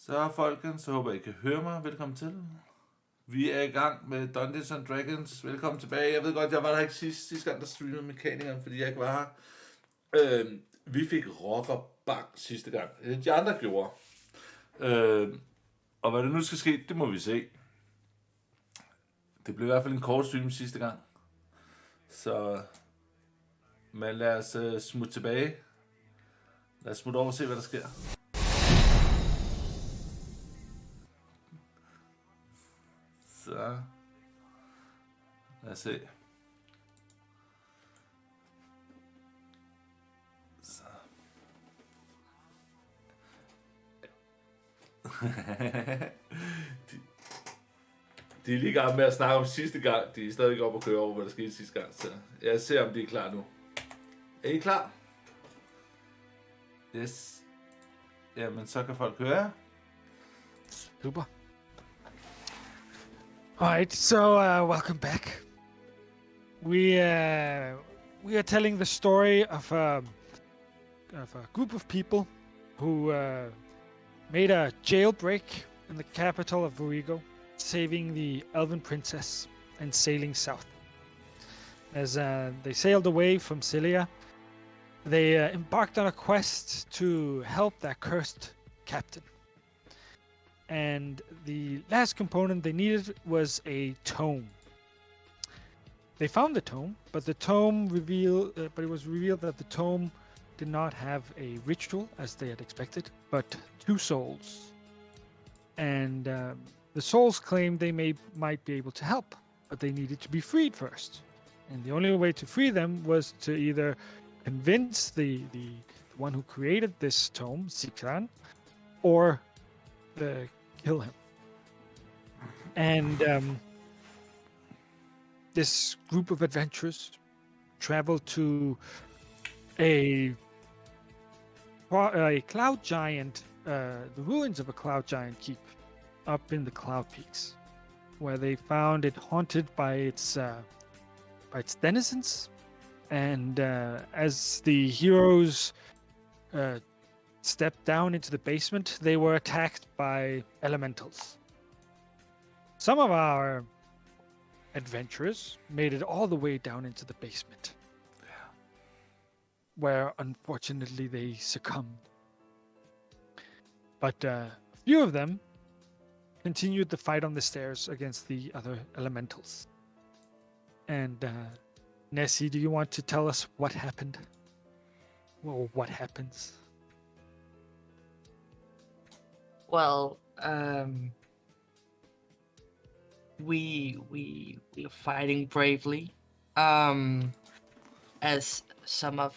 Så folkens, så håber I kan høre mig. Velkommen til. Vi er i gang med Dungeons and Dragons. Velkommen tilbage. Jeg ved godt, jeg var der ikke sidste gang, der streamede mekanikeren, fordi jeg ikke var her. Vi fik rocker bang sidste gang. De andre gjorde. Og hvad det nu skal ske, det må vi se. Det blev i hvert fald en kort stream sidste gang. Så men lad os smutte tilbage. Lad os smutte over og se, hvad der sker. Så lad os se. Så. de er lige i gang med at snakke om sidste gang. De er stadig op og køre over, hvad der skete sidste gang. Så jeg ser, om de er klar nu. Er I klar? Yes. Jamen, så kan folk høre. Super. Alright, so welcome back. We are telling the story of a group of people who made a jailbreak in the capital of Vorigo, saving the elven princess and sailing south. As they sailed away from Cilia, they embarked on a quest to help their cursed captain. And the last component they needed was a tome. They found the tome, but it was revealed that the tome did not have a ritual as they had expected, but two souls. And the souls claimed they might be able to help, but they needed to be freed first. And the only way to free them was to either convince the one who created this tome, Sikran, or kill him. And this group of adventurers traveled to a cloud giant, the ruins of a cloud giant keep up in the cloud peaks, where they found it haunted by its denizens. And as the heroes stepped down into the basement, they were attacked by elementals. Some of our adventurers made it all the way down into the basement, where unfortunately they succumbed. But a few of them continued the fight on the stairs against the other elementals. And Nessie, do you want to tell us what happened? Well, what happens? Well, we are fighting bravely, as some of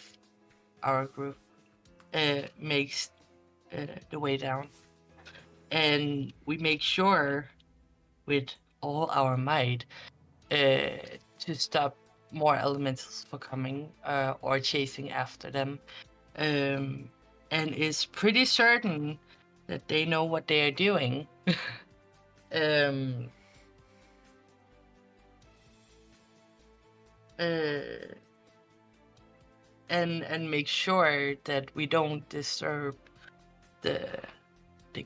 our group makes the way down, and we make sure with all our might to stop more elementals from coming or chasing after them, and it's pretty certain that they know what they are doing. And make sure that we don't disturb the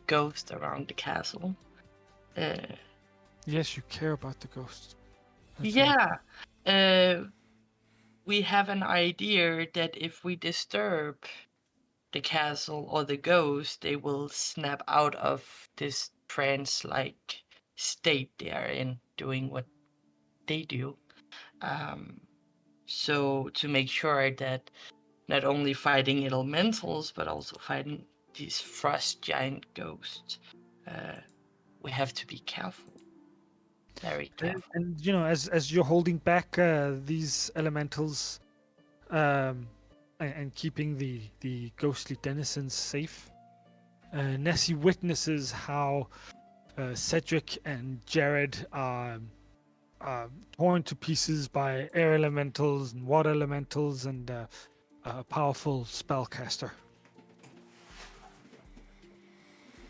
ghost around the castle. Yes, you care about the ghosts. Yeah. We have an idea that if we disturb the castle or the ghost, they will snap out of this trance-like state they are in, doing what they do. So to make sure that not only fighting elementals, but also fighting these frost giant ghosts, we have to be careful. Very careful. And you know, as you're holding back these elementals, and keeping the ghostly denizens safe, Nessie witnesses how Cedric and Jared are torn to pieces by air elementals and water elementals and a powerful spellcaster.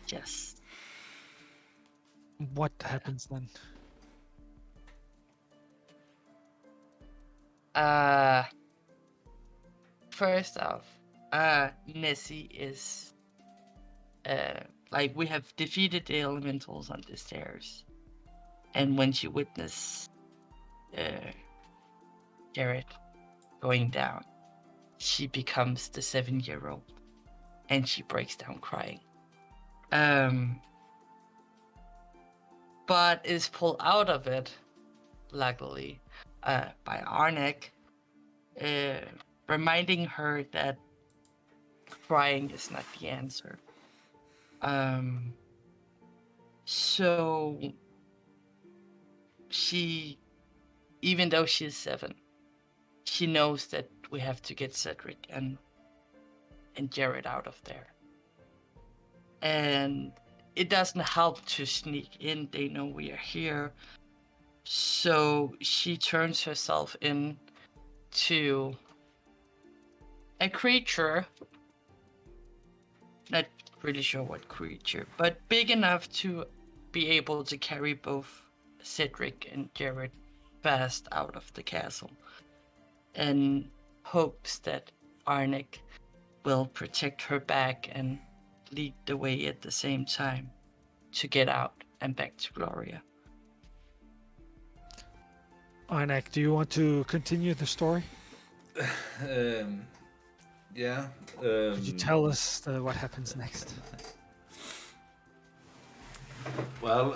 Yes. What happens then? First off, Nessie is like we have defeated the elementals on the stairs, and when she witnessed Jared going down, she becomes the 7-year-old, and she breaks down crying. But is pulled out of it, luckily, by Arnek, reminding her that crying is not the answer. So she, even though she's 7, she knows that we have to get Cedric and Jared out of there. And it doesn't help to sneak in. They know we are here. So she turns herself in to a creature. Not really sure what creature, but big enough to be able to carry both Cedric and Jared fast out of the castle. And hopes that Arnek will protect her back and lead the way at the same time to get out and back to Gloria. Arnek, do you want to continue the story? Yeah. Could you tell us what happens next? Well,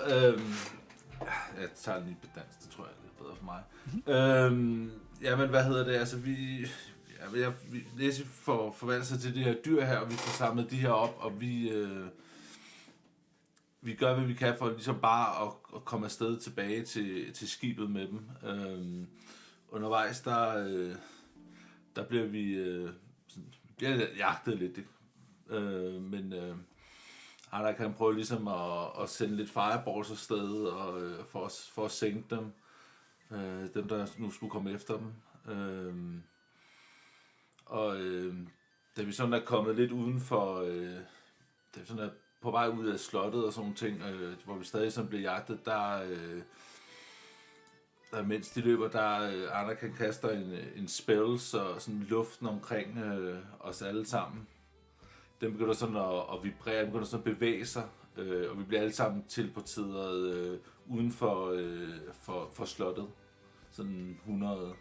jeg tager den lige på dansk, det tror jeg er lidt bedre for mig. Jamen, hvad hedder det? Altså, vi Nessie får forvandlet sig til de her dyr her, og vi får samlet de her op, og vi gør, hvad vi kan for ligesom bare at komme afsted tilbage til skibet med dem. Undervejs, der bliver vi bliver jagtet lidt, men der kan prøve ligesom at sende lidt fireballs afsted og for at sænke dem, dem der nu skulle komme efter dem. Da vi sådan er kommet lidt uden for, da vi sådan er på vej ud af slottet og sådan nogle ting, hvor vi stadig sådan bliver jagtet, der mens de løber, der Anna kan kaste en spell, så sådan luften omkring os alle sammen, den begynder sådan at vibrere, den begynder sådan at bevæge sig, og vi bliver alle sammen teleporteret uden for slottet, sådan 120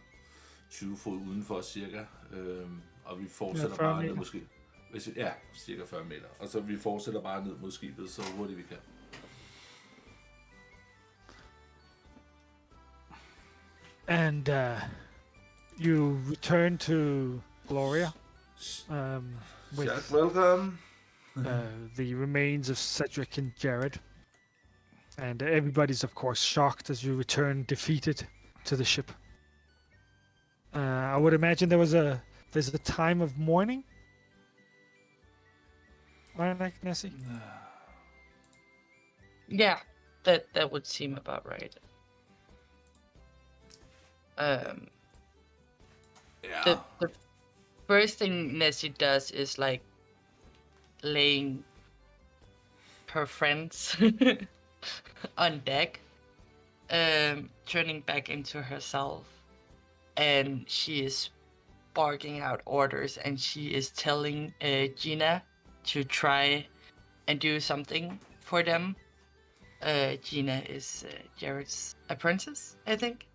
fod udenfor cirka, og vi fortsætter bare ned måske. Ja, cirka 40 meter. Og så vi fortsætter bare ned mod skibet, så hurtigt vi kan. And you return to Gloria with welcome. the remains of Cedric and Jared. And everybody's of course shocked as you return defeated to the ship. I would imagine there's a time of mourning. Right, Nessie? Yeah, that would seem about right. Yeah. The first thing Nessie does is like laying her friends on deck, turning back into herself, and she is barking out orders, and she is telling Gina to try and do something for them. Gina is Jared's apprentice, I think.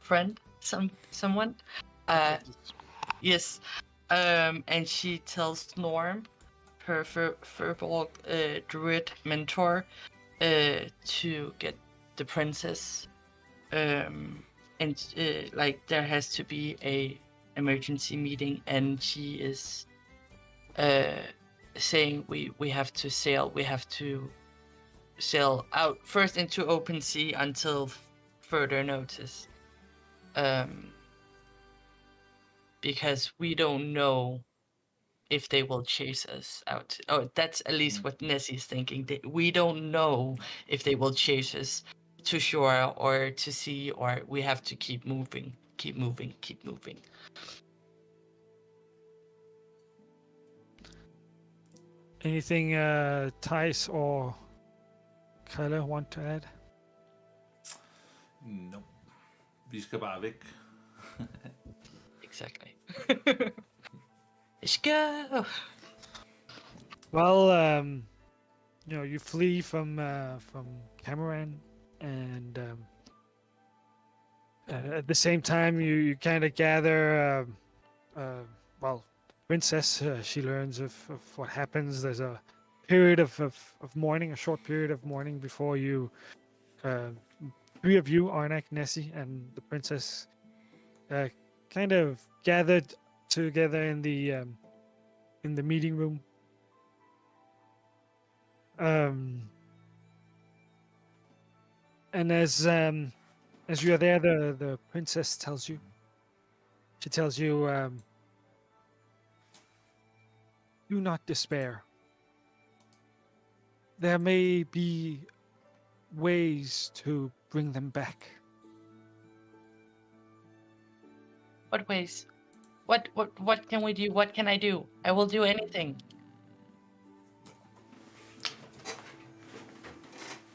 Friend, someone. Yes. And she tells Norm, her furball druid mentor, to get the princess. And like there has to be a emergency meeting, and she is saying we have to sail. We have to sail out first into open sea until further notice. Because we don't know if they will chase us out. Oh, that's at least what Nessie's thinking. We don't know if they will chase us to shore or to sea, or we have to keep moving. Anything Thijs or Kalle want to add? No. Vi skal bare væk. Exactly. Let's go. Well, you flee from Cameron, and at the same time, you kind of gather. Well, Princess, she learns of what happens. There's a period of mourning, a short period of mourning before you. Three of you, Arnak, Nessie, and the princess, kind of gathered together in the meeting room. And as you are there, the princess tells you. She tells you, do not despair. There may be ways to bring them back. What ways? What can we do? What can I do? I will do anything.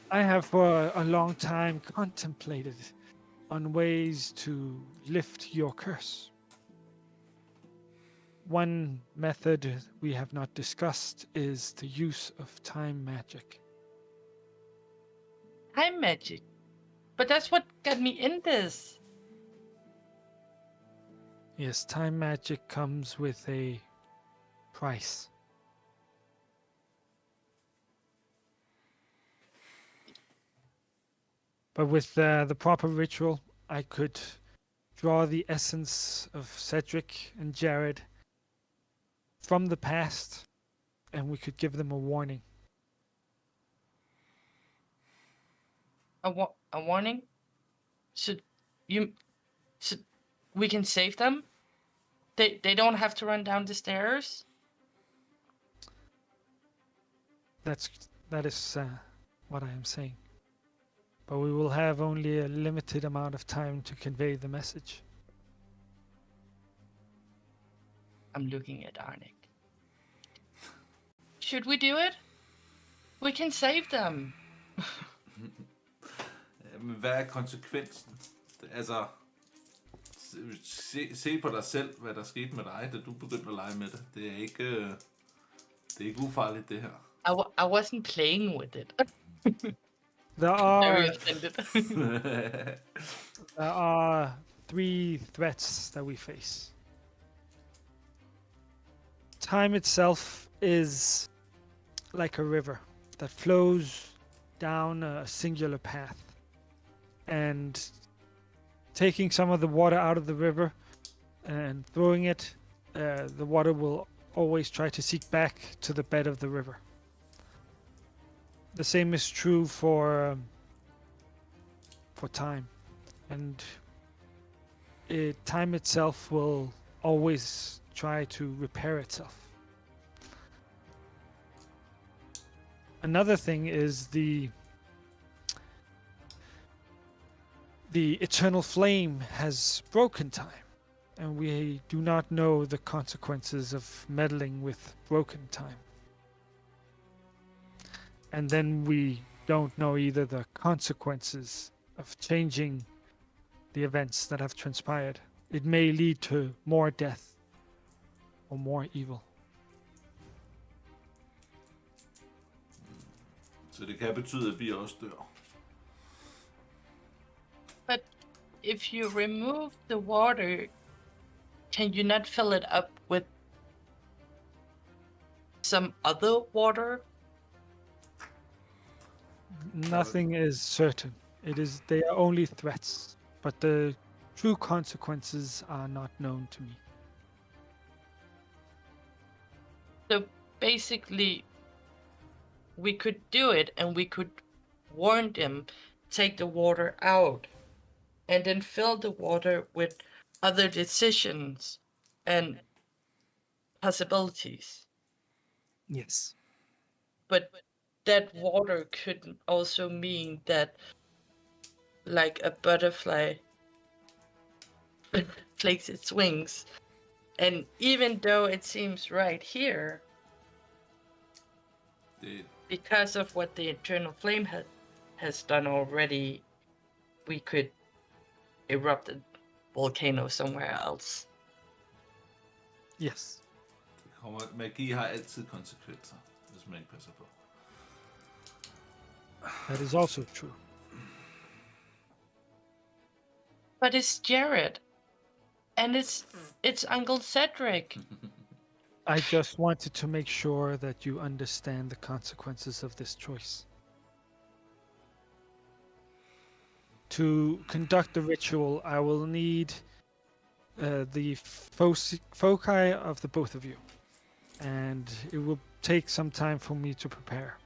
I have for a long time contemplated on ways to lift your curse. One method we have not discussed is the use of time magic. Time magic? But that's what got me in this. Yes, time magic comes with a price. But with the proper ritual, I could draw the essence of Cedric and Jared from the past, and we could give them a warning. A warning? Should we can save them? They don't have to run down the stairs? That is what I am saying. But we will have only a limited amount of time to convey the message. I'm looking at Arnik. Should we do it? We can save them. Men hvad er konsekvensen? Altså, se på dig selv, hvad der skete med dig, da du begyndte at lege med det. Det er ikke ufarligt, det her. I wasn't playing with it. There are Very offended. there are 3 threats that we face. Time itself is like a river that flows down a singular path. And taking some of the water out of the river and throwing it, the water will always try to seek back to the bed of the river. The same is true for time, and time itself will always try to repair itself. Another thing is the eternal flame has broken time, and we do not know the consequences of meddling with broken time. And then we don't know either the consequences of changing the events that have transpired. It may lead to more death or more evil. Så det kan betyde, at vi også dør. But if you remove the water, can you not fill it up with some other water? Nothing is certain. They are only threats, but the true consequences are not known to me. So basically, we could do it and we could warn them, take the water out, and then fill the water with other decisions and possibilities. Yes. But that water could also mean that, like a butterfly flakes its wings, and even though it seems right here, because of what the eternal flame has done already, we could erupt a volcano somewhere else. Yes. Magi har altid konsekvenser, hvis man ikke passer på. That is also true. But it's Jared. And it's Uncle Cedric. I just wanted to make sure that you understand the consequences of this choice. To conduct the ritual, I will need the foci of the both of you. And it will take some time for me to prepare.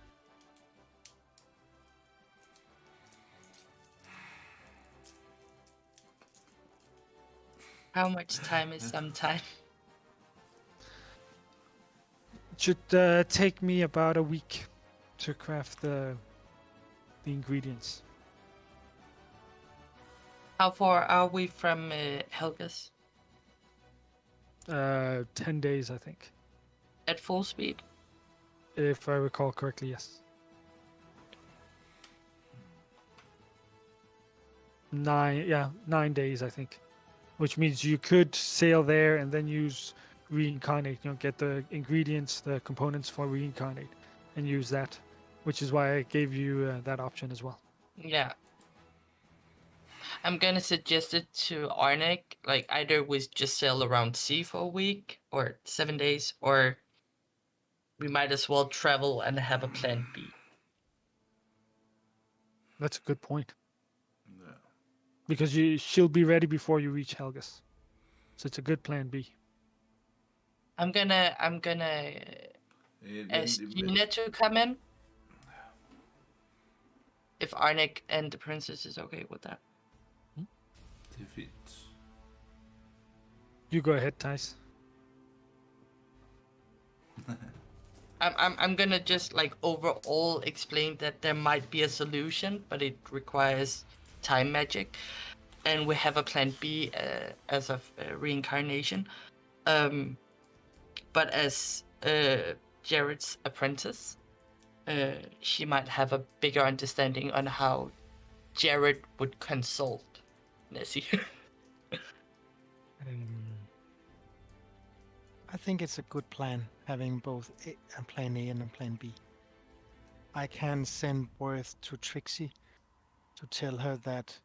How much time is some time? It should take me about a week to craft the ingredients. How far are we from Helga's? 10 days, I think. At full speed? If I recall correctly, yes. 9 days, I think. Which means you could sail there and then use reincarnate, get the ingredients, the components for reincarnate, and use that. Which is why I gave you that option as well. Yeah. I'm gonna suggest it to Arnek, like either we just sail around sea for a week or 7 days, or we might as well travel and have a plan B. That's a good point. Yeah. Because she'll be ready before you reach Helgas. So it's a good plan B. I'm gonna ask Gina to come in. If Arnek and the princess is okay with that. Defeat. You go ahead, Thijs. I'm gonna just like overall explain that there might be a solution, but it requires time magic, and we have a plan B as of reincarnation. But as Jared's apprentice, she might have a bigger understanding on how Jared would consult Nessie. I think it's a good plan, having both a plan A and a plan B. I can send word to Trixie to tell her that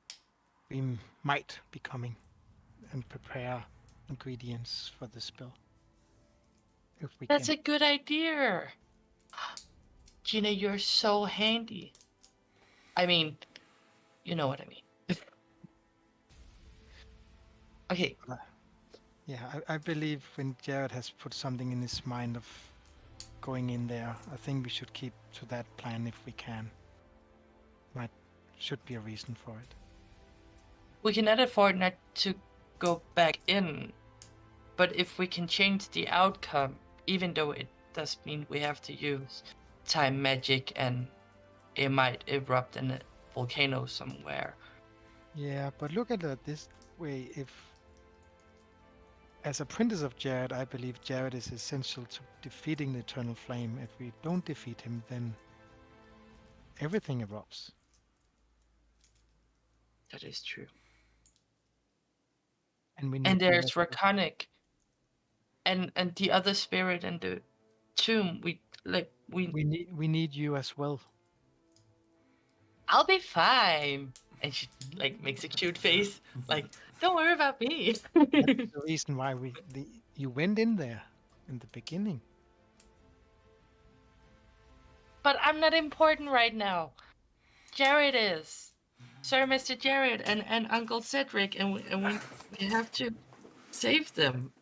we might be coming and prepare ingredients for the spell. If we That's can. a good idea. Gina, you're so handy. I mean, you know what I mean. Okay. Yeah, I believe when Jared has put something in his mind of going in there, I think we should keep to that plan if we can. Should be a reason for it. We cannot afford not to go back in, but if we can change the outcome, even though it does mean we have to use time magic and it might erupt in a volcano somewhere. Yeah, but look at it this way. As apprentice of Jared, I believe Jared is essential to defeating the Eternal Flame. If we don't defeat him, then everything erupts. That is true. And there's Draconic and the other spirit in the tomb. We need you as well. I'll be fine. And she like makes a cute face, like, don't worry about me. That's the reason why you went in there in the beginning. But I'm not important right now. Jared is. Sir Mr. Jared and Uncle Cedric, and we have to save them.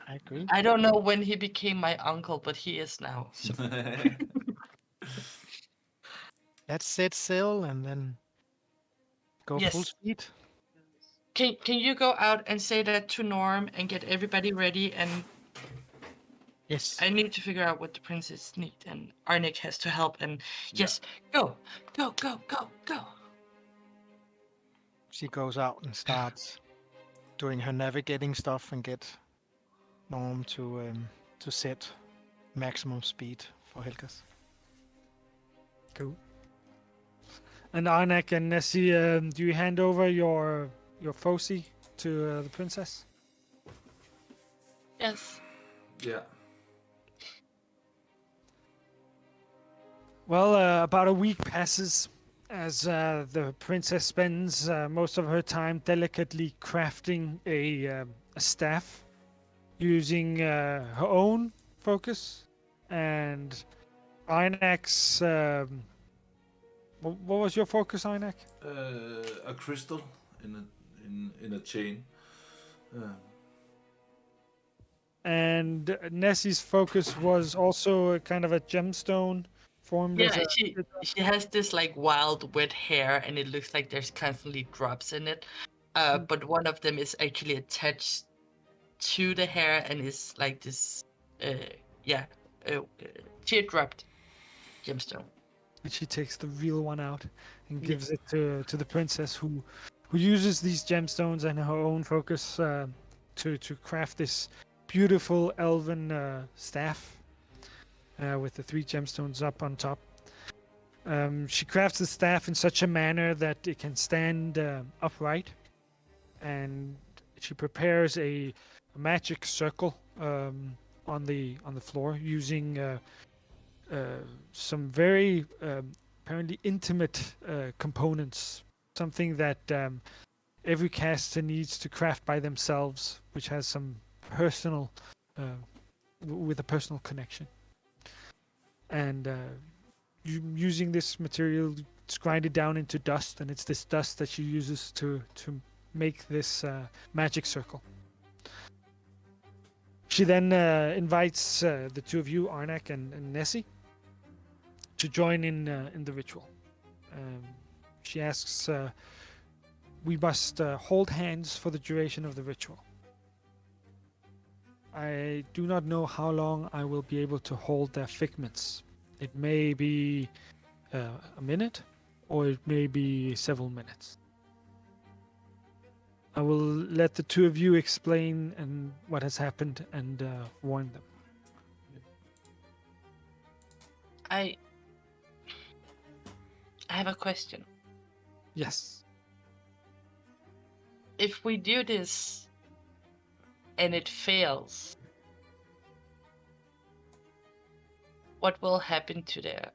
I agree. I don't know when he became my uncle, but he is now. So. Let's set sail and then go full speed. Can you go out and say that to Norm and get everybody ready? And yes, I need to figure out what the princess needs, and Arnek has to help. And yes, go. She goes out and starts doing her navigating stuff and get Norm to set maximum speed for Helgas. Cool. And Arnek and Nessie, do you hand over your foci to the princess? Yes. Yeah. Well, about a week passes as the princess spends most of her time delicately crafting a staff using her own focus and Einak's. What was your focus, Einak? A crystal in a chain. And Nessie's focus was also a kind of a gemstone formed as Yeah, a... she has this like wild wet hair, and it looks like there's constantly drops in it. But one of them is actually attached to the hair and is like this, teardropped gemstone. And she takes the real one out and gives it to the princess, who uses these gemstones and her own focus to craft this beautiful elven staff with the 3 gemstones up on top. She crafts the staff in such a manner that it can stand upright, and she prepares a magic circle on the floor using some very apparently intimate components, something that every caster needs to craft by themselves, which has some personal with a personal connection. And using this material, it's grinded down into dust, and it's this dust that she uses to make this magic circle. She then invites the 2 of you, Arnak and Nessie, to join in the ritual. She asks, we must hold hands for the duration of the ritual. I do not know how long I will be able to hold their figments. It may be a minute, or it may be several minutes. I will let the 2 of you explain and what has happened and warn them. I have a question. Yes. If we do this and it fails, what will happen to their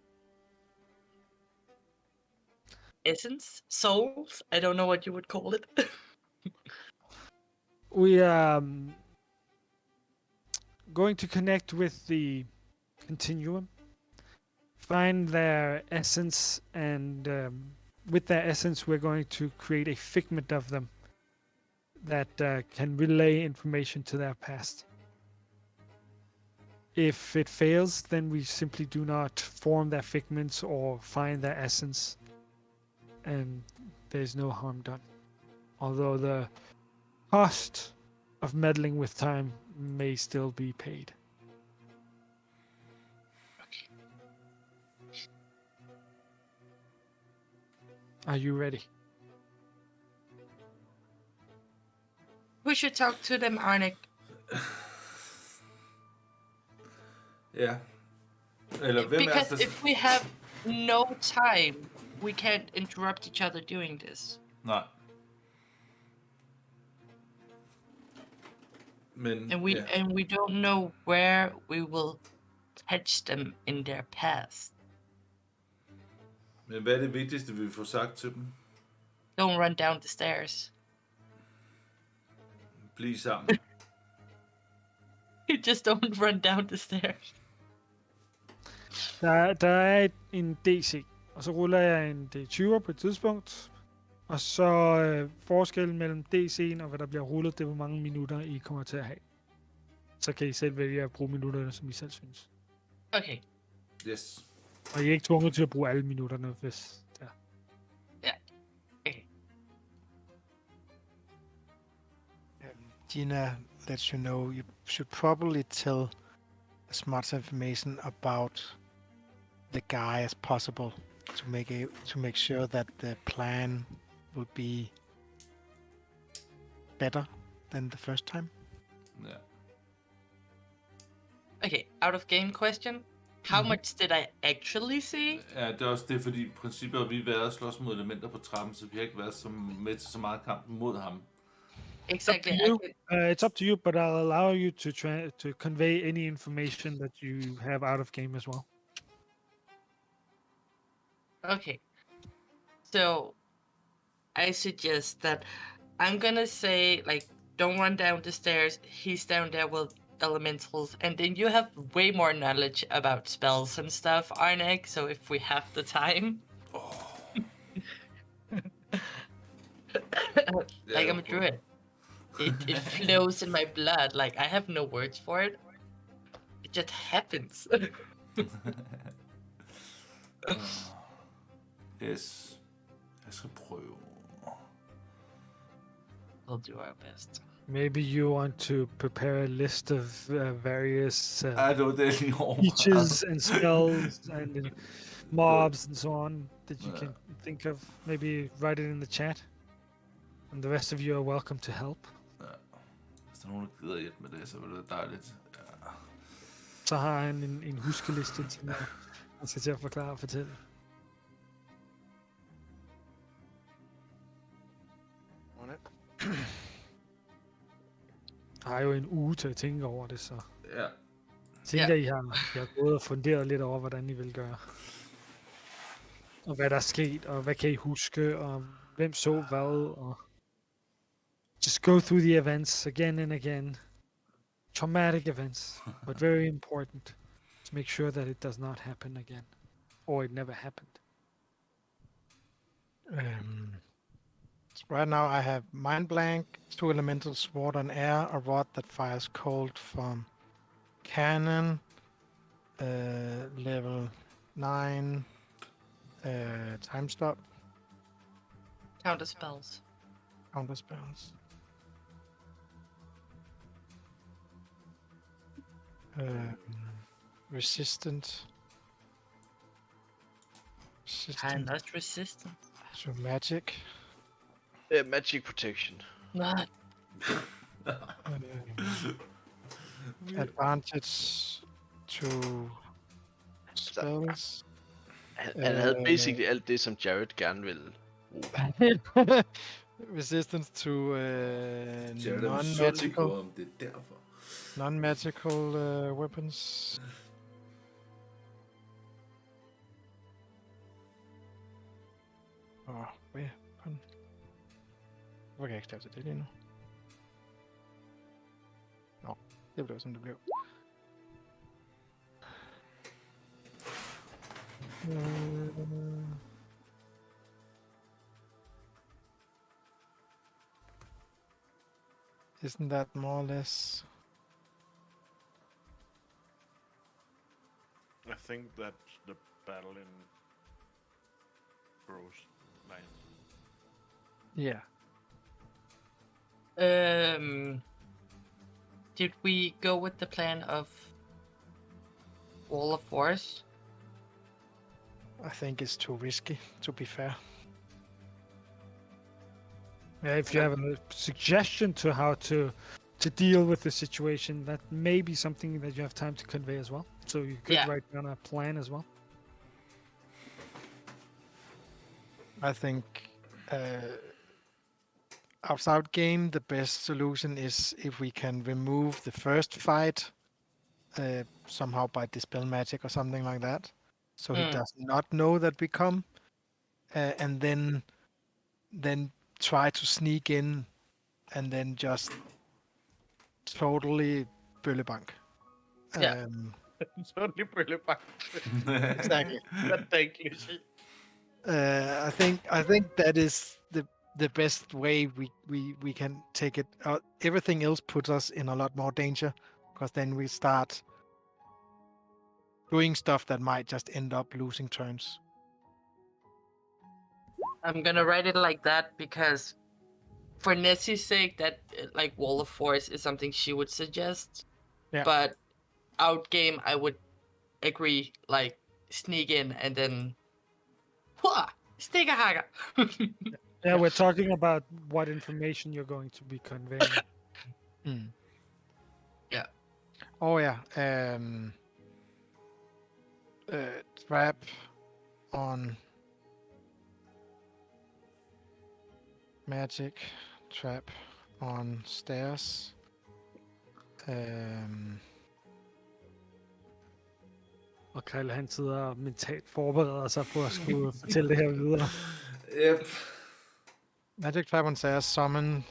essence? Souls? I don't know what you would call it. We are going to connect with the continuum, find their essence, and with their essence we're going to create a figment of them that can relay information to their past. If it fails, then we simply do not form their figments or find their essence, and there's no harm done. Although the cost of meddling with time may still be paid. Are you ready? We should talk to them, Arnik. Ja. Eller hvem Because er det? if we have no time, we can't interrupt each other doing this. Nej. Men, And we don't know where we will catch them in their past. Men hvad er det vigtigste, vi vil få sagt til dem? Don't run down the stairs. Bliv sammen. Just don't run down the stairs. Der er en DC, og så ruller jeg en D20 på et tidspunkt. Og så forskellen mellem DC'en og hvad der bliver rullet, det er hvor mange minutter I kommer til at have. Så kan I selv vælge at bruge minutterne, som I selv synes. Okay. Yes. Og I er ikke tvunget til at bruge alle minutterne, hvis det er. Ja. Okay. Gina lets you know you should probably tell as much information about the guy as possible to make sure that the plan will be better than the first time. Ja. Okay, out of game question. How much did I actually see? Ja, det er også det, fordi i princippet har vi været at slås mod elementer på trappen, så vi har ikke været med til så meget kamp mod ham. Exactly. It's up to you, but I'll allow you to convey any information that you have out of game as well. Okay. So I suggest that I'm gonna say, like, don't run down the stairs. He's down there with elementals, and then you have way more knowledge about spells and stuff, Arnek. So if we have the time, like I'm a druid, it flows in my blood. Like I have no words for it. It just happens. Yes. Jeg skal prøve. We'll do our best. Maybe you want to prepare a list of various Ej, det var det lige over. features and spells and mobs and so on that you can think of. Maybe write it in the chat. And the rest of you are welcome to help. Ja. Hvis der er nogen, der gider hjælpe med det, så vil det være dejligt. Ja. Så har han en huskeliste, som han skal til at forklare og fortælle. Jeg har jo en uge til at tænke over det, så Ja. tænker I har gået og funderet lidt over, hvordan I vil gøre. Og hvad der er sket, og hvad kan I huske, og hvem så hvad, og just go through the events again and again. Traumatic events, but very important to make sure that it does not happen again, or it never happened. Right now I have Mind Blank, 2 elementals, water and air, a rod that fires cold from cannon, level 9, time stop, Counter spells. counter spells. Resistant. I'm not resistant. To magic. Magic protection. Not. Advantage to spells. Han havde basically alt det, som Jared gerne ville. Resistance to Jared er non-magical om det er derfor. non-magical weapons. Weapon. Hvorfor kan jeg ikke stave til det lige nu? Nå, det blev som det blev. Isn't that more or less? I think that's the battle in Rose Line. Yeah. Did we go with the plan of Wall of Force? I think it's too risky, to be fair. Yeah, if you have a suggestion to how to deal with the situation, that may be something that you have time to convey as well. So you could Yeah. write down a plan as well. I think outside game, the best solution is if we can remove the first fight somehow by dispel magic or something like that, so he does not know that we come, and then try to sneak in, and then just totally bøllebank. Yeah. Totally brilliant. Exactly. Thank you. I think that is the best way we can take it. Everything else puts us in a lot more danger, because then we start doing stuff that might just end up losing turns. I'm gonna write it like that because, for Nessie's sake, that like Wall of Force is something she would suggest. Yeah. But out game, I would agree, like sneak in and then, wha, stick a haga. Yeah, we're talking about what information you're going to be conveying. Yeah. Oh yeah. Trap on magic. Trap on stairs. Og Krille, han sidder og mentalt forbereder sig på at skulle fortælle det her videre. Yep. Magic Trap on says summon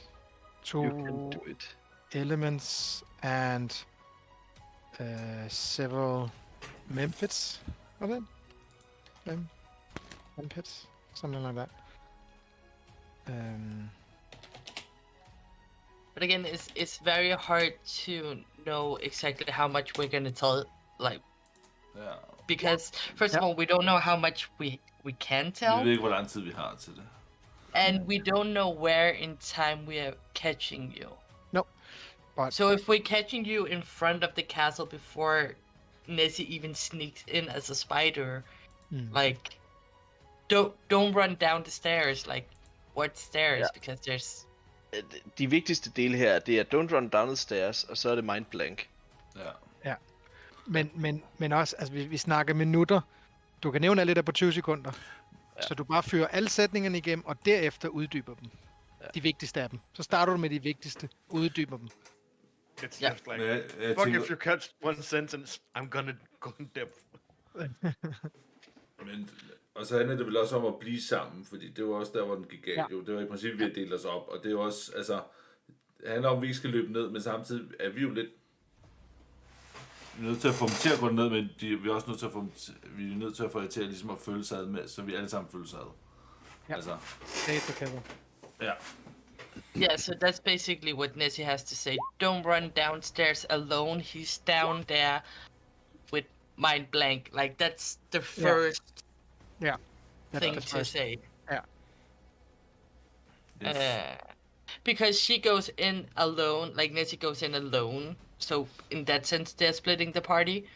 You can 2 do it. elements and several Memphits. Was it? Memphits? Something like that. But again, it's very hard to know exactly how much we're gonna tell, like, Ja. because first of all, we don't know how much we can Vi tell, ved ikke, hvor lang tid vi har til det. and we don't know where in time we are catching you. No, but So if we're catching you in front of the castle before Nessie even sneaks in as a spider, like, don't run down the stairs. Like, what stairs? Ja. Because there's De vigtigste dele her, det er don't run down the stairs, og så er det mind blank. Ja. men også, altså vi snakker minutter. Du kan nævne alle det der på 20 sekunder. Ja. Så du bare fører alle sætningerne igennem, og derefter uddyber dem. Ja. De vigtigste af dem. Så starter du med de vigtigste, uddyber dem. It's Yeah. just like, Men jeg fuck tænker, if you catch one sentence, I'm gonna go in depth. men, og så handler det vel også om at blive sammen, fordi det var også der, hvor den gik galt. Ja. Jo, det var i princippet, vi har delt os op, og det er jo også, altså, det handler om, at vi ikke skal løbe ned, men samtidig er vi jo lidt vi er nødt til at få dem til at gå ned, men vi er også nødt til at få dem vi er nødt til at få jer til at, ligesom at føle sig ad med, så vi alle sammen føler sig ad. Ja. Altså, Stay together. ja. yeah. So that's basically what Nessie has to say. Don't run downstairs alone. He's down there with mind blank. Like, that's the first Yeah. thing That's the to first. say. Yes. Because she goes in alone, like Nessie goes in alone. So in that sense, they're splitting the party.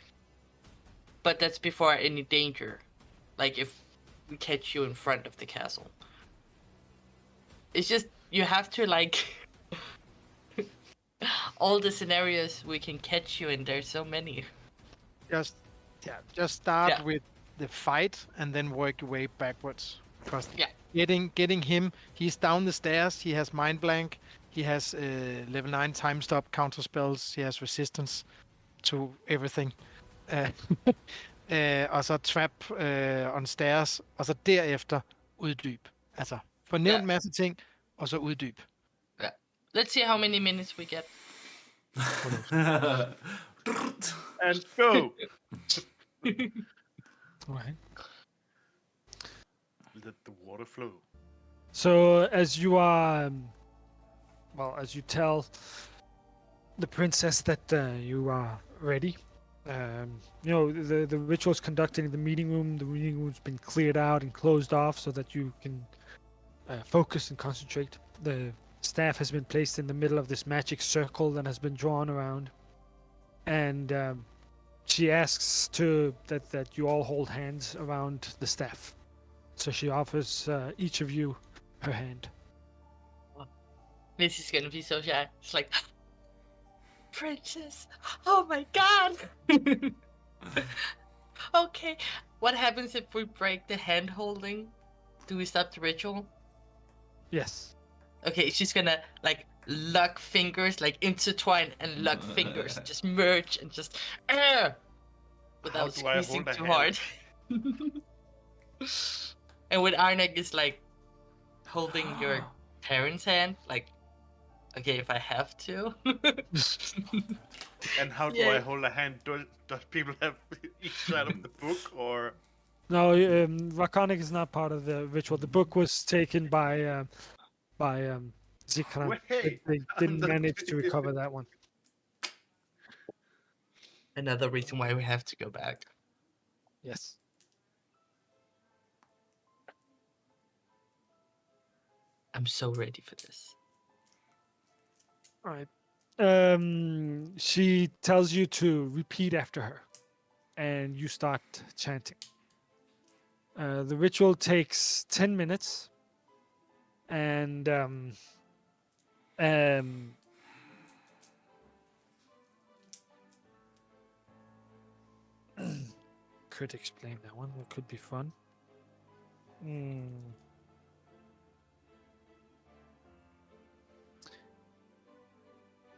But that's before any danger. Like if we catch you in front of the castle. It's just, you have to like... all the scenarios we can catch you in, there's so many. Just start Yeah. with the fight and then work your way backwards. Because Yeah. getting him, he's down the stairs, he has mind blank, he has level 9 time stop counter spells, he has resistance to everything. Og så trap on stairs, og så derefter uddyb. Altså, fornævnt en masse ting, og så uddyb. Let's see how many minutes we get. And go! Alright. Let the water flow. So as you are, as you tell the princess that you are ready, the ritual's conducted in the meeting room. The meeting room's been cleared out and closed off so that you can focus and concentrate. The staff has been placed in the middle of this magic circle that has been drawn around, and she asks that you all hold hands around the staff. So she offers each of you her hand. Nessie's gonna be so shy. She's like, Princess, oh my god! Okay, what happens if we break the hand holding? Do we stop the ritual? Yes. Okay, she's gonna like lock fingers, like intertwine and lock fingers, just merge and just without do I squeezing hold a too hand? hard. And when Arnek is like holding your parents' hand, like, okay, if I have to. And how do Yeah. I hold a hand? Does people have each side of the book, or No, Rakonic is not part of the ritual. The book was taken by Zikran. Wait, They didn't I'm not manage to kidding. recover that one. Another reason why we have to go back. Yes. I'm so ready for this. All right. She tells you to repeat after her, and you start chanting. The ritual takes 10 minutes, and could explain that one. That could be fun.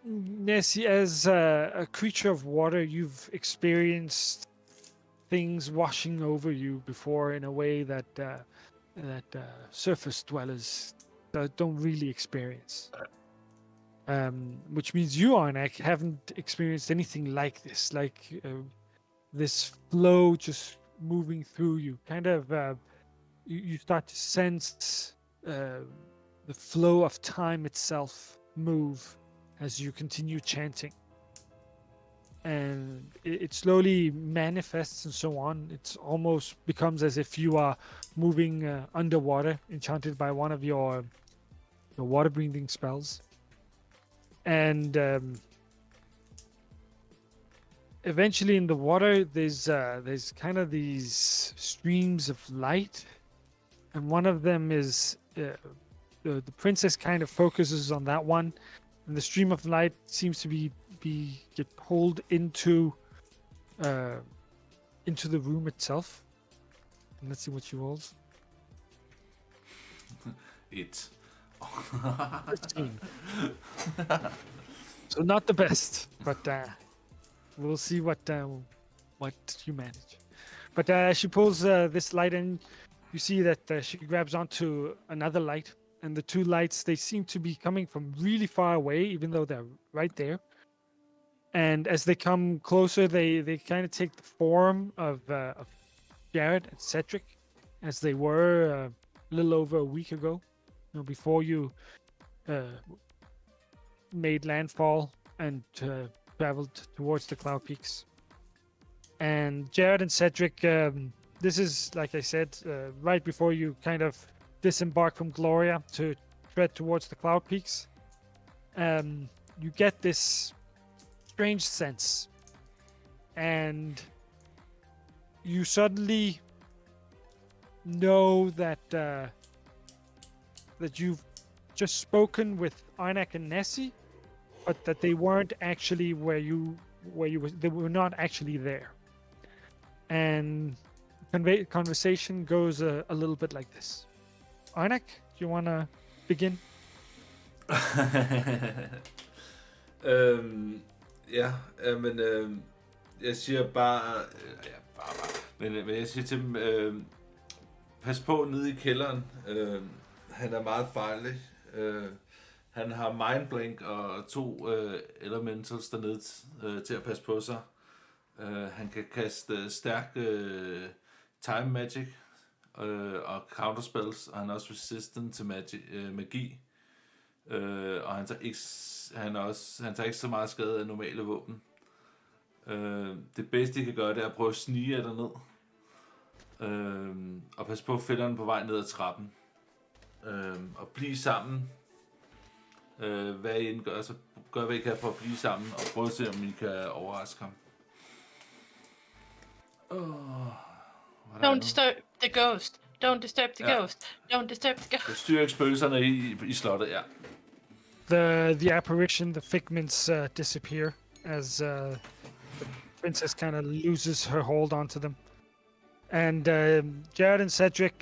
Nessie, as a creature of water, you've experienced things washing over you before in a way that surface dwellers don't really experience. Which means you, Arnak, haven't experienced anything like this, this flow just moving through you. Kind of, you start to sense the flow of time itself move as you continue chanting. And it slowly manifests and so on. It almost becomes as if you are moving underwater, enchanted by one of your water breathing spells. And eventually in the water, there's kind of these streams of light, and one of them is the princess kind of focuses on that one, and the stream of light seems to get pulled into the room itself. And let's see what she rolls. It. 15. So not the best, but we'll see what you manage. But as she pulls this light in, you see that she grabs onto another light, and the two lights, they seem to be coming from really far away, even though they're right there. And as they come closer, they kind of take the form of Jared and Cedric, as they were a little over a week ago, before you made landfall and traveled towards the Cloud Peaks. And Jared and Cedric, this is, like I said, right before you kind of disembark from Gloria to tread towards the Cloud Peaks. You get this strange sense, and you suddenly know that you've just spoken with Arnak and Nessie, but that they weren't actually where you they were not actually there. And conversation goes a little bit like this. Arnak, do you want to begin? Ja, men jeg siger bare, men jeg siger til dem, pas på nede i kælderen. Han er meget farlig. Han har mindblink og 2 elementals dernede til at passe på sig. Han kan kaste stærk time magic og counterspells, og han er også resistant til magi. Og han tager ikke så meget skade af normale våben. Det bedste I kan gøre, det er at prøve at snige jer derned. Og pas på fælderne på vej ned ad trappen. Og blive sammen. Hvad I end gør, så gør hvad I kan for at blive sammen, og prøv at se, om I kan overraske ham. Don't disturb the ghost. Don't disturb the ghost. Don't disturb the ghost. Styr ikke spøgelserne i slottet, ja. The apparition, the figments disappear as the princess kind of loses her hold onto them. And Jared and Cedric,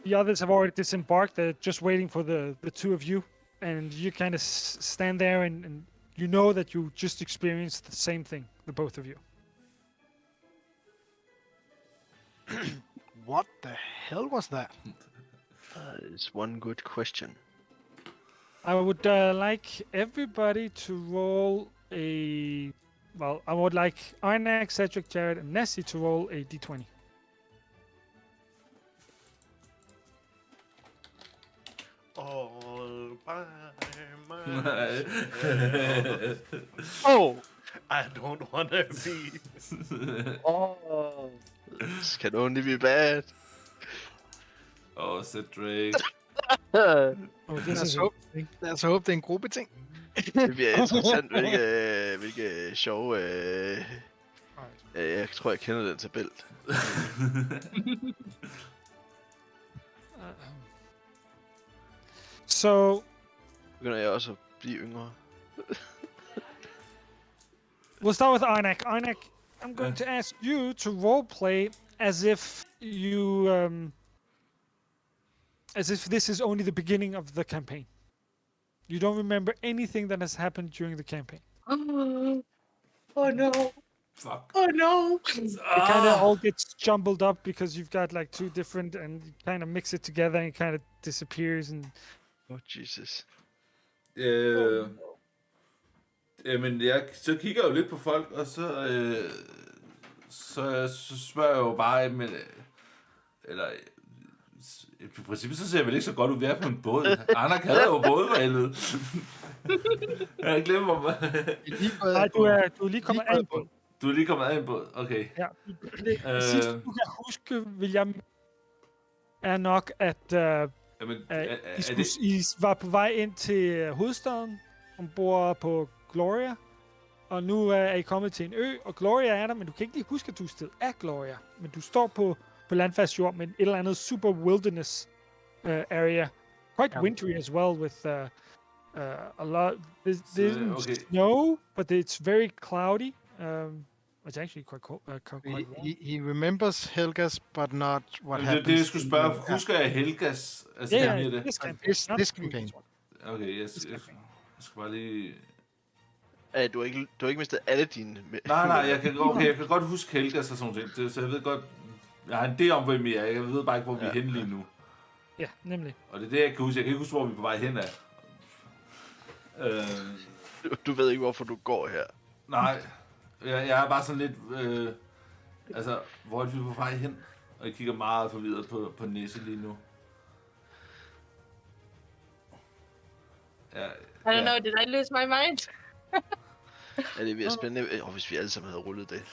the others have already disembarked. They're just waiting for the two of you, and you kind of stand there, and you know that you just experienced the same thing, the both of you. What the hell was that? It's one good question. I would like everybody to roll a... Well, I would like Arnak, Cedric, Jared, and Nessie to roll a d20. All by myself. Oh! I don't want to be. Oh, this can only be bad. Cedric. Oh, this is Lad os håbe, det er en gruppeting. Det bliver interessant, hvilke sjove... jeg tror, jeg kender den tabel. So... Begynder jeg også at blive yngre. We'll start with Arnak. Arnak, I'm going to ask you to roleplay as if you... as if this is only the beginning of the campaign. You don't remember anything that has happened during the campaign. Oh no. Fuck. Oh no! It kind of all gets jumbled up because you've got like two different, and you kind of mix it together and it kind of disappears. And Oh, Jesus. Jamen, så kigger jeg jo lidt på folk, og så spørger jeg jo bare, men, eller i princippet så ser jeg vel ikke så godt ud, vi er på en båd. Andre kalder jo bådvalget. Jeg har glemt mig. nej, du er lige kommet af en båd. Du er lige kommet af en båd, okay. Ja. Det sidste, du kan huske, vil jeg er nok, at Jamen, I var på vej ind til hovedstaden, ombord på Gloria, og nu er I kommet til en ø, og Gloria er der, men du kan ikke lige huske, at du er sted af Gloria, men du står på landfast jord med et eller andet super wilderness area. Quite wintry as well, with a lot. There's okay. snow, but it's very cloudy. It's actually quite cold. Quite warm. He remembers Helgas, but not what Det happens. er det, jeg skulle spørge. Husker jeg Helgas? Altså, Yeah, det? this campaign. This campaign. Okay, jeg skal bare lige... Du har ikke mistet alle dine... Nej, jeg kan godt huske Helgas og sådan noget. Så jeg ved godt... Jeg har en idé om, hvem I er. Jeg ved bare ikke, hvor vi er henne lige nu. Ja, nemlig. Og det er det, jeg kan huske. Jeg kan ikke huske, hvor vi er på vej hen af. Du ved ikke, hvorfor du går her. Nej, jeg er bare sådan lidt... altså, hvor er vi på vej hen? Og jeg kigger meget forvirret på Nisse lige nu. Ja, I don't know, did I lose my mind? Ja, det er virkelig spændende, hvis vi alle sammen havde rullet det.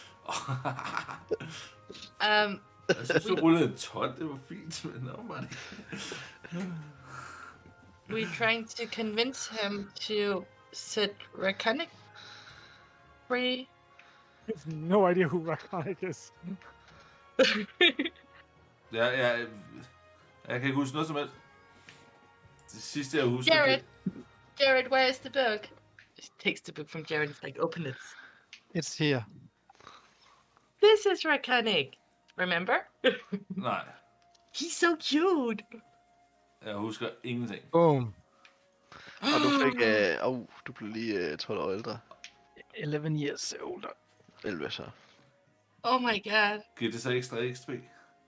Jeg synes, du rullede en 12. Det var fint, men no money. We're trying to convince him to set Rakonic free. I have no idea who Rakonic is. Jeg kan ikke huske noget som helst. Det sidste, jeg husker... Jared, where is the book? He takes the book from Jared and is like, open it. It's here. This is Rakonic. Remember? Nej, He's so cute. jeg husker ingenting. Boom. Og du fik... du blev lige 12 år ældre. 11 years older. 11 så. Oh my god. Giver det så ekstra XP?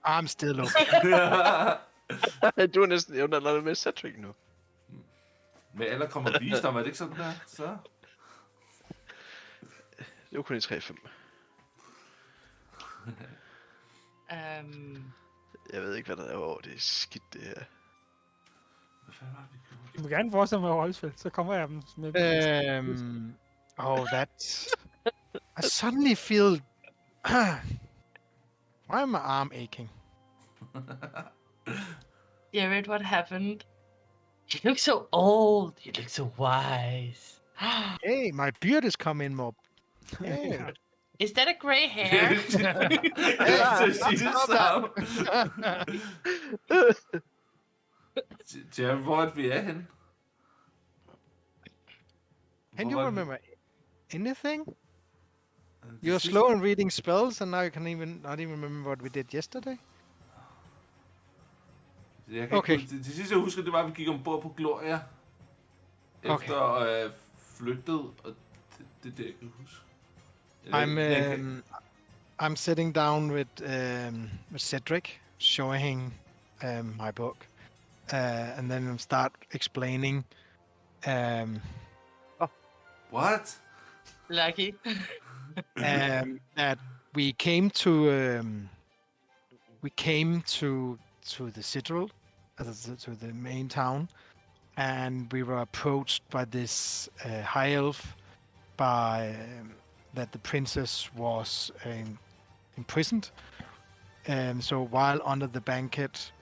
I'm still okay. Du er næsten jævnaldrende med Cedric nu. Med alder kommer visdom, er det ikke sådan der? Så? Det var kun i 3-5. Jeg ved ikke, hvad der er over. Det er skidt, det her. Hvad fanden var det, vi gjorde? Du må gerne fortsætte med rollespil, så kommer jeg dem med. That's... I suddenly feel... Why is my arm aching? Jared, what happened? You look so old. You look so wise. Hey, my beard is coming more. Hey. Is that a gray hair? Jerry, hvor er vi er henne? Can you remember anything? You're slow in reading spells, and now you can not even remember what we did yesterday. Jeg kan Okay. ikke, det sidste jeg husker, det var, at vi gik ombord på Gloria. Efter at have flygtet, og det er det, jeg kan huske. I'm sitting down with Cedric, showing my book, and then start explaining. What? Lucky. That we came to the Citadel, to the main town, and we were approached by this high elf, that the princess was imprisoned. So while under the banquet,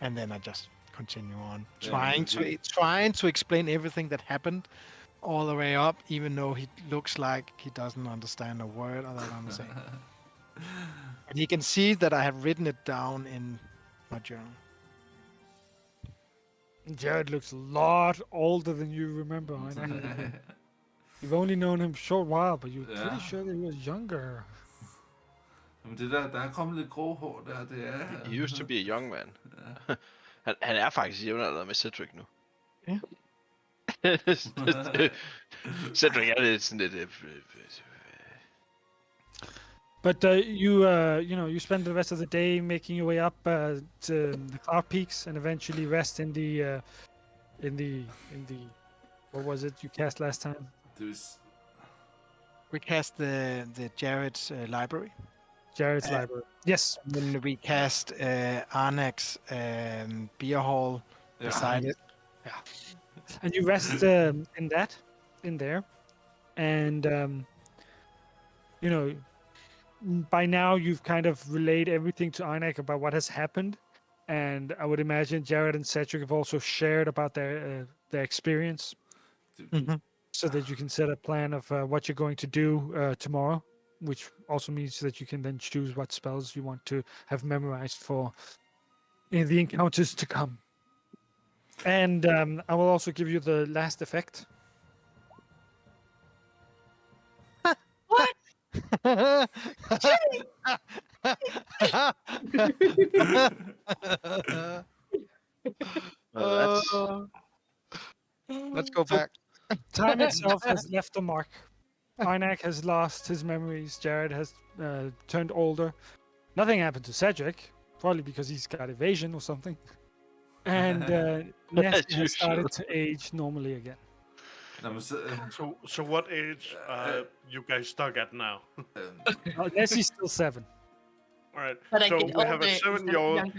and then I just continue on trying to explain everything that happened all the way up, even though he looks like he doesn't understand a word of that I'm saying. And he can see that I have written it down in my journal. Jared looks a lot older than you remember. I know. You've only known him a short while, but you're pretty sure that he was younger. Men det der er kommet lidt grå hår der, det er... He used to be a young man. Han er faktisk jævnaldrende med Cedric nu. Ja. Cedric er lidt sådan lidt... But you spend the rest of the day making your way up to the cloud peaks, and eventually rest in the what was it you cast last time? There's We cast the Jared's library. Jared's library. Yes. And then we cast Arnak's beer hall beside it. And you rest in there, and by now you've kind of relayed everything to Arnak about what has happened, and I would imagine Jared and Cedric have also shared about their experience, so that you can set a plan of what you're going to do tomorrow, which also means that you can then choose what spells you want to have memorized for in the encounters to come. And I will also give you the last effect. What? Let's go back. Time itself has left a mark. Arnak has lost his memories. Jared has turned older. Nothing happened to Cedric, probably because he's got evasion or something. And Nessie has started to age normally again. So what age you guys stuck at now? Nessie's still 7. All right. But I so get we have a older instead of 7-year-old,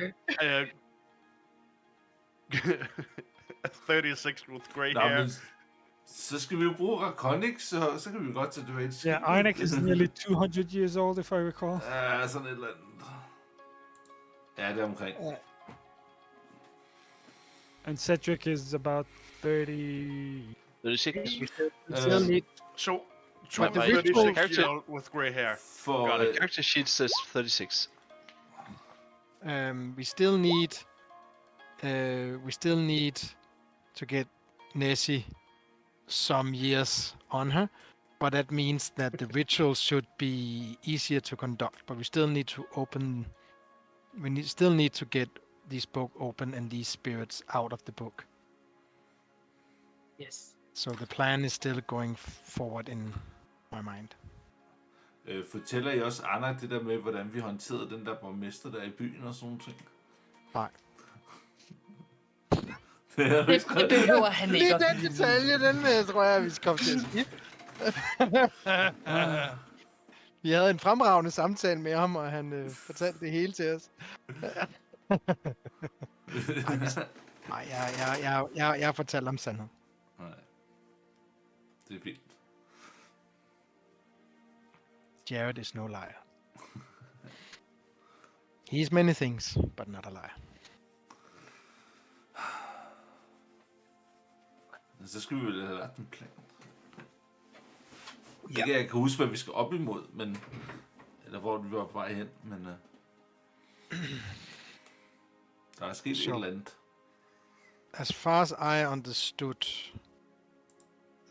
younger. 36 with gray Nå, hair. men så skal vi jo bruge Raconic, så kan vi jo godt tage det et Yeah, Arnak is nearly 200 years old, if I recall. Ja, sådan et eller andet. Ja, det er omkring. And Cedric is about 30. 36. We still need. So But the 36-year-old with gray hair. For Got The character sheet says 36. We still need. We still need to get Nessie some years on her, but that means that the rituals should be easier to conduct. But we still need to open. Still need to get this book open and these spirits out of the book. Yes. So the plan is still going forward in my mind. fortæller I også Anna det der med, hvordan vi håndterede den der borgmester der i byen og sådan nogle ting? Nej. Det behøver han ikke. Det er den detalje, den tror jeg, vi skal komme til at sige. Vi havde en fremragende samtale med ham, og han fortalte det hele til os. Nej, jeg fortalte om sandheden. Nej. Det er fint. Jared is no liar. He's many things, but not a liar. Så skal vi vel have lagt en plan. Ja. Ikke, jeg kan huske, hvad vi skal op imod, men... Eller hvor vi var på vej hen, men... Der er sket et eller andet. As far as I understood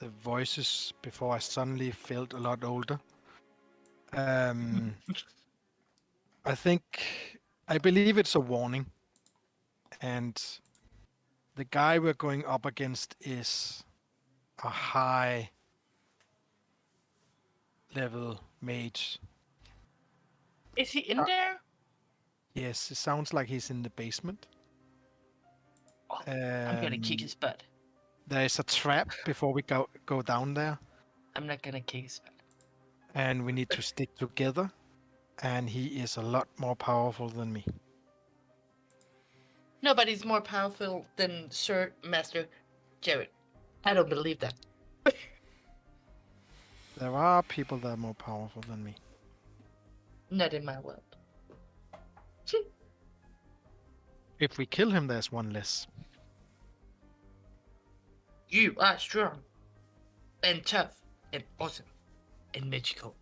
the voices before I suddenly felt a lot older, I believe it's a warning, and the guy we're going up against is a high level mage. Is he in there? Yes, it sounds like he's in the basement. Oh, I'm gonna kick his butt. There is a trap before we go down there, I'm not gonna kick his butt. and we need to stick together, and he is a lot more powerful than me. Nobody's more powerful than Sir Master Jared. I don't believe that. There are people that are more powerful than me. Not in my world. If we kill him, there's one less. You are strong and tough and awesome and magical.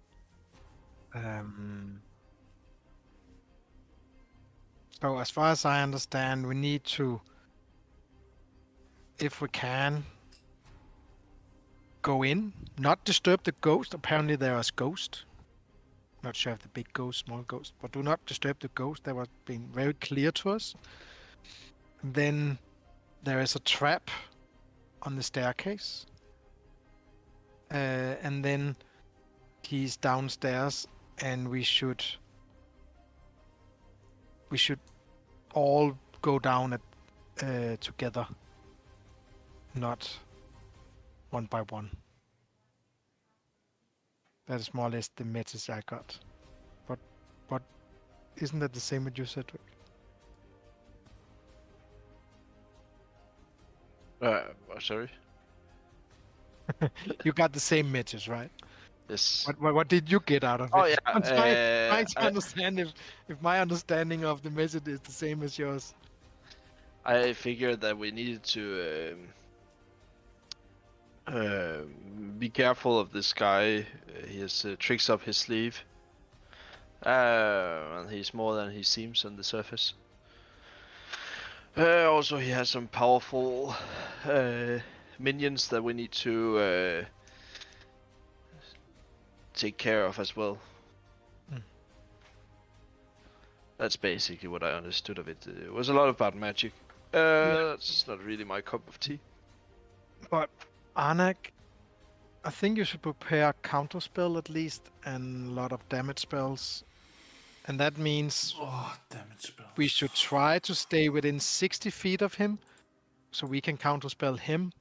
So as far as I understand, we need to, if we can, go in, not disturb the ghost. Apparently there is ghost. Not sure if the big ghost, small ghost, but do not disturb the ghost. That was being very clear to us. Then there is a trap on the staircase. And then he's downstairs and we should all go down together, not one by one. That is more or less the message I got. But isn't that the same what you said? Sorry. You got the same message, right? Yes. What did you get out of it? Oh yeah. I'm trying to understand if my understanding of the message is the same as yours. I figured that we needed to be careful of this guy. He has tricks up his sleeve. And he's more than he seems on the surface. Also, he has some powerful minions that we need to take care of as well. That's basically what I understood of it. It was a lot about magic. That's not really my cup of tea. But Anak, I think you should prepare a counter spell at least, and a lot of damage spells. And that means damage spell. we should try to stay within 60 feet of him, so we can counterspell him.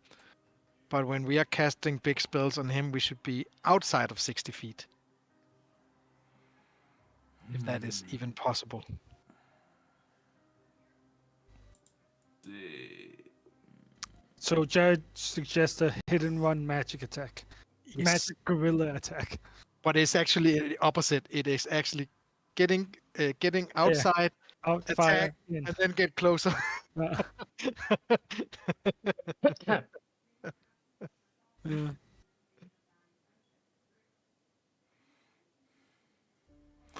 But when we are casting big spells on him, we should be outside of 60 feet. If that is even possible. So Jared suggests a hidden run magic attack. Yes. Magic gorilla attack. But it's actually the opposite. It is actually getting outside, Out attack, fire in. and then get closer. Yeah.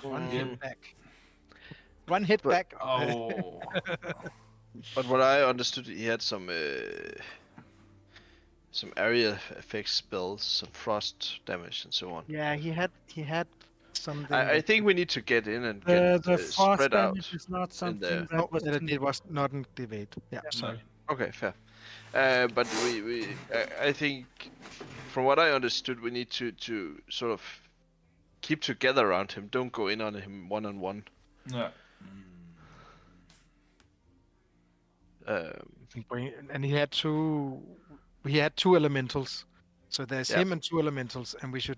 One Yep. hit back. One hit But- back. Oh. But what I understood, he had some area effect spells, some frost damage, and so on. Yeah, he had something. I think we need to get in and The get frost spread out. damage is not something there. that was it was not in debate. Yeah, sorry. Okay, fair. But I think, from what I understood, we need to sort of keep together around him. Don't go in on him one on one. Yeah. And he had two. We had two elementals, so there's Yeah. him and two elementals, and we should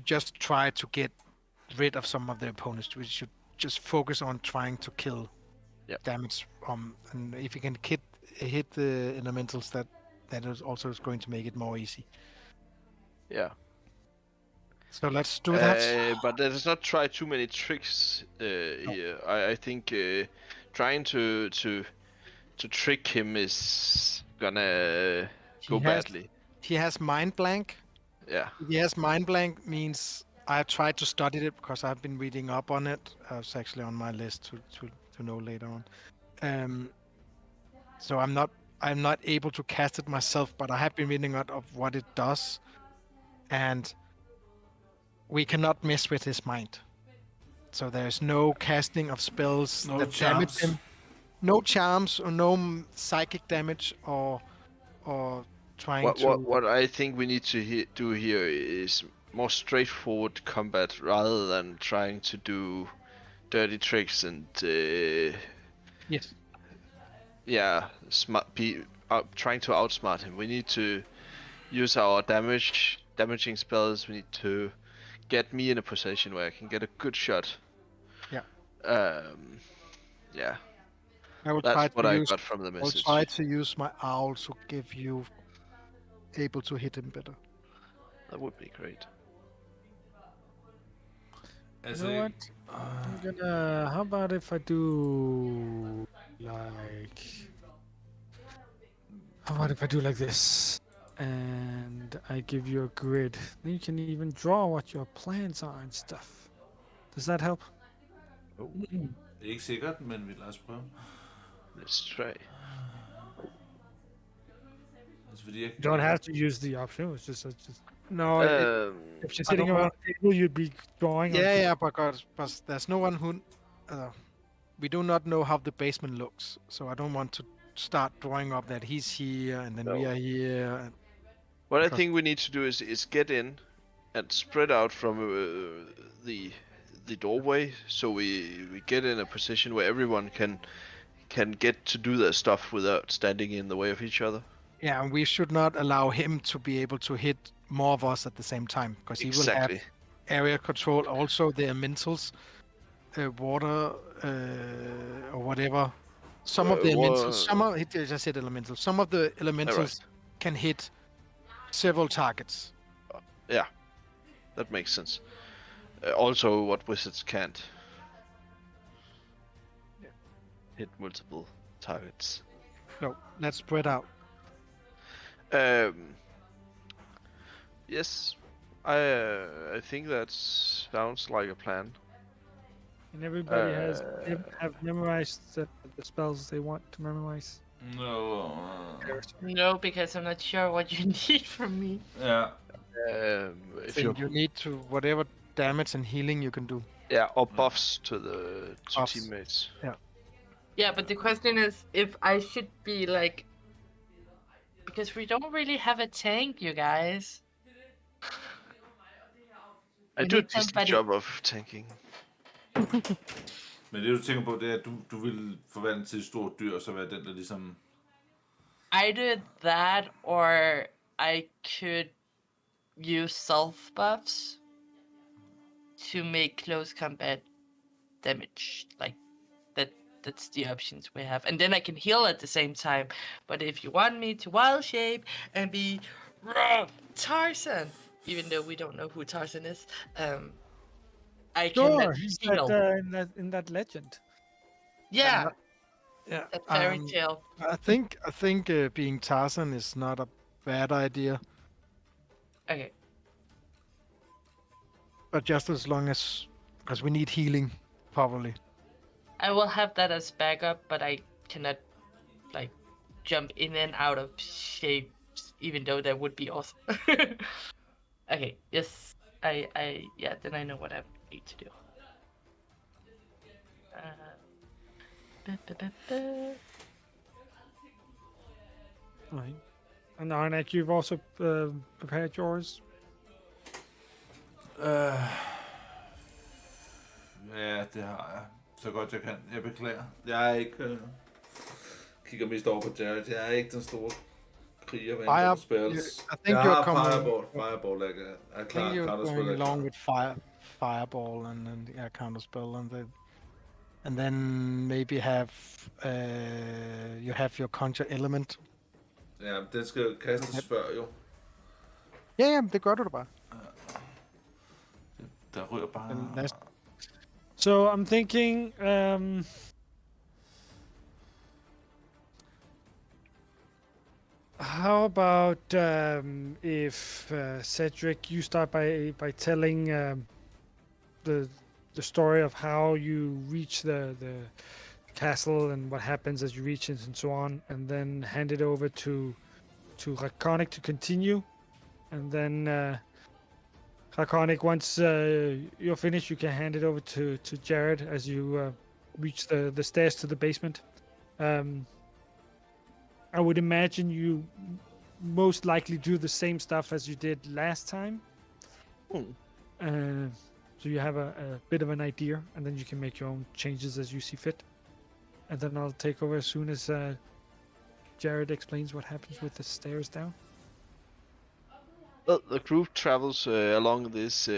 just try to get rid of some of the opponents. We should just focus on trying to kill damage. And if you can hit the elementals, that is also going to make it more easy. Yeah. So let's do that. But let us not try too many tricks here. I think trying to trick him is gonna go badly. He has mind blank. Yeah. He has mind blank means I tried to study it because I've been reading up on it. It's actually on my list to know later on. So I'm not able to cast it myself, but I have been reading out of what it does, and we cannot mess with his mind. So there's no casting of spells No that damage charms. him. No charms or no psychic damage or trying What I think we need to do here is more straightforward combat rather than trying to do dirty tricks and Yes. trying to outsmart him. We need to use our damaging spells. We need to get me in a position where I can get a good shot. Yeah. Yeah. I will That's try what to I use. got from the I'll message. try to use my owl to give you able to hit him better. That would be great. Altså, You know what? I'm gonna. How about if I do like? How about if I do like this, and I give you a grid? Then you can even draw what your plans are and stuff. Does that help? det er ikke sikkert, men vi lader os prøve. Let's try. Altså, fordi jeg... You don't have to use the option. It's just No. if you're sitting around the table, you'd be drawing. on Yeah, but there's no one who. We do not know how the basement looks, so I don't want to start drawing up that he's here and then we No. are here. What I Because- think we need to do is get in and spread out from the doorway, so we get in a position where everyone can get to do their stuff without standing in the way of each other. Yeah, and we should not allow him to be able to hit more of us at the same time, because he will have Exactly. area control. Also, the elementals, water or whatever. Some of the elementals, I just said elementals. Some of the elementals can hit several targets. Yeah, that makes sense. Also, what wizards can't hit multiple targets. No, let's spread out. Yes, I think that sounds like a plan. And everybody have memorized the spells they want to memorize. No. No, because I'm not sure what you need from me. Yeah. If Then you need to whatever damage and healing you can do. or buffs to the teammates. Yeah. Yeah, but the question is if I should be like, because we don't really have a tank, you guys. I do a decent job of tanking. Men det du tænker på, det er, at du vil forvandle til et stort dyr, og så være den, der ligesom... Either that, or I could use self buffs to make close combat damage. Like that's the options we have, and then I can heal at the same time. But if you want me to wild shape and be Tarzan, even though we don't know who Tarzan is, I can Sure, he's heal. in that legend. Yeah, Yeah. that fairy tale. I think being Tarzan is not a bad idea, Okay. but just as long as, because we need healing, probably. I will have that as backup, but I cannot like jump in and out of shapes, even though that would be awesome. Okay, yes, yeah, then I know what I need to do. Right. And Arnak, you've also prepared yours. Ja, det har jeg. Så godt jeg kan. Jeg beklager. Jeg er ikke... kigger mest over på Jared. Jeg er ikke den store kriger, hvad Fire, angår spells. I think Jeg you're har coming. Fireball, jeg er I klar. think you're Counterspell going er along klar. with fireball and counterspell and then maybe have you have your conjure element. Ja, den skal kastes før jo. Ja, det gør du da bare. Der ryger bare... So I'm thinking, how about if Cedric, you start by telling the story of how you reach the castle and what happens as you reach it and so on, and then hand it over to Raconic to continue, and then Raconic, once you're finished, you can hand it over to Jared as you reach the stairs to the basement. I would imagine you most likely do the same stuff as you did last time. So you have a bit of an idea, and then you can make your own changes as you see fit. And then I'll take over as soon as Jared explains what happens with the stairs down. Well, the group travels along this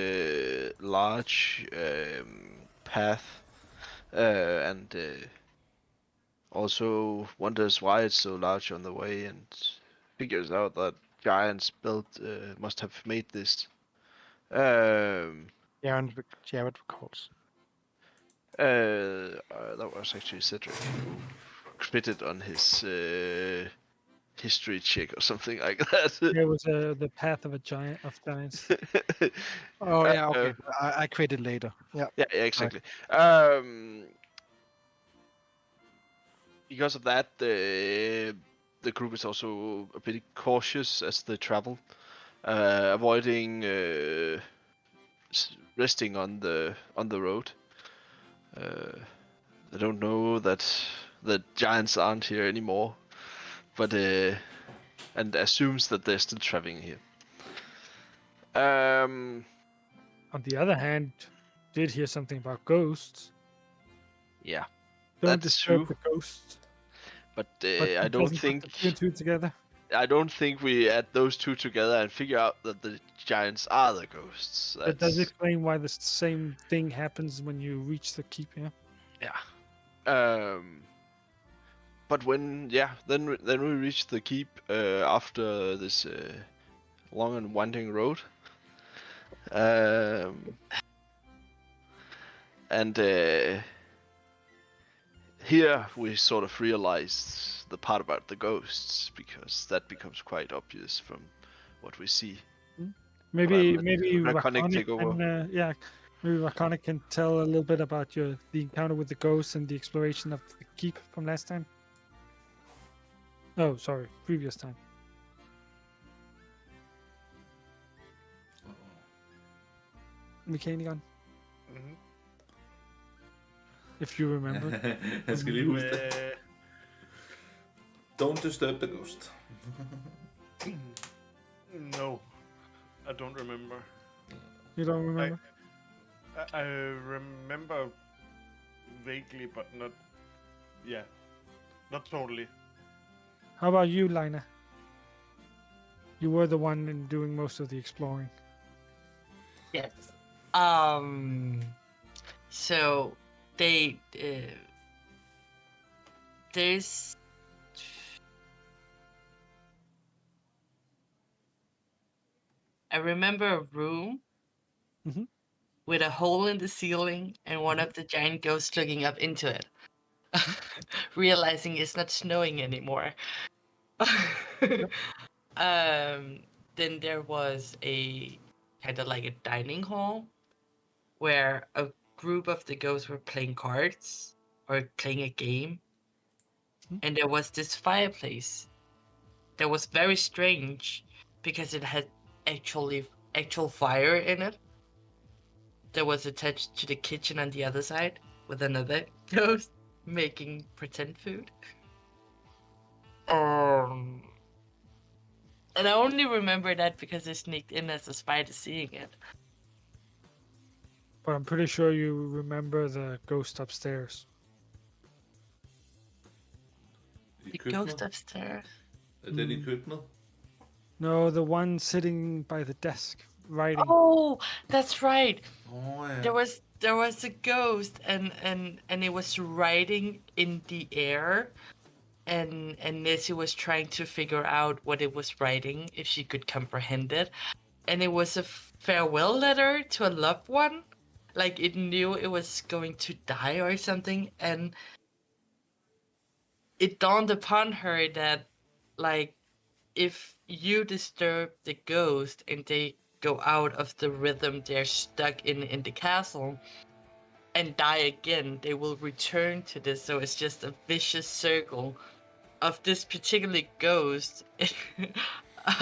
large path and also wonders why it's so large on the way, and figures out that giants must have made this. Jared recalls. That was actually Cedric who critted on his history check or something like that. There was the path of giants. Oh yeah, okay. I created later. Yeah. Yeah, exactly. Because of that, the group is also a bit cautious as they travel, avoiding resting on the road. They don't know that the giants aren't here anymore, but and assumes that they're still traveling here. Um, On the other hand, did hear something about ghosts. yeah, Don't That's disturb true. the ghosts. but But I it don't doesn't put think the two and two together. we add those two together and figure out that the giants are the ghosts. That does explain why the same thing happens when you reach the keep. Yeah. Yeah. But when then we reach the keep after this long and winding road. And here we sort of realize the part about the ghosts, because that becomes quite obvious from what we see. Maybe Let Rakonic take over. can, maybe Rakonic can tell a little bit about the encounter with the ghosts and the exploration of the keep from last time. Oh, sorry, previous time. Mechanic on, Mhm. if you remember. Jeg skal lige huske det. Don't disturb the ghost. No, I don't remember. You don't remember? I remember vaguely, but not. Yeah, not totally. How about you, Lina? You were the one in doing most of the exploring. Yes. So they there's I remember a room Mhm. with a hole in the ceiling and one of the giant ghosts looking up into it, realizing it's not snowing anymore. Then there was a kind of like a dining hall where a group of the ghosts were playing cards or playing a game. And there was this fireplace that was very strange because it had actual fire in it that was attached to the kitchen on the other side with another ghost making pretend food. And I only remember that because I sneaked in as a spider seeing it. But I'm pretty sure you remember the ghost upstairs. The ghost upstairs. Den i køkkenet? No, the one sitting by the desk writing. Oh, that's right. Oh, ja. There was a ghost and it was writing in the air. And Nessie was trying to figure out what it was writing, if she could comprehend it. And it was a farewell letter to a loved one. Like, it knew it was going to die or something. And it dawned upon her that, like, if you disturb the ghost and they go out of the rhythm they're stuck in the castle and die again, they will return to this. So it's just a vicious circle of this particular ghost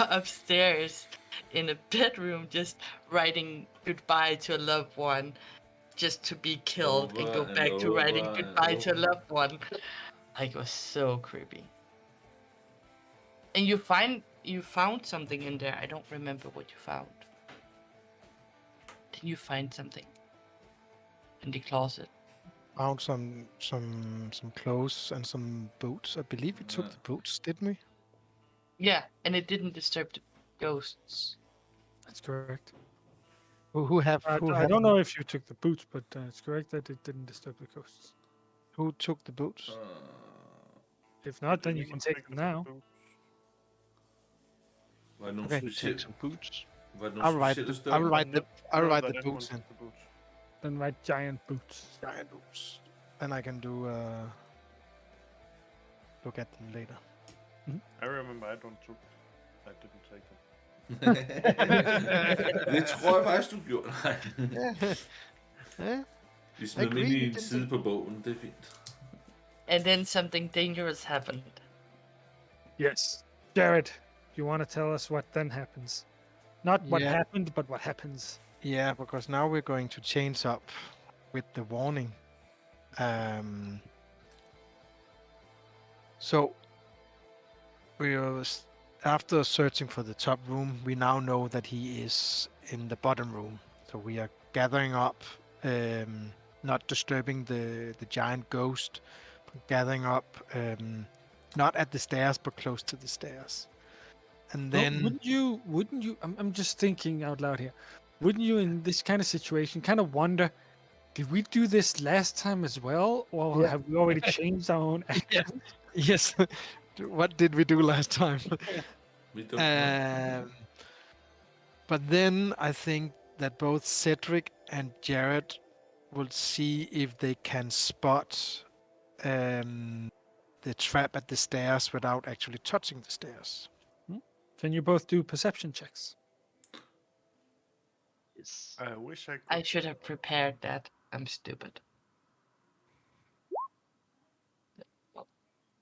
upstairs in a bedroom just writing goodbye to a loved one just to be killed and go back to writing goodbye to a loved one. Like, it was so creepy. And you found something in there. I don't remember what you found. Did you find something in the closet? Found some clothes and some boots. I believe we took the boots, didn't we? Yeah, and it didn't disturb the ghosts. That's correct. I I don't know if you took the boots, but it's correct that it didn't disturb the ghosts. Who took the boots? If not, then you can take them now. Var det nogle Okay. specielle... Take some boots. Var det nogle I'll write specielle the størrelser? I'll write that the everyone boots in. took the boots. Then write giant boots. Giant boots. And I can do look at them later. I remember I didn't take them. Det tror jeg faktisk, du gjorde. Nej. Yeah. Vi smed dem ind i en side på bogen, det er fint. And then something dangerous happened. Yes. Jared, you want to tell us what then happens? Not what Yeah. happened, but what happens. Yeah, because now we're going to change up with the warning. So we are after searching for the top room, we now know that he is in the bottom room. So we are gathering up, not disturbing the giant ghost, but gathering up, not at the stairs, but close to the stairs. And Well, then wouldn't you, I'm just thinking out loud here. Wouldn't you in this kind of situation kind of wonder, did we do this last time as well? Or have we already changed our own action? yes, what did we do last time? We don't know. But then I think that both Cedric and Jared will see if they can spot the trap at the stairs without actually touching the stairs. Can you both do perception checks? Yes. I wish I could. I should have prepared that. I'm stupid.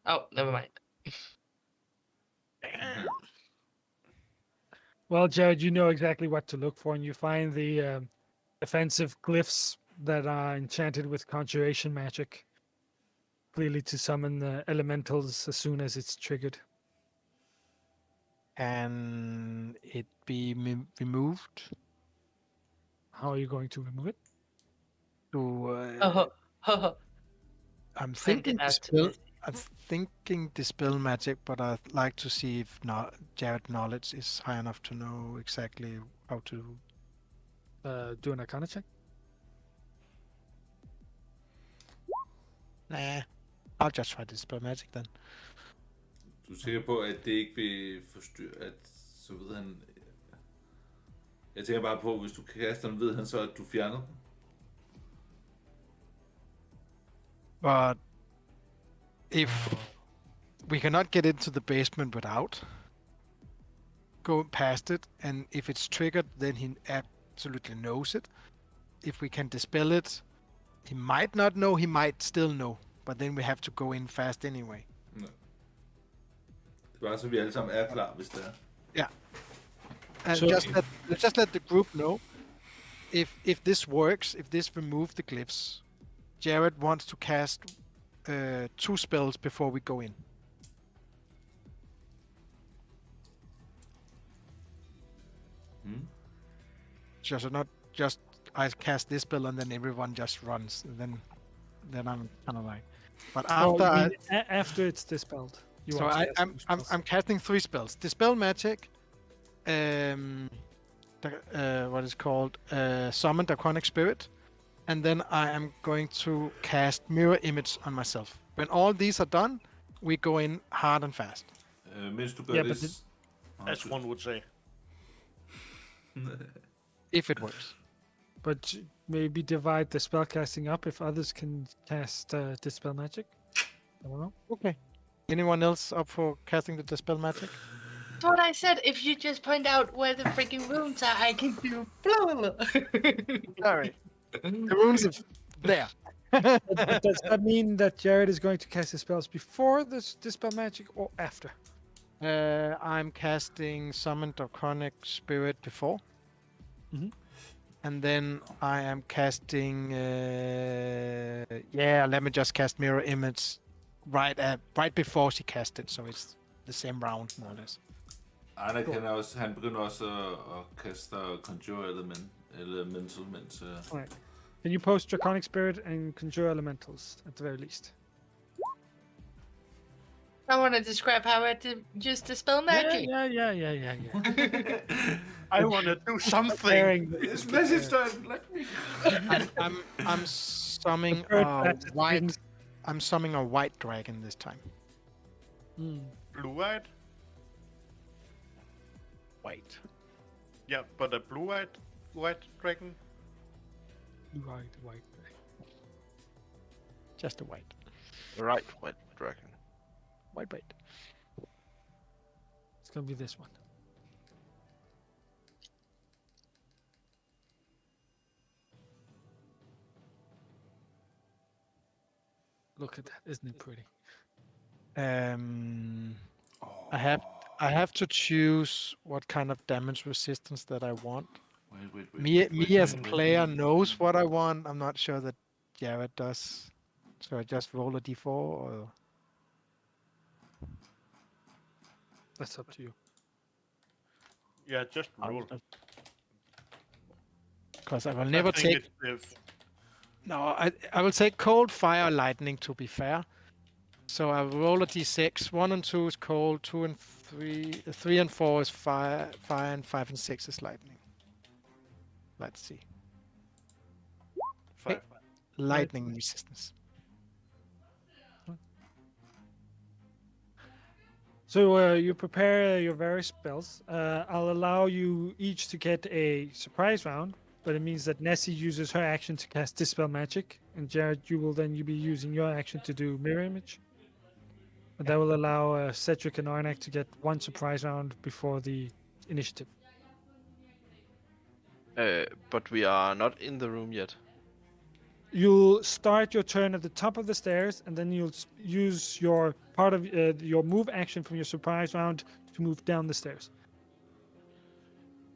Oh, never mind. Well, Jared, you know exactly what to look for, and you find the defensive glyphs that are enchanted with conjuration magic, clearly to summon the elementals as soon as it's triggered. Can it be removed? How are you going to remove it? I'm Send it thinking out to dispel. Missy. I'm thinking dispel magic, but I'd like to see if Jared knowledge is high enough to know exactly how to. Do an Arcana check. Nah, I'll just try dispel magic then. Du er sikker på, at det ikke vil forstyrre, at så ved han... Jeg tænker bare på, hvis du kaster dem, ved han så, at du fjerner dem? But if we cannot get into the basement without going past it, and if it's triggered, then he absolutely knows it. If we can dispel it, he might not know, he might still know, but then we have to go in fast anyway. Nej. Det er bare så, vi alle sammen er klar, hvis det er. And So- just let the group know if this works, if this remove the glyphs. Jared wants to cast 2 spells before we go in. Just not just I cast this spell and then everyone just runs. And then I'm kind of like, but after Oh, you mean after it's dispelled. You so want to I, cast I'm those I'm spells. I'm casting 3 spells. Dispel magic, what is called summon draconic spirit, and then I am going to cast mirror image on myself. When all these are done, we go in hard and fast. Mens du gør Ja, det... men As one would say. If it works. But maybe divide the spellcasting up if others can cast dispel magic. I don't know. Okay. Anyone else up for casting the dispel magic? That's what I said. If you just point out where the freaking rooms are, I can do blah blah blah. All right. The runes are there. But does that mean that Jared is going to cast his spells before this dispel magic or after? I'm casting summon draconic spirit before. Mhm. And then I am casting. Let me just cast mirror image right before she cast it, so it's the same round more or less. Arne kan også, han begynder også at kaste Conjure Elemental, mens... Alright. Can you post Draconic Spirit and Conjure Elementals at the very least? I want to describe how I use the spell magic. Yeah. I want to do something. Preparing the- It's message time, let me... I'm summoning Bird a batches white. begins. I'm summoning a white dragon this time. Hmm. Blue-eyed? White. Yeah, but a blue-eyed white dragon? White. Just a white. Right, white dragon. White. It's gonna be this one. Look at that, isn't it pretty? I have to choose what kind of damage resistance that I want. Wait, Me as a player knows what I want. I'm not sure that Jared does. So I just roll a d4 or... That's up to you. Yeah, just roll. Because I will I never think take. it's if No, I will take cold, fire, lightning to be fair. So I will roll a d6. 1 and 2 is cold. 2 and 3. 3 and 4 is fire, and 5 and 6 is lightning. Let's see. 5. Lightning resistance. So you prepare your various spells. I'll allow you each to get a surprise round, but it means that Nessie uses her action to cast Dispel Magic, and Jared, you will then be using your action to do Mirror Image. And that will allow Cedric and Arnak to get one surprise round before the initiative. But we are not in the room yet. You'll start your turn at the top of the stairs, and then you'll use your part of your move action from your surprise round to move down the stairs.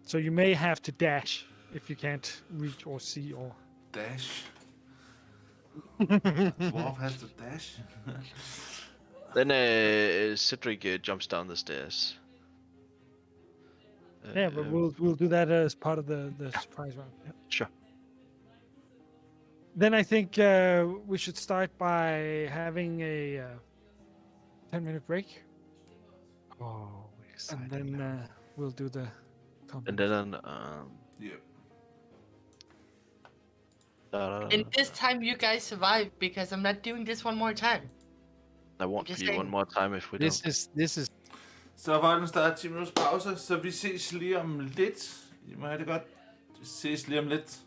So you may have to dash if you can't reach or see or... Dash. Dwarf has to dash. Then Cedric jumps down the stairs. Yeah, but we'll do that as part of the surprise round. Yeah. Sure. Then I think we should start by having a 10-minute break, Oh, and then we'll do the combat. And then Yep. And this time you guys survive because I'm not doing this one more time. I won't Just be saying. one more time if we This don't. is Så Volden starter 10 minutters pause, så vi ses lige om lidt. I må have det godt. Vi ses lige om lidt.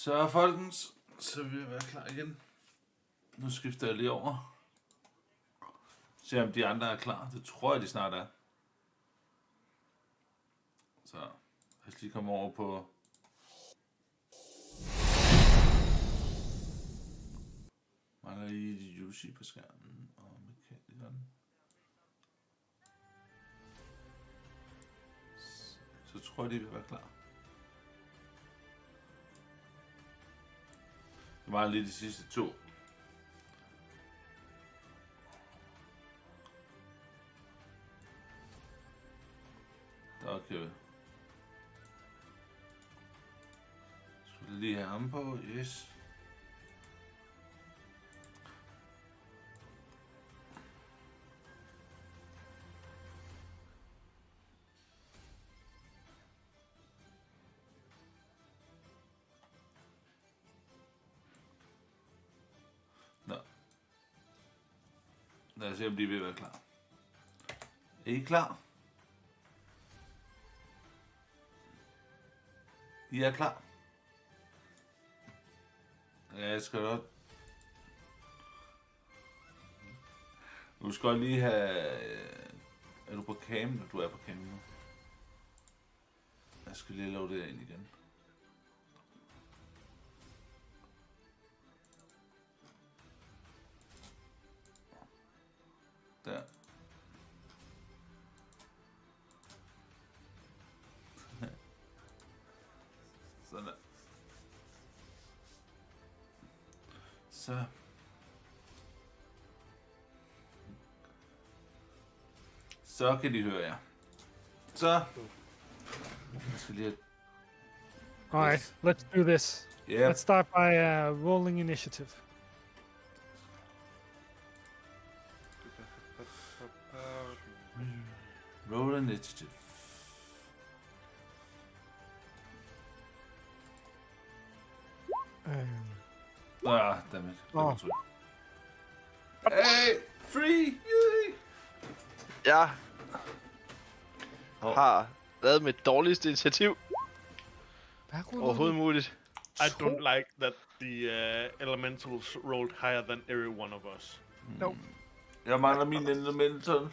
Så folkens, så vil jeg være klar igen. Nu skifter jeg lige over. Se om de andre er klar. Det tror jeg, de snart er. Så lad os lige komme over på... Mangler I Yushi på skærmen og mekanikeren. Så tror jeg, de vil være klar. Det var lige de sidste 2. Der er okay. Skulle lige have ham på, yes. Nå. Lad os se, om de vil være klar. Er I klar? I er klar? Ja, jeg skal godt. Du skal godt lige have... Er du på cam? Du er på cam nu. Jeg skal lige lave det ind igen. Der. Sådan der. Så kan de høre jer. Så. Jeg skal lige... Alright, let's do this. Yeah. Let's start by rolling initiative. Roll initiative. Ah, dammit. Åh. Hey! Free! Yay! Jeg har lavet mit dårligste initiativ Hvad ruller overhovedet muligt. I don't like that the elementals rolled higher than every one of us. Nope. Jeg mangler min elemental.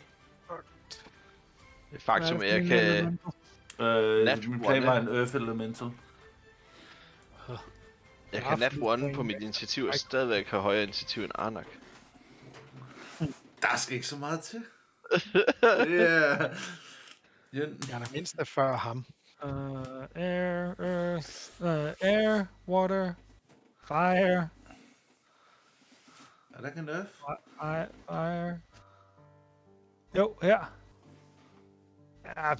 Det faktum er, at jeg kan... Nat Min one, plan var en earth elemental. Jeg kan nat one på mit initiativ, og stadigvæk have højere initiativ end Arnak. Der skal ikke så meget til. Yeah. Jeg er der mindste før ham. Air, earth, air, water, fire, Er der ikke en earth? fire. Jo, her. Ja,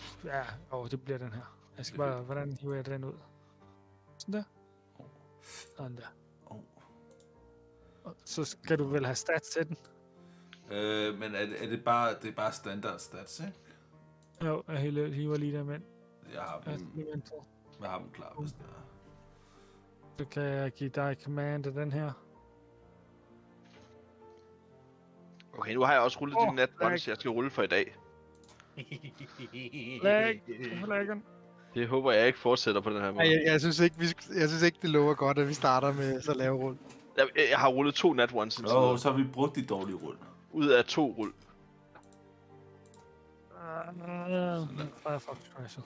det bliver den her. Jeg skal bare, hvordan hiver jeg den ud? Sådan der. Sådan der. Og så skal du vel have stats til den? Men er det bare standard stats, ikke? Jo, jeg hiver lige dem ind. Jeg har dem klar, hvis det er. Så kan jeg give dig command af den her. Okay, nu har jeg også rullet din nat one, så jeg skal rulle for i dag. Flækken. Det håber jeg ikke fortsætter på den her måde. Jeg synes ikke, det lover godt, at vi starter med så lave rull. Jeg har rullet 2 nat ones indtil videre. Så har vi brugt de dårlige rull. Ud af 2 rull. Firefox crasher.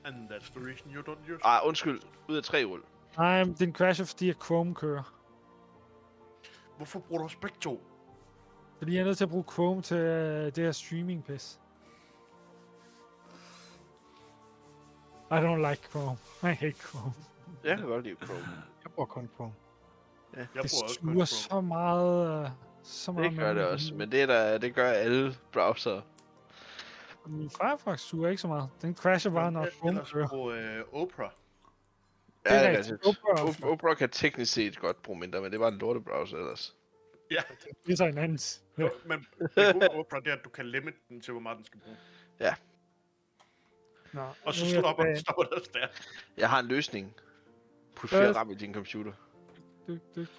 And that's the reason you don't use. Undskyld. Ud af 3 rull. Nej, den crasher, fordi at Chrome kører. Hvorfor bruger du også begge to? Fordi jeg er nødt til at bruge Chrome til det her streaming-pis. I don't like Chrome. I hate Chrome. Jeg kan godt lide Chrome. Jeg bruger kun Chrome. Ja. Jeg Det bruger også kun suger Chrome. så meget. Det gør det også, men det gør alle browser. Min Firefox suger ikke så meget. Den crasher bare, når Chrome Ellers kører. på Opera. Ja, det er rigtigt. rigtigt. Opera kan teknisk set godt bruge mindre, men det var en lortebrowser ellers. Ja, Det er så en andens. men det gode med Opera, det er, at du kan limite den til, hvor meget den skal bruge. Nå, Og så nu er jeg stopper tilbage. der. Jeg har en løsning. Put flere RAM i din computer.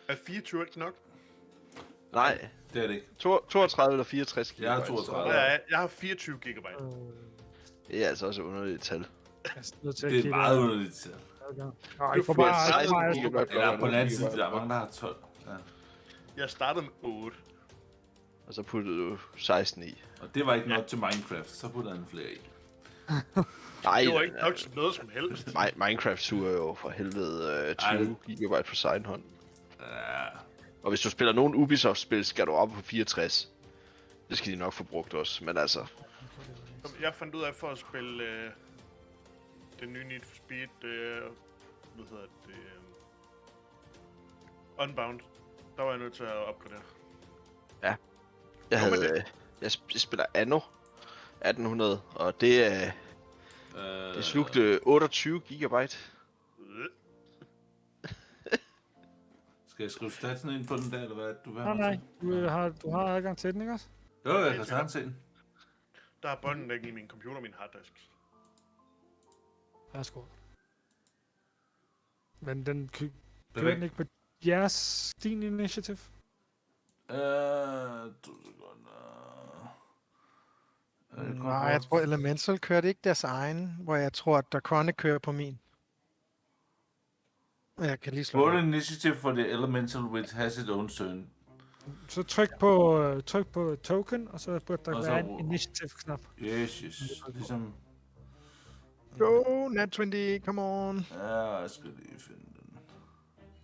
Er 24 ikke nok? Nej, Det er det ikke. 32 eller 64 Jeg har gigabyte. 32. Jeg har 24 gigabyte. Det er altså også et underligt tal. Jeg er nødt til at Det er kigge meget underligt til. I får bare... 16 gigabyte Eller blok. på den anden side, der er mange, der har 12. Ja. Jeg startede med 8. Og så puttede du 16 i. Og det var ikke nok til Minecraft, så puttede han flere i. Nej, Det var ikke nok til noget som helst. Minecraft suger jo for helvede 20 gigabyte på sin hånd. Ja. Og hvis du spiller nogen Ubisoft-spil, skal du op på 64. Det skal de nok få brugt også, men altså... Jeg fandt ud af for at spille det nye Need for Speed, hvad hedder det, Unbound. Der var jeg nødt til at opgradere. Jeg spiller Anno 1800, og det slugte 28 gigabyte. Skal jeg skrive statsen ind på den der, eller hvad? Du vil Nej, du har adgang til den, ikke også? Jo, jeg kan sagtens se den. Der er bånden ikke i min computer og min harddisk. Værsgo. Men den kører den ikke på jeres din initiative? 2 sekunder. Nej, jeg tror Elemental kørte ikke deres egen, hvor jeg tror, at Draconic kører på min. Jeg kan lige slå Roll det. initiative for the elemental which has its own turn. Så tryk på token, og så burde der Og så være en initiative-knap. Yes. Ligesom... Go, nat 20, come on. Ja, jeg skal lige finde den.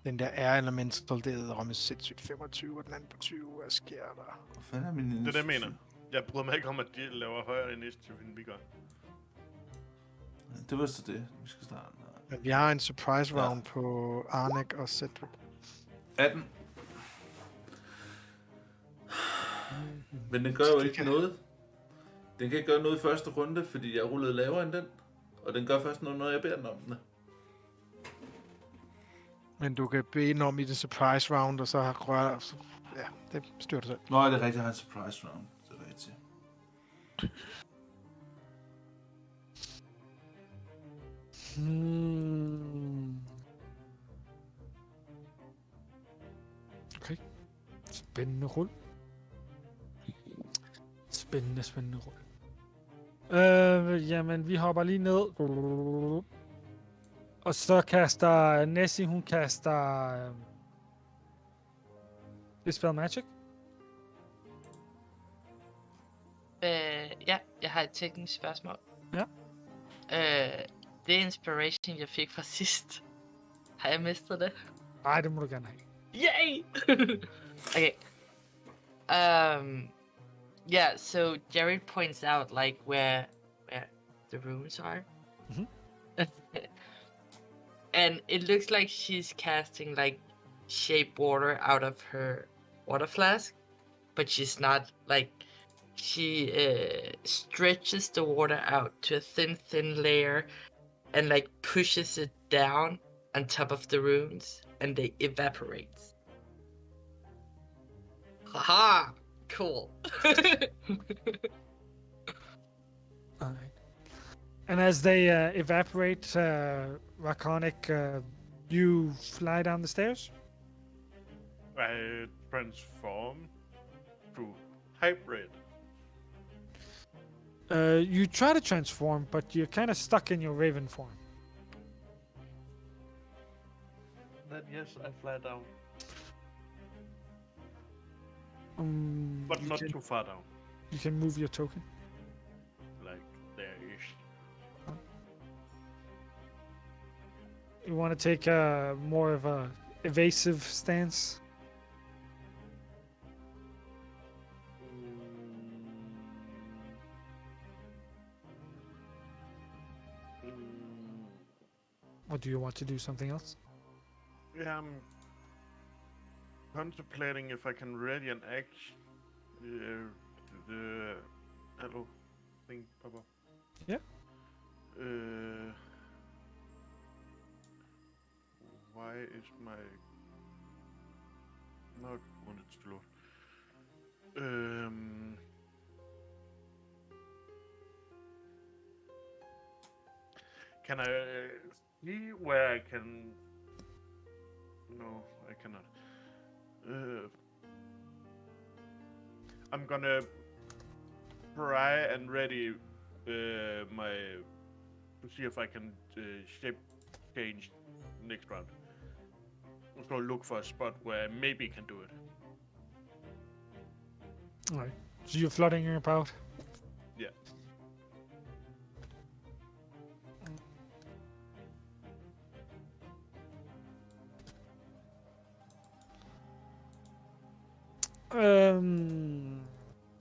Den der er Elemental, det er ramme sindssygt 25, og den anden på 20, hvad sker der? Hvor fanden er min Det er initiative? det, jeg mener. Jeg bryder mig ikke om, at de laver højere initiativ, end vi gør. Ja, det var så det. Vi skal starte. Men vi har en surprise round på Arnek og Cedric. 18. Men den gør jo ikke noget. Den kan ikke gøre noget i første runde, fordi jeg rullede lavere end den. Og den gør først noget, når jeg beder den om den. Men du kan bede den om i det surprise round, og så har rørt... Ja, det styrer du selv. Nå, er det rigtigt, jeg har en surprise round. Det er rigtigt. Okay. Spændende rul. Spændende rul. Jamen, vi hopper lige ned. Og så kaster Nessie, hun kaster... Dispel Magic. Ja, jeg har et teknisk spørgsmål. Ja. Det inspiration, jeg fik fra sidst. Har jeg mistet det? Nej, det må du gerne have. Yay! Okay. Yeah, so Jerry points out like where the runes are. Mhm. And it looks like she's casting like shape water out of her water flask, but she's not. Like she stretches the water out to a thin layer and like pushes it down on top of the runes and they evaporate. Haha! Cool. Alright. And as they evaporate, Raconic, you fly down the stairs? I transform to hybrid. You try to transform, but you're kind of stuck in your raven form. Then yes, I fly down. But You not can- too far down. You can move your token. Like there-ish. You want to take more of a evasive stance? Or do you want to do something else? Yeah, I'm contemplating if I can ready an action. The hello thing pop up. Yeah. Why is my not wanted to load? Can I see where I can? No, I cannot. I'm gonna try and ready my to see if I can shape change next round. Let's go look for a spot where I maybe can do it. Alright. So you're flooding about? Yeah.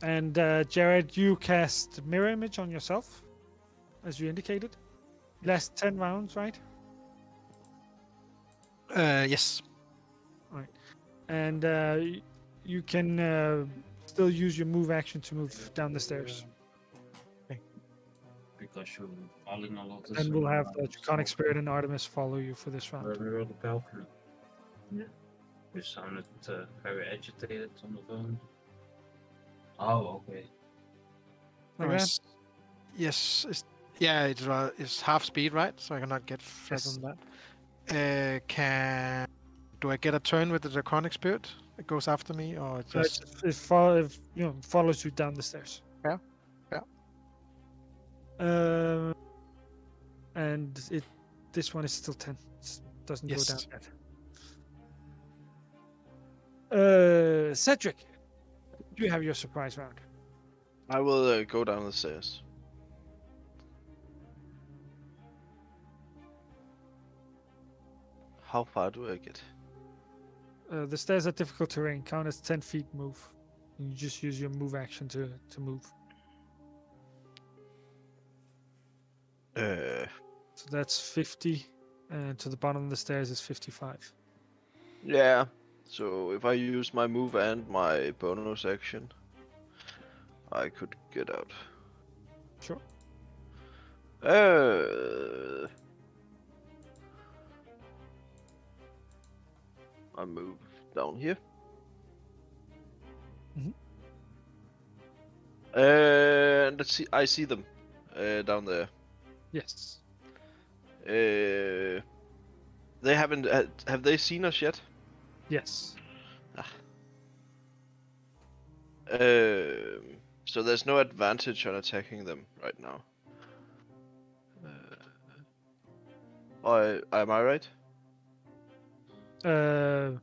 And Jared, you cast mirror image on yourself, as you indicated. Last 10 rounds, right? Yes. And you can still use your move action to move down the stairs. Because you're falling a lot. And we'll have the Draconic Spirit and Artemis follow you for this round. Where we rolled the balcony. Yeah. You sounded very agitated on the phone. Oh, okay. Like that? Yes. It's half speed, right? So I cannot get further than that. Do I get a turn with the Draconic Spirit? It goes after me, or just It follows you down the stairs. Yeah. And this one is still 10. It doesn't Yes. go down yet. Cedric, you have your surprise round. I will go down the stairs. How far do I get? The stairs are difficult terrain. Count as 10 feet move. You just use your move action to move. So that's 50, and to the bottom of the stairs is 55. Yeah. So if I use my move and my bonus action, I could get out. Sure. I move down here. And let's see. I see them down there. Yes. They haven't. Have they seen us yet? Yes. So there's no advantage on attacking them right now. Am I right? No,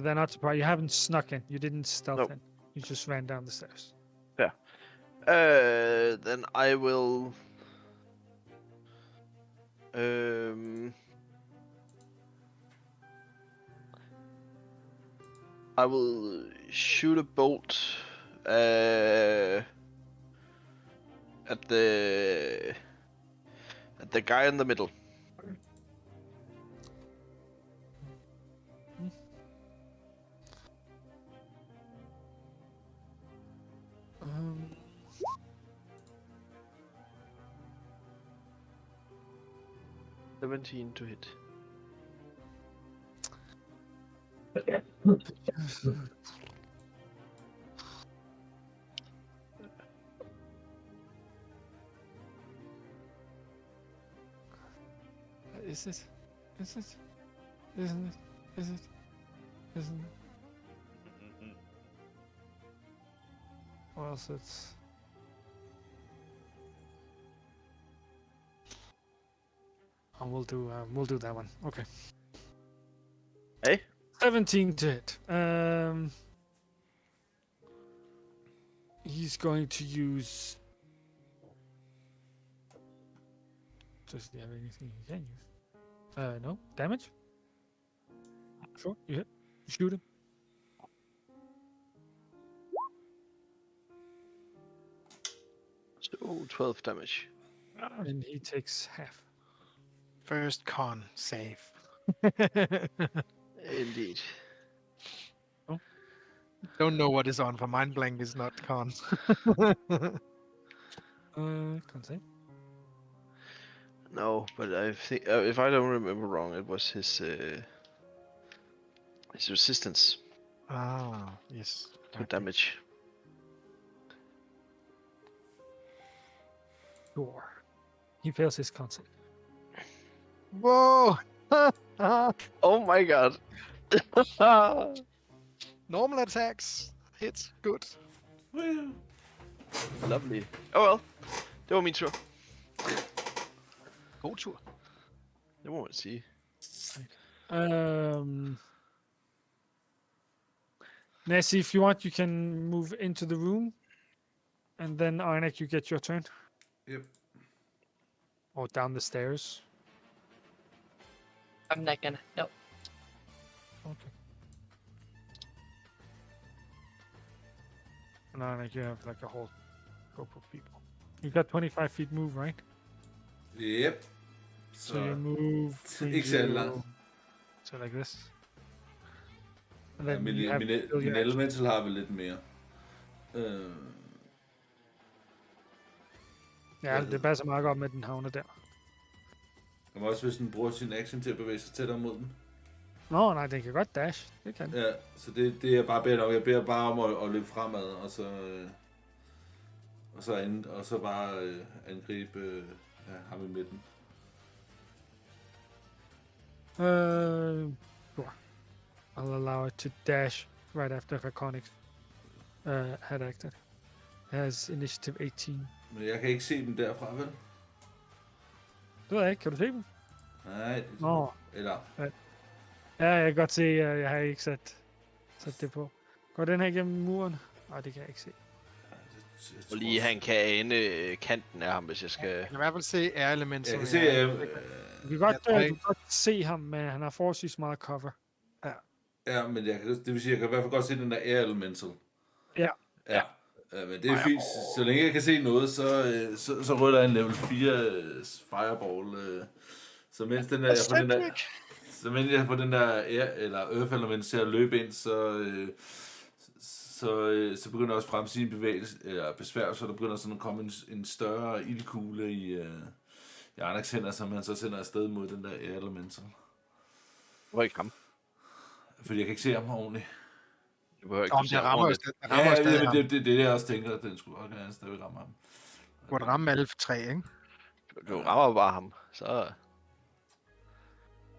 they're not surprised. You haven't snuck in. You didn't stealth Nope. in. You just ran down the stairs. Then I will. I will shoot a bolt at the guy in the middle. Um, 17 to hit. Is it? Is it? Isn't it? Is it? Isn't it? Or else it's... we'll do that one. Okay. Hey? 17 to hit. He's going to use... Does he have anything he can use? No. Damage? Sure, you hit. You shoot him. So 12 damage. And he takes half. first con save? Indeed. Don't know what is on for mind blank is not con. Con save. No, but I think if I don't remember wrong, it was his resistance Ah, yes. to damage. Sure. He fails his con save. Whoa! Oh my god. Normal attacks. Hits. Good. Woo. Lovely. Oh well. Det var min tur. God tur. Det må man sige. Nessie, if you want, you can move into the room. And then, Arnek, you get your turn. Yep. Or down the stairs. I'm not gonna. No. Okay. And Arnek, you have like a whole group of people. You got 25 feet move, right? Yep. So you move. Ikke særlig langt. So like this. And Ja, then min you have still your action. elemental har vel lidt mere. Ja, det passer meget godt med, den havner der. Og også hvis den bruger sin action til at bevæge sig tættere mod den. Nå, nej, den kan godt dash. Det kan. Ja, så det er bare bedt om. Jeg beder bare om at løbe fremad, og så bare angribe ham i midten. Sure. I'll allow it to dash right after Draconic had acted. Has initiative 18. Men jeg kan ikke se dem derfra, vel? Det ved jeg ikke. Kan du se dem? Nej. Nå. Eller... Ja, jeg kan godt se, at jeg har ikke sat det på. Går den her igennem muren? Nej, det kan jeg ikke se. Og lige han kan ane kanten af ham, hvis jeg skal... Jeg kan i hvert fald se air-elementer. Jeg kan se... Du kan godt se ham, men han har forholdsvis meget cover. Ja, men det vil sige, jeg kan i hvert fald godt se den der air elemental. Ja. Ja. Men det er fint. Så længe jeg kan se noget, så ryger en level 4 fireball. Så mens den der, jeg får den der air, eller earth element til at løbe ind, så begynder også frem sin bevægelse, eller besvær, så der begynder sådan at komme en større ildkugle i Arnaks hænder, som han så sender afsted mod den der air elemental. Hvor ikke ham? Fordi jeg kan ikke se ham ordentligt. Du behøver ikke det rammer jo det er det, jeg også tænker, at den skulle også gerne stadig ramme ham. Du kunne ramme alle 3, ikke? Du rammer bare ham, så...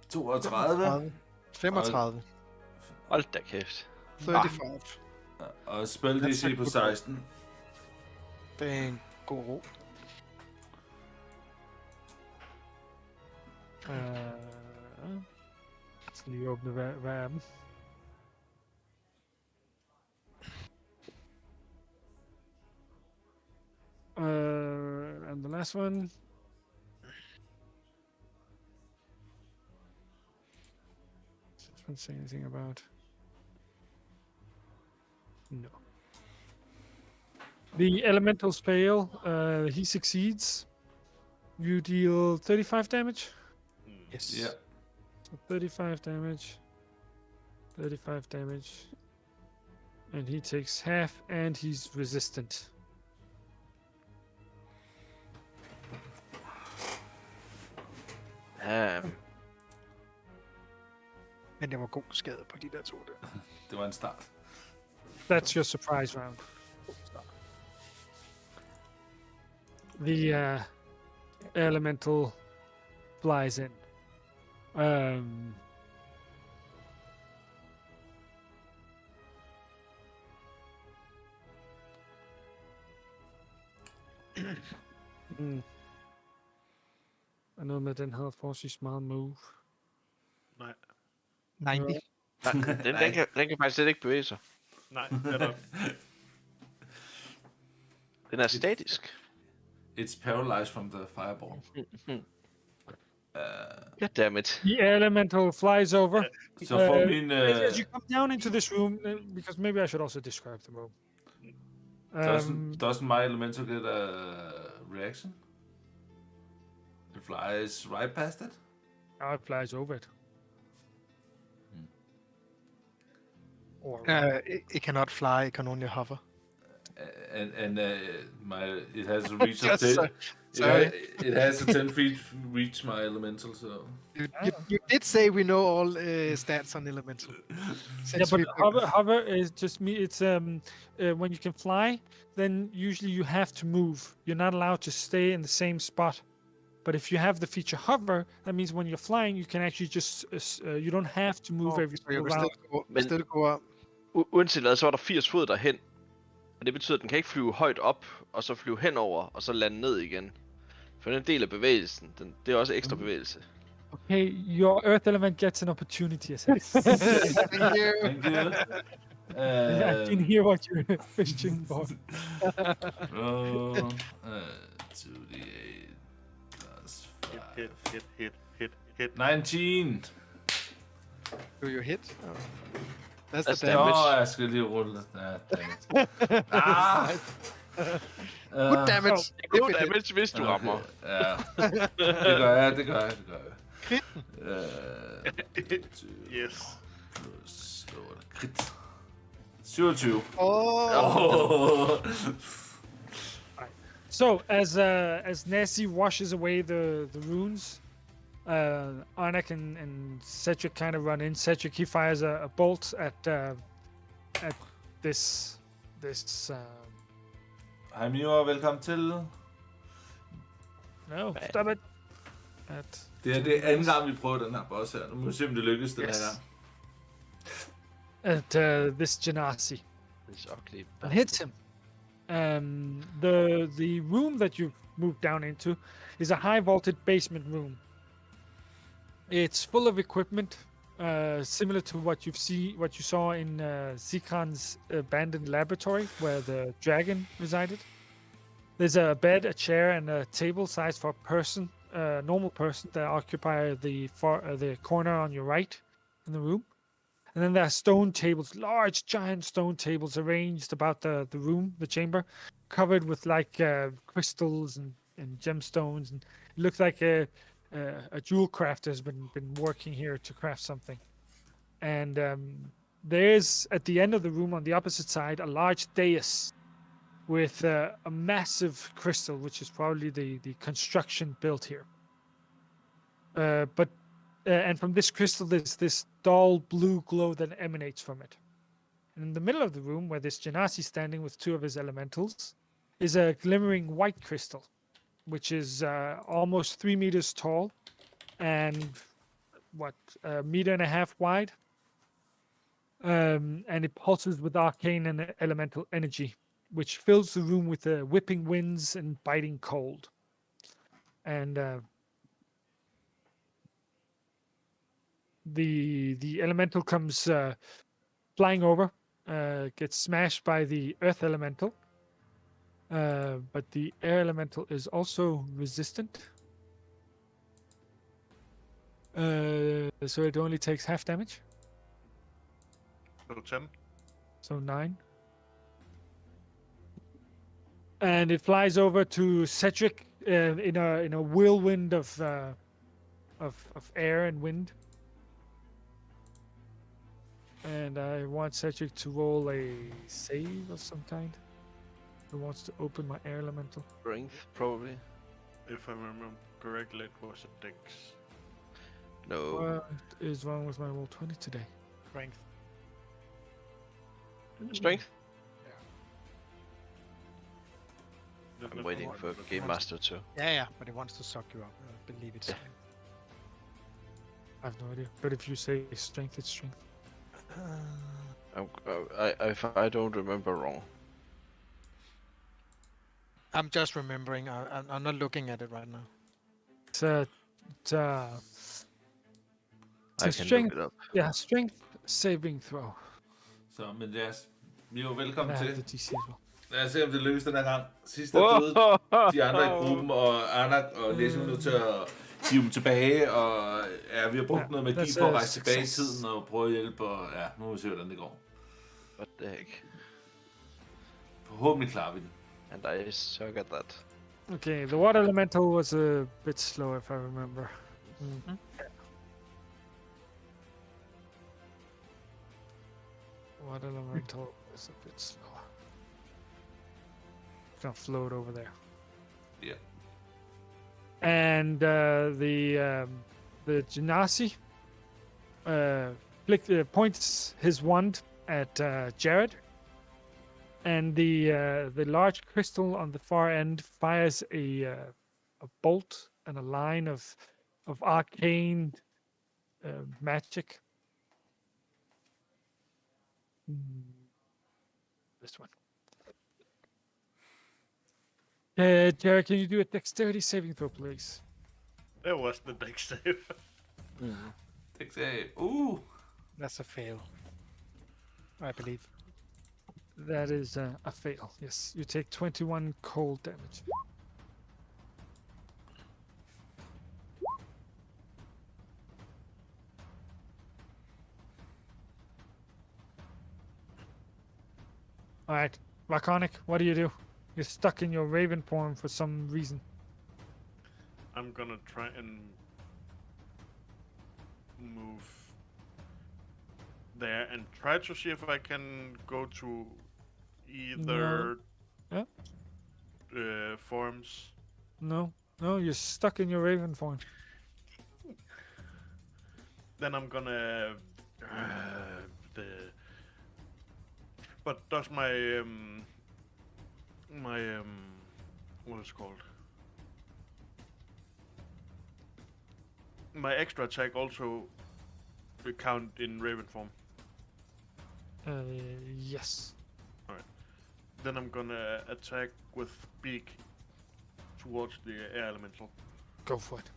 32. 35. Hold da kæft. 35. Og spil DC på 16. Det er en god ro. Så lige åbne hver af dem. And the last one. Does this one say anything about? No. The elementals fail. He succeeds. You deal 35 damage. Yes. Ja. So 35 damage. 35 damage. And he takes half, and he's resistant. Men det var god skade på de der 2 der. Det var en start. That's your surprise round. The elemental flies in. Og noget med, den havde forholdsvis meget move. Nej. 90. Den kan faktisk slet ikke bevæge sig. Nej, det er der. Den er statisk. It's paralyzed from the fireball. Goddammit. The elemental flies over. Så får min... As you come down into this room, because maybe I should also describe the room. Doesn't my elemental get a reaction? It flies right past it? No, it flies over it. Or It cannot fly, it can only hover. And it has a reach of 10. It has a 10 feet reach, my elemental, so... You did say we know all stats on elemental. Yeah, but hover is just me. It's when you can fly, then usually you have to move. You're not allowed to stay in the same spot. But if you have the feature hover, that means when you're flying, you can actually just you don't have to move every single round. Still go up. Uanset hvad, så var der 80 fod derhen. Og det betyder, at den kan ikke flyve højt op, og så flyve henover, og så lande ned igen. For den del af bevægelsen, det er også ekstra bevægelse. Okay, your earth element gets an opportunity attack. Thank you. Thank you. I didn't hear what you were fishing for. Roll 2d8 plus 5. Hit. 19. Do you hit? Oh. That's That's the Nå, damage. jeg skal lige rulle. Ja, dammit. Ah! Good damage. God damage, hvis du rammer. Ja, det gør jeg. Yes. Plus, hvad var det? Crit. 27. Oh. So as Nessie washes away the runes, Arnak and Cedric kind of run in. Cedric, he fires a bolt at this. Hej Miva, velkommen til. No, stop it. Det er anden gang, vi prøver den her boss her. Nu må vi se, om det lykkes den her gang. At this Genasi. This ugly And hits him. The room that you've moved down into is a high vaulted basement room. It's full of equipment, similar to what you saw in Zikran's abandoned laboratory, where the dragon resided. There's a bed, a chair, and a table sized for a person, normal person, that occupy the corner on your right in the room. And then there are stone tables, large, giant stone tables arranged about the room, the chamber, covered with like crystals and gemstones. And it looks like a jewel crafter has been working here to craft something. And there is, at the end of the room on the opposite side, a large dais with a massive crystal, which is probably the construction built here. And from this crystal, there's this dull blue glow that emanates from it. And in the middle of the room, where this Genasi standing with two of his elementals, is a glimmering white crystal, which is almost 3 meters tall and a meter and a half wide. And it pulses with arcane and elemental energy, which fills the room with whipping winds and biting cold. And the elemental comes flying over, gets smashed by the earth elemental. But the air elemental is also resistant. So it only takes half damage. So 10. So 9. And it flies over to Cedric in a whirlwind of air and wind. And I want Cedric to roll a save of some kind. Who wants to open my air elemental? Strength, probably. If I remember correctly, it was a dex. No. What is wrong with my roll 20 today? Strength. Strength? Then I'm it waiting was- for Game Master too. Yeah, but it wants to suck you up. I believe it's Yeah. strength. I have no idea. But if you say strength, it's strength. If I don't remember wrong. I'm just remembering. I'm not looking at it right now. It's a I can strength. look it up. Yeah, strength saving throw. Så, men Mio, velkommen I have the til. DC as well. Lad os se, om det lykkes den her gang. Sidste er døde. De andre i gruppen, og Arnak og Nessie er nødt til at hive dem tilbage, og ja, vi har brugt noget magi that's for at a rejse tilbage i success. tiden og prøve at hjælpe, og ja, nu må vi se, hvordan det går. What the heck? Forhåbentlig klarer vi den. And I suck at that. Okay, the water elemental was a bit slow, if I remember. Mhm. Water elemental was a bit slower. Gonna float over there. Yeah. And the Genasi points his wand at Jared, and the large crystal on the far end fires a bolt and a line of arcane magic. This one. Jared, can you do a dexterity saving throw, please? That was the dex save. Takes a... That's a fail. I believe. That is a fail. Yes, you take 21 cold damage. All right, Laconic, what do you do? You're stuck in your raven form for some reason. I'm gonna try and move there and try to see if I can go to either forms. No, you're stuck in your raven form. Then I'm gonna But does my what is it called? My extra attack also count in raven form. Yes. Then I'm gonna attack with beak towards the air elemental. Go for it.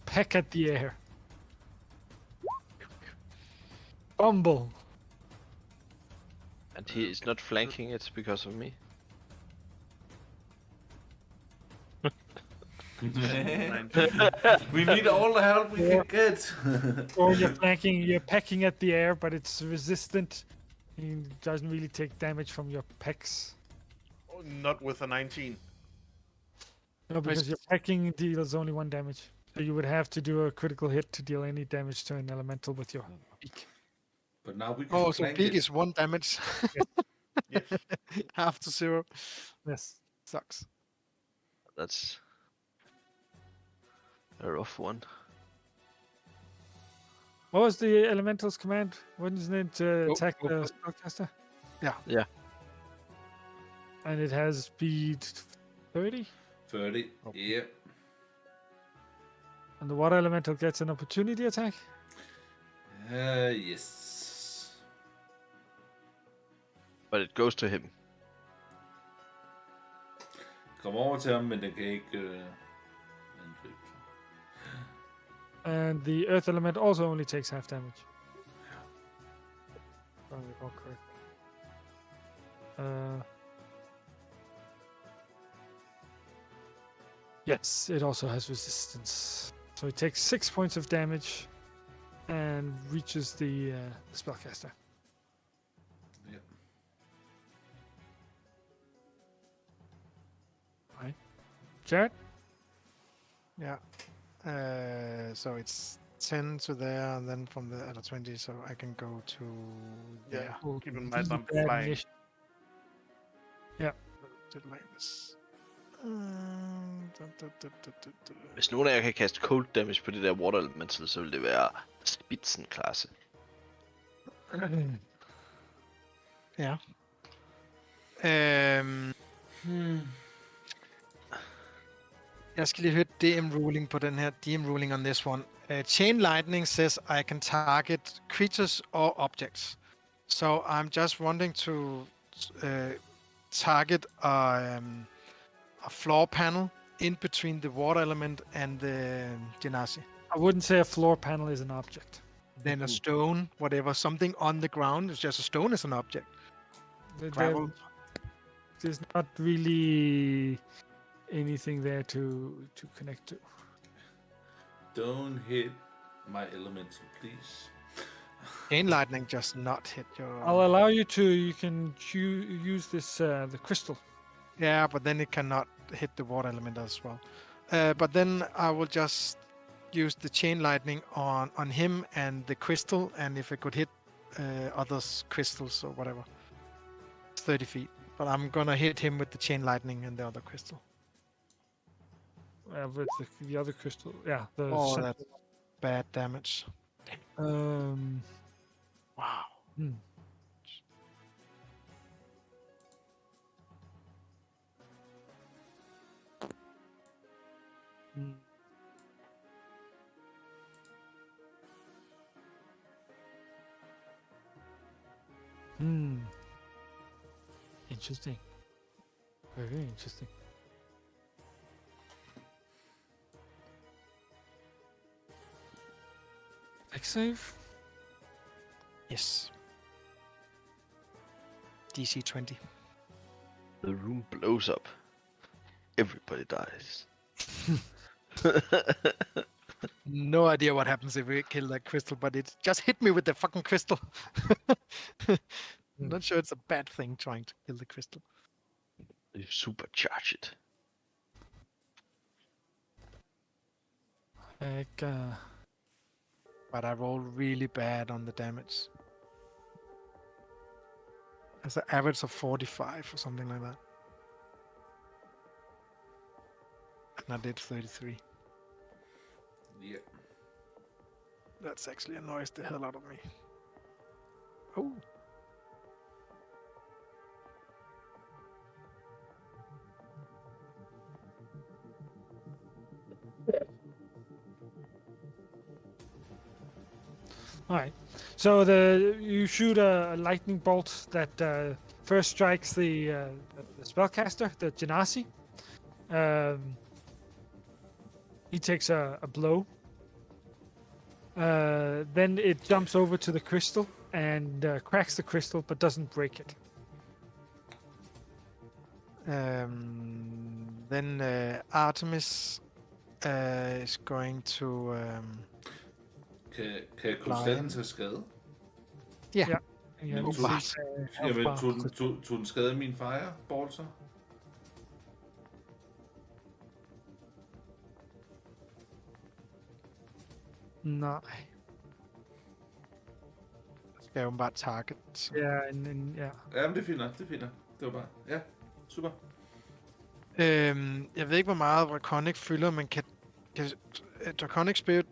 Peck at the air. Bumble. And he is not flanking it because of me. We need all the help we can get. Or you're pecking at the air, but it's resistant. It doesn't really take damage from your pecks. Not with a 19. No, because your pecking deals only 1 damage. So you would have to do a critical hit to deal any damage to an elemental with your beak. But now we can Oh, so flank big it. is 1 damage. Yes. Half to 0. Yes. Sucks. That's a rough one. What was the elemental's command? Wasn't it attack go the spellcaster? Yeah. And it has speed 30? 30. Yeah. And the water elemental gets an opportunity attack? Yes. But it goes to him. Kom over til ham, men den kan ikke angribe. And the earth element also only takes half damage. If I recall correctly. Yes, it also has resistance. So it takes 6 points of damage and reaches the spellcaster. Yep. Right. Jared? Yeah. So it's 10 to there, and then from the other 20, so I can go to there. Cool. Keep in mind I'm Bad flying. initiative. Yeah. Do it like this. Hvis nogen af jer kan kaste cold damage på det der water elemental, så vil det være spidsenklasse. Ja. Jeg skal lige høre DM ruling på den her. DM ruling on this one. Chain lightning says I can target creatures or objects. So I'm just wanting to target a floor panel in between the water element and the genasi. I wouldn't say a floor panel is an object. Then a stone, whatever, something on the ground. It's just a stone is an object. Gravel. There's not really anything there to connect to. Don't hit my elemental, please. Chain lightning just not hit your... I'll allow you to. You can use this the crystal. Yeah, but then it cannot hit the water element as well. But then I will just use the chain lightning on him and the crystal, and if it could hit others' crystals or whatever. It's 30 feet. But I'm gonna hit him with the chain lightning and the other crystal. With the other crystal. Yeah. The Oh, that's bad damage. Wow. Interesting. Very interesting. Dex save. Yes. DC 20. The room blows up. Everybody dies. No idea what happens if we kill that crystal, but it just hit me with the fucking crystal. I'm not sure it's a bad thing trying to kill the crystal. You supercharge it. But I rolled really bad on the damage. It's an average of 45 or something like that. And I did 33. Yeah. That's actually annoys the hell out of me. Oh. All right. So you shoot a lightning bolt that first strikes the spellcaster, the Genasi. He takes a blow. Then it jumps over to the crystal and cracks the crystal, but doesn't break it. Then Artemis is going to. Kan jeg krystallen tage skade? Ja. Men tog den skade af min fireball så? Nej. Skal jeg jo bare target. Så. Ja, ja. Jamen, det er fint nok, det var bare, ja, super. Jeg ved ikke, hvor meget Draconic fylder, men kan Draconic Spirit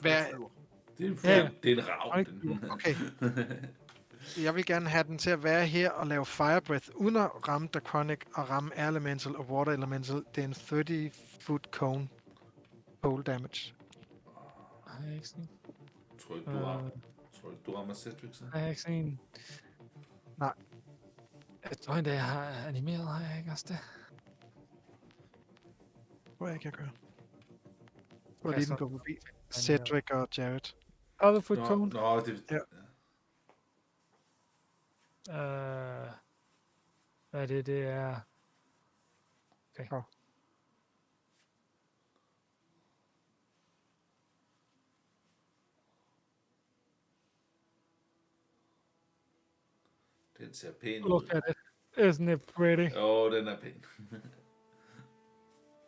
være... Det er en rav. Okay. Jeg vil gerne have den til at være her og lave Fire Breath, uden at ramme Draconic og ramme Air Elemental og Water Elemental. Det er en 30-foot cone. Pole damage. Har jeg ikke sådan? Tror ikke, du rammer Cedric, så? Har jeg ikke sådan? Nej. Jeg tror endda, jeg har animeret, har jeg ikke også det? Hvor jeg kan gøre. Hvor lige den går forbi. Cedric og Jared. Otherfoot cone? Nå, det... Ja. Hvad er det? Det er... Okay. Oh. Den ser pæn ud. Look at it. Isn't it pretty? Den er pæn.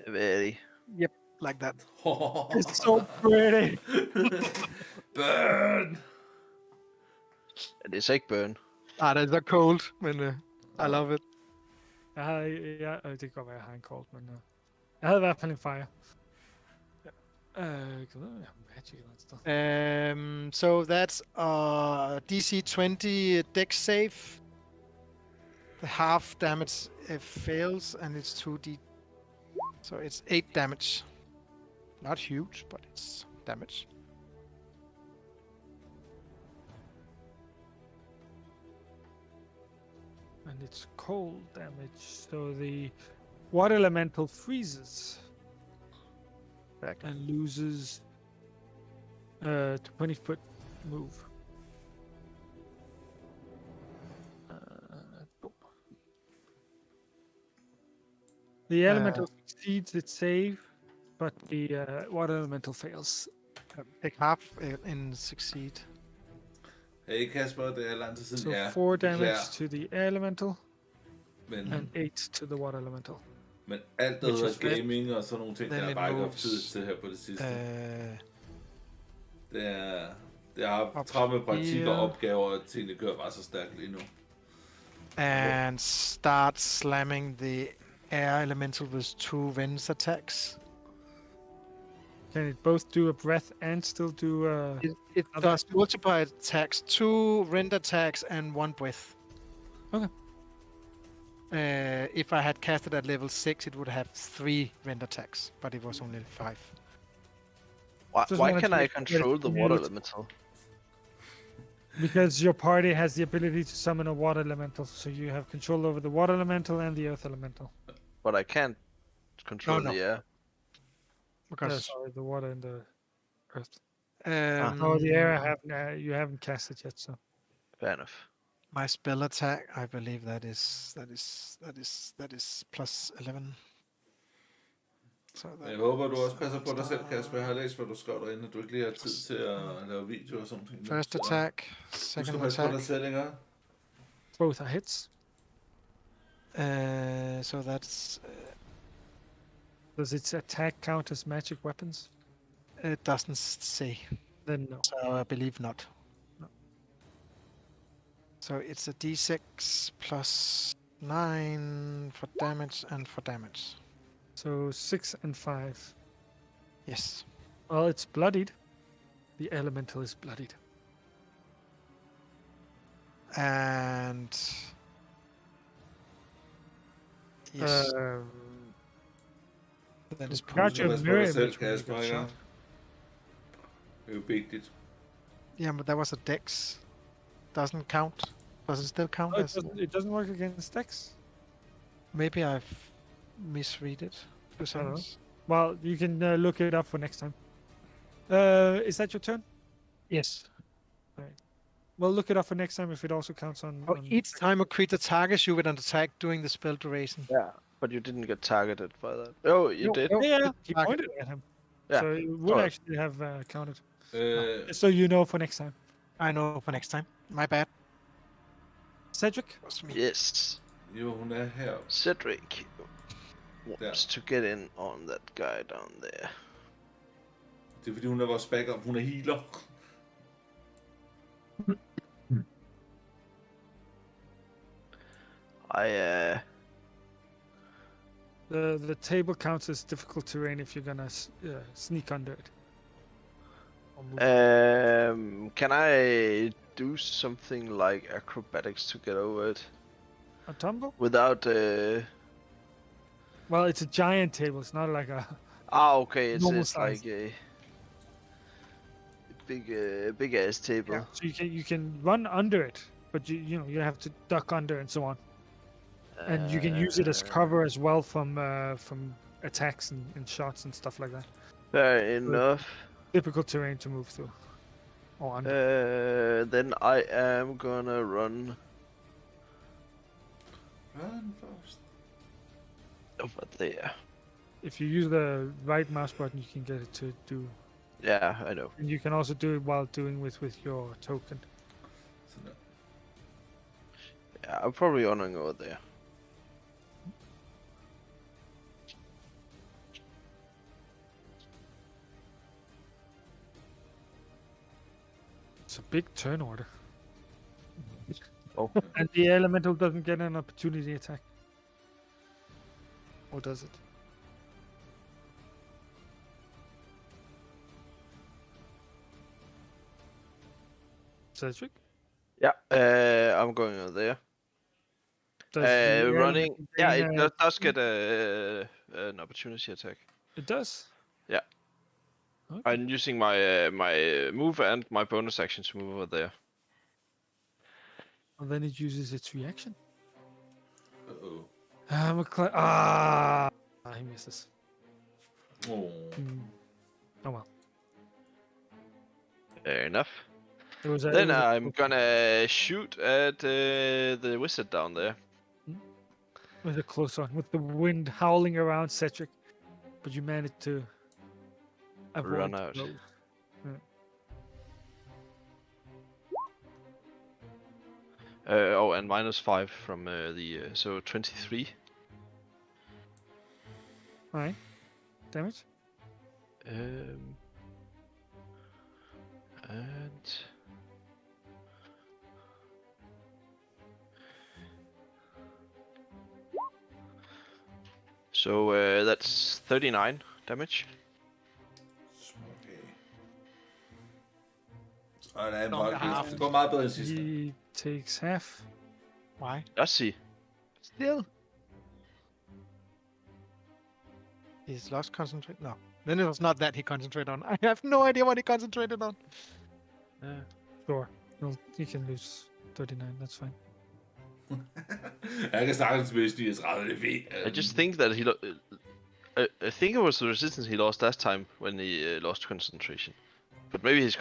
Very. Yep, like that. It's so pretty. Burn! Det er så ikke burn. Det er så cold, men I love it. Det kan godt være, jeg har en cold, men jeg havde i hvert fald en fire. So that's DC 20 Dex save. The half damage fails, and it's 2d. So it's 8 damage. Not huge, but it's damage. And it's cold damage, so the water elemental freezes. Back. And loses 20-foot move. The elemental succeeds its save, but the water elemental fails. Take half and succeed. Hey Kasper, det er lang tid siden. So ja, 4 damage to the air elemental, men, and 8 to the water elemental. Men alt der hedder gaming og sådan nogle ting, der er bare ikke haft tid til her på det sidste. Det har travlt med praktik og opgaver, og tingene kører bare så stærkt lige nu. And start slamming the air elemental with 2 rends attacks. Can it both do a breath and still do It does multiple attacks, 2 rend attacks and 1 breath. Okay. If I had casted at level 6, it would have 3 rend attacks, but it was only 5. Why can I control the water elemental? Because your party has the ability to summon a water elemental, so you have control over the water elemental and the earth elemental. But I can't control the air. Because sorry, the water and the earth. Oh, the area you haven't cast it yet, so. Fair enough. My spell attack, I believe that is plus 11. So Jeg håber, du også passer på dig selv, Kasper. Jeg har læst, hvad du skrev derinde, at du ikke lige har tid til at lave video og sådan noget. First attack, Du second skal passe på dig attack. selv, ikke? Both are hits. So that's Does its attack count as magic weapons? it doesn't say. Then no. So I believe not. No. So it's a d6 plus 9 for damage and for damage. So 6 and 5. Yes. Well, it's bloodied. The elemental is bloodied. And yes, that is Gotcha. Du skal passe på mirror dig selv, image when you Kasper, get ikke? shot. Det er jo vigtigt. yeah, but that was a dex. Doesn't count. Does it still count Oh, as? it doesn't work against Dex. Maybe I've misread it. know. Sense. Well, you can look it up for next time. Is that your turn? Yes. Well, look it up for next time if it also counts on. Oh, each time a creature targets you with an attack during the spell duration. Yeah. But you didn't get targeted by that. Oh, you No, did? no. Yeah, he Target. pointed at him. Yeah. So it would Alright. actually have counted. Øh, So you know for next time. I know for next time. My bad. Cedric? Was me. Yes. jo, hun er her. Cedric wants to get in on that guy down there. Det er fordi, hun er vores backup. Hun er healer. The table counts as difficult terrain if you're gonna sneak under it. Or move. Can I do something like acrobatics to get over it A tumble? without? Well, it's a giant table. It's not like a. Okay, it's Normal like size. a big ass table. Yeah. So you can run under it, but you have to duck under and so on. And you can use it as cover as well from attacks and shots and stuff like that. Fair enough. Difficult terrain to move through. Or under. Then I am gonna run Run first. over there. If you use the right mouse button, you can get it to do. Yeah, I know. And you can also do it while doing with your token. Sådan der. Yeah, I'm probably running over there. It's a big turn order. Oh. And the elemental doesn't get an opportunity attack. Or does it? Cedric? Yeah, I'm going over there. Does the Running. elemental Yeah, gain it a- does get an opportunity attack. It does? Yeah. Okay. I'm using my my move and my bonus action to move over there. And then it uses its reaction. Uh-oh. He misses. Oh. Oh well. Fair enough. It was a, Then it was a- I'm gonna shoot at the wizard down there. it was a close one with the wind howling around Cedric, but you managed to avoid Run out. those. And -5 from so 23. All right. Damage. And so that's 39 damage. Okay. Og der er Nå, jeg har meget, haft- det går meget bedre end sidste. He takes half. Why? Does he? Still. He's lost concentration. No. Then it was not that he concentrated on. I have no idea what he concentrated on. Sure. You can lose 39. That's fine. Jeg kan sagtens miste 39, det er fint. I just think that he. I think it was the resistance he lost last time when he lost concentration. But maybe he's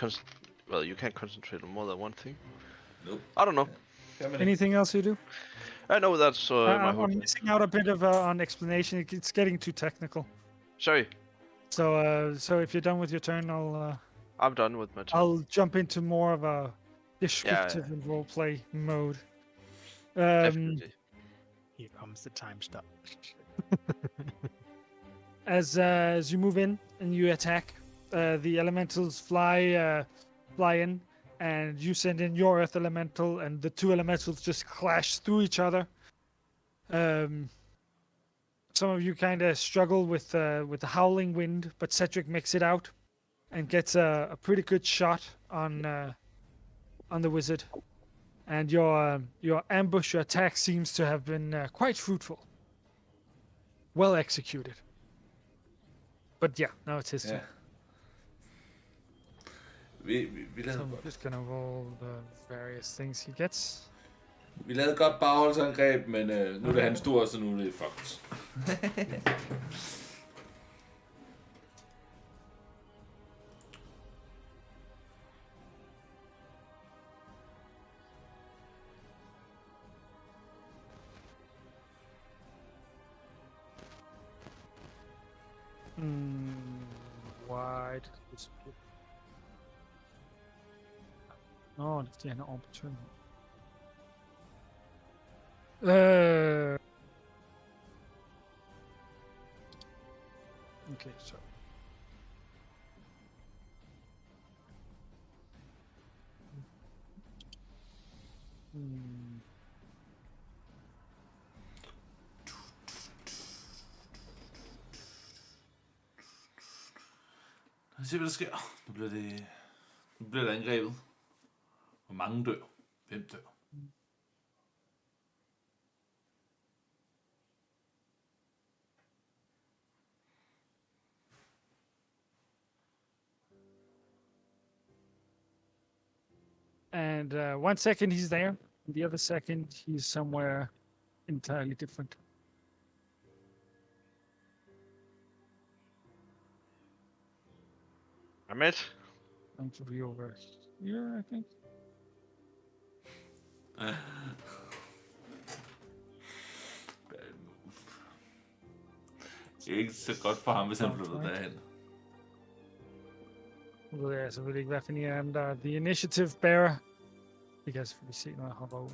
well, you can't concentrate on more than one thing. Nope. I don't know. Anything else you do? I know that's my whole I'm thing. missing out a bit of on explanation. It's getting too technical. Sorry, So if you're done with your turn, I'm done with my turn. I'll jump into more of a descriptive and roleplay mode. Definitely. Here comes the time stop. As you move in and you attack, the elementals fly in, and you send in your earth elemental, and the two elementals just clash through each other. Some of you kind of struggle with the howling wind, but Cedric makes it out and gets a pretty good shot on the wizard. And your ambush, your attack seems to have been quite fruitful. Well executed. But yeah, now it's his turn. Vi lavede So I'm godt. just gonna roll the various things he gets. Vi lavede et godt bagholdsangreb, men nu er det hans tur, så nu er det fucked. Why did it disappear? Oh, det er en opportunity. Okay, so. Lad os se, hvad der sker. Nu bliver det angrebet. Hvor mange dør? Hvem dør? And 1 second he's there, and the other second he's somewhere entirely different. I'm it. Going to be over here, I think. Bad move. Det er ikke så godt for ham, hvis han flytter derhen. Nu ved jeg selvfølgelig ikke, hvad for en af dem, der er the initiative bearer. Det kan jeg selvfølgelig se, når jeg hopper ud.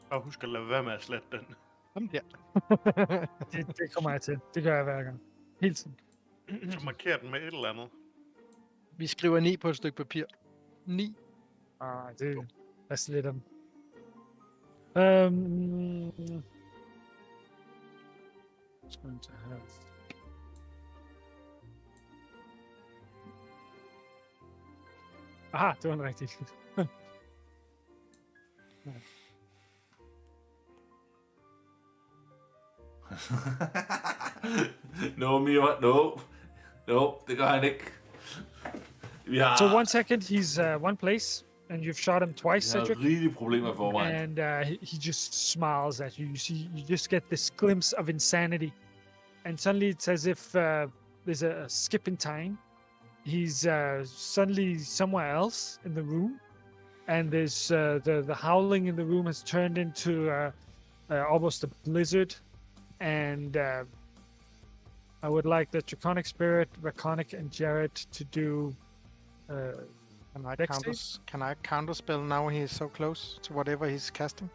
Og husk at lade være med at slette den. Kom der. det kommer jeg til. Det gør jeg hver gang. Hele tiden. Så marker den med et eller andet. Vi skriver 9 på et stykke papir. 9. Det er så lidt om. Just going to have. Aha, det var en rigtig. No, Mira, no. No, det gør han ikke. Vi har, So 1 second, he's one place, and you've shot him twice, vi har Cedric. rigelige problemer i forvejen. And he just smiles at you. You just get this glimpse of insanity, and suddenly it's as if there's a skip in time. He's suddenly somewhere else in the room, and there's the howling in the room has turned into almost a blizzard, and I would like the Draconic Spirit, Draconic, and Jared to do. Can I counterspell now he is so close to whatever he's casting?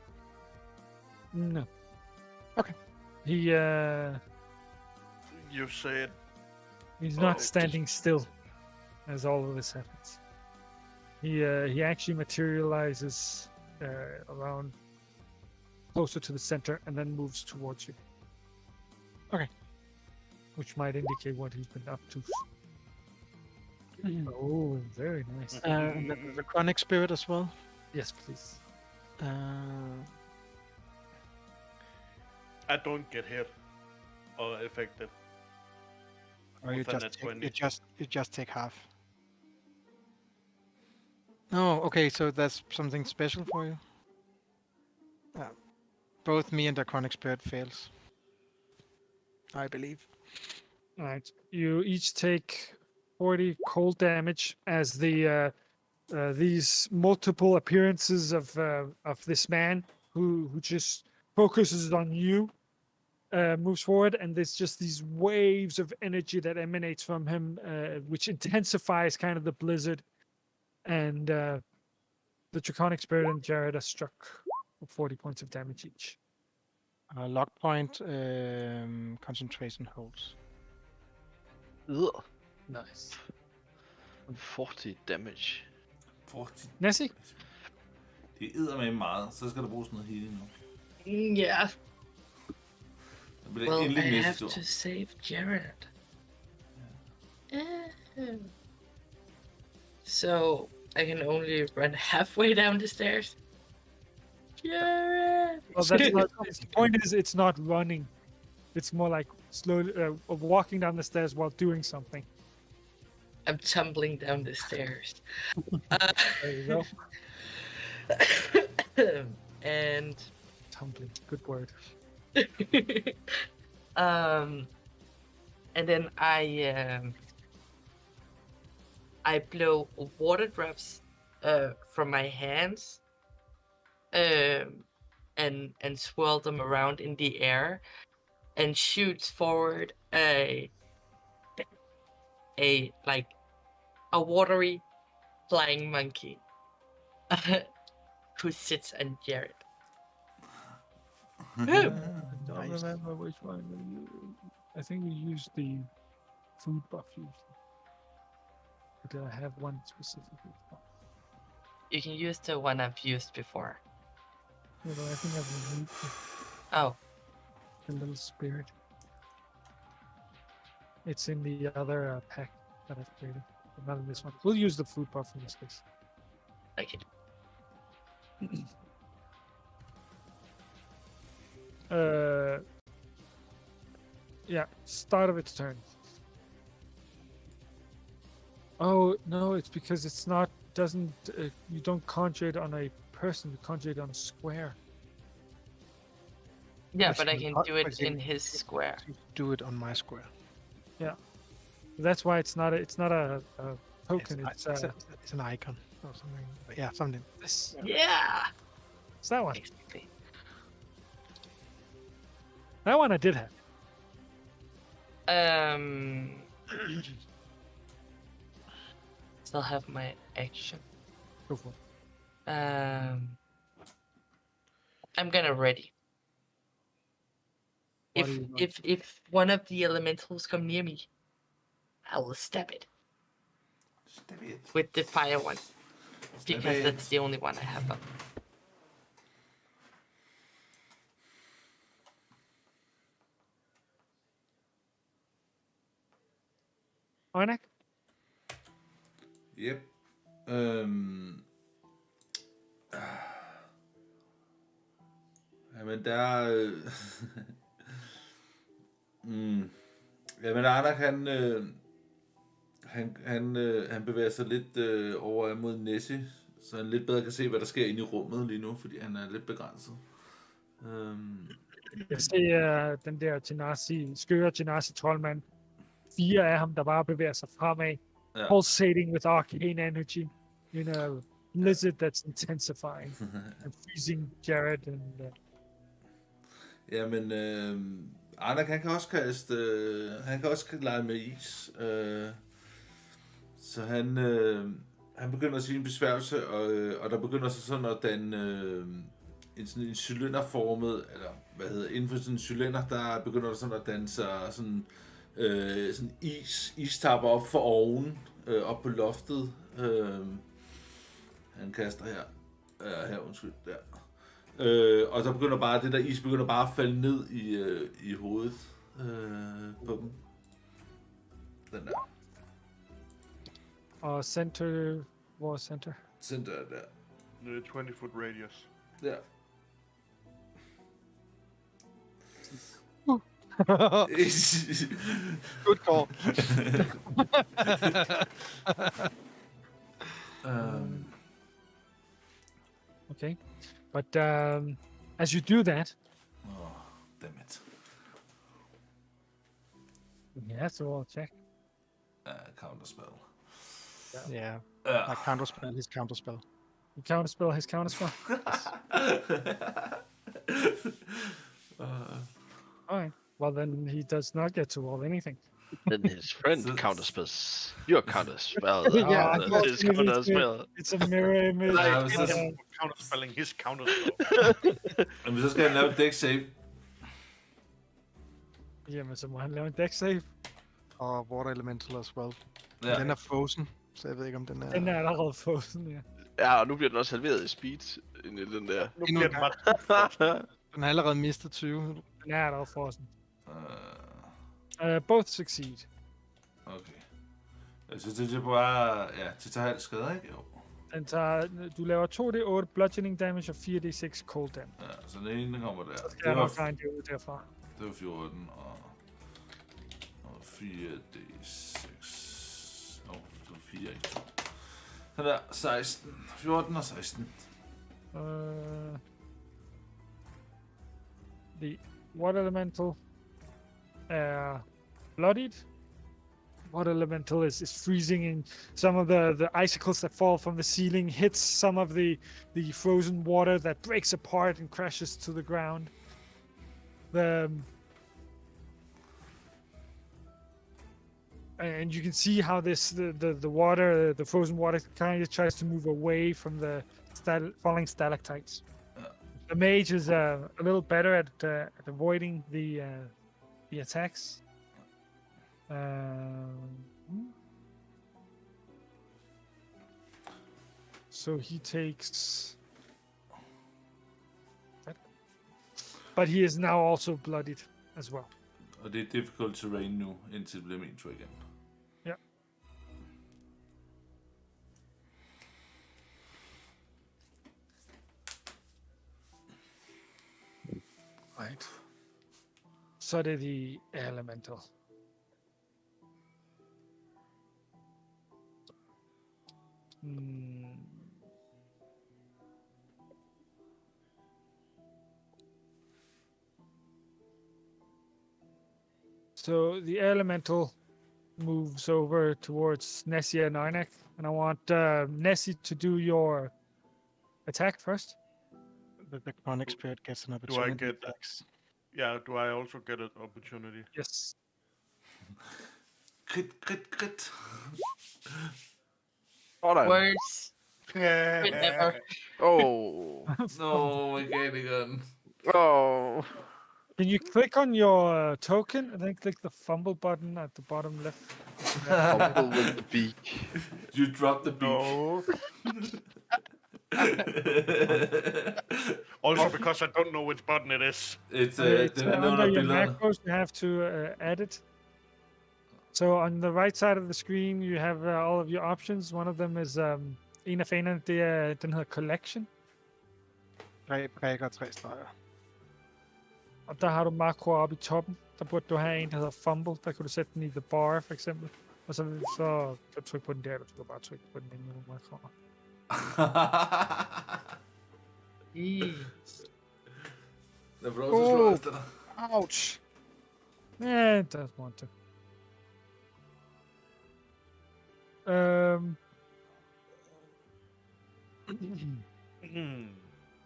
No. Okay. You said. He's not standing still as all of this happens. He actually materializes around closer to the center and then moves towards you. Okay. Which might indicate what he's been up to. Oh, very nice. The Chronic Spirit as well. Yes, please. I don't get hit or affected. Or you With a just nat take, 20. you just take half. Oh, okay. So that's something special for you. Both me and the Chronic Spirit fails. I believe. All right. You each take 40 cold damage as these multiple appearances of this man who just focuses on you moves forward, and there's just these waves of energy that emanates from him, which intensifies kind of the blizzard. And the Draconic Spirit and Jared are struck for 40 points of damage each. Lock point, concentration holds. Ugh, Nice. 40 damage. 40. Nessie? Det æder med meget, så skal der bruges noget healing nu. Yeah. Det bliver Well, endelig I næste have tur. to save Jared. So I can only run halfway down the stairs. Jared. Well, that's not, the point is, it's not running. It's more like slowly walking down the stairs while doing something. I'm tumbling down the stairs. There you go. And Tumbling. Good word. and then I blow water drops from my hands and swirl them around in the air and shoots forward a watery flying monkey who sits on Jared. Don't remember which one we used. I think we used the food buff usually. Or did I have one specifically? You can use the one I've used before. Yeah, but I think I've removed Oh, the little spirit. It's in the other pack that I've created, but not in this one. We'll use the food buff in this case. okay. Yeah, start of its turn. Oh no, it's because it's not doesn't you don't conjure it on a person, you conjure it on a square. Yeah, Which but I will can not- do it which will- in his square. Do it on my square. That's why it's not a token. It's, It's it's an icon or something. Yeah, something. this. Yeah, It's that one. basically. That one I did have. Still have my action. Go for it. I'm gonna ready. What do you want? If one of the elementals come near me, I will stab it Stab it. with the fire one Stab because it. that's the only one I have up. Oynek? Yep. Jamen, der er... Jamen, Arnak, han bevæger sig lidt over mod Nessie, så han lidt bedre kan se, hvad der sker inde i rummet lige nu, fordi han er lidt begrænset. Jeg ser den der skøre Genasi troldmand. 4 af ham, der bare bevæger sig fremad. Ja. Pulsating with arcane energy. In a blizzard that's intensifying. And freezing Jared and... Jamen, Arnak, han kan også lege med is. Så han begynder sin besværgelse, og der begynder så sådan at danne en cylinderformet, eller inden for sådan en cylinder, der begynder der sådan at danne sig sådan istapper op for oven, op på loftet. Han kaster her, undskyld, der. Og så begynder bare det der is begynder bare at falde ned i hovedet på dem. Den der. Og center... Hvor er center? Center der. The 20-foot radius. Der. Good call. Okay. But as you do that, Oh, damn it. Yeah, so I'll check. Counterspell. Yeah. Ja. I counterspell his counterspell. You counterspell his counterspell. Alright. Well, then he does not get to roll anything. Then his friend So- counterspells your counterspell. Yeah, Counters his counterspell. It's a mirror image. Nej, of, men så- Counterspelling his counterspell. Men så skal han lave et deck save. Jamen, så må han lave en deck save. Og water elemental as well. Ja. Den er frozen, så jeg ved ikke om den er... Den er allerede frozen, ja. Ja, og nu bliver den også halveret i speed, ind i den der. Nu bliver den meget... Den har allerede mistet 20. Den er allerede frozen. Uh, Both succeed. okay. Jeg synes, det er bare... Ja, det tager halv skade, ikke? Jo. Den tager, du laver 2d8 bludgeoning damage og 4d6 cold damage. Ja, så den ene kommer der. Så skal Det jeg var, nok regne det ud derfra. det var 14 og 4d6. Åh, det var 4, ikke? Så der, 16. 14 og 16. The water elemental er bloodied. Water elemental is freezing, and some of the icicles that fall from the ceiling hits some of the frozen water that breaks apart and crashes to the ground. And you can see how the water, the frozen water, kind of tries to move away from the falling stalactites. The mage is a little better at avoiding the attacks. So he takes that. But he is now also bloodied as well. Og det er difficult terrain nu, indtil det bliver min tur igen. Ja. Right. Så er det the elemental. So the elemental moves over towards Nessie and Arnak, and I want Nessie to do your attack first. The chronic spirit gets an opportunity. get- attacks. Yeah, do I also get an opportunity? Yes. Krit. Sådan. Worse. But never. Oh. No, mekanikeren. Oh. Can you click on your token and then click the fumble button at the bottom left? Fumble with the beak. You dropped the beak. No. Also because I don't know which button it is. It's, It's den er under under your billederne. macros, you have to add it. So on the right side of the screen, you have all of your options. One of them is en af fanerne, den hedder Collection. 3 prikker og 3 streger. Og der har du makroer oppe i toppen. Der burde du have en, der hedder Fumble. Der kan du sætte den i The Bar, for eksempel. Og så kan du trykke på den der, eller du kan bare trykke på den inde i makroer. Jeg får lov til at slå efter dig. Ouch! Yeah, it does want to.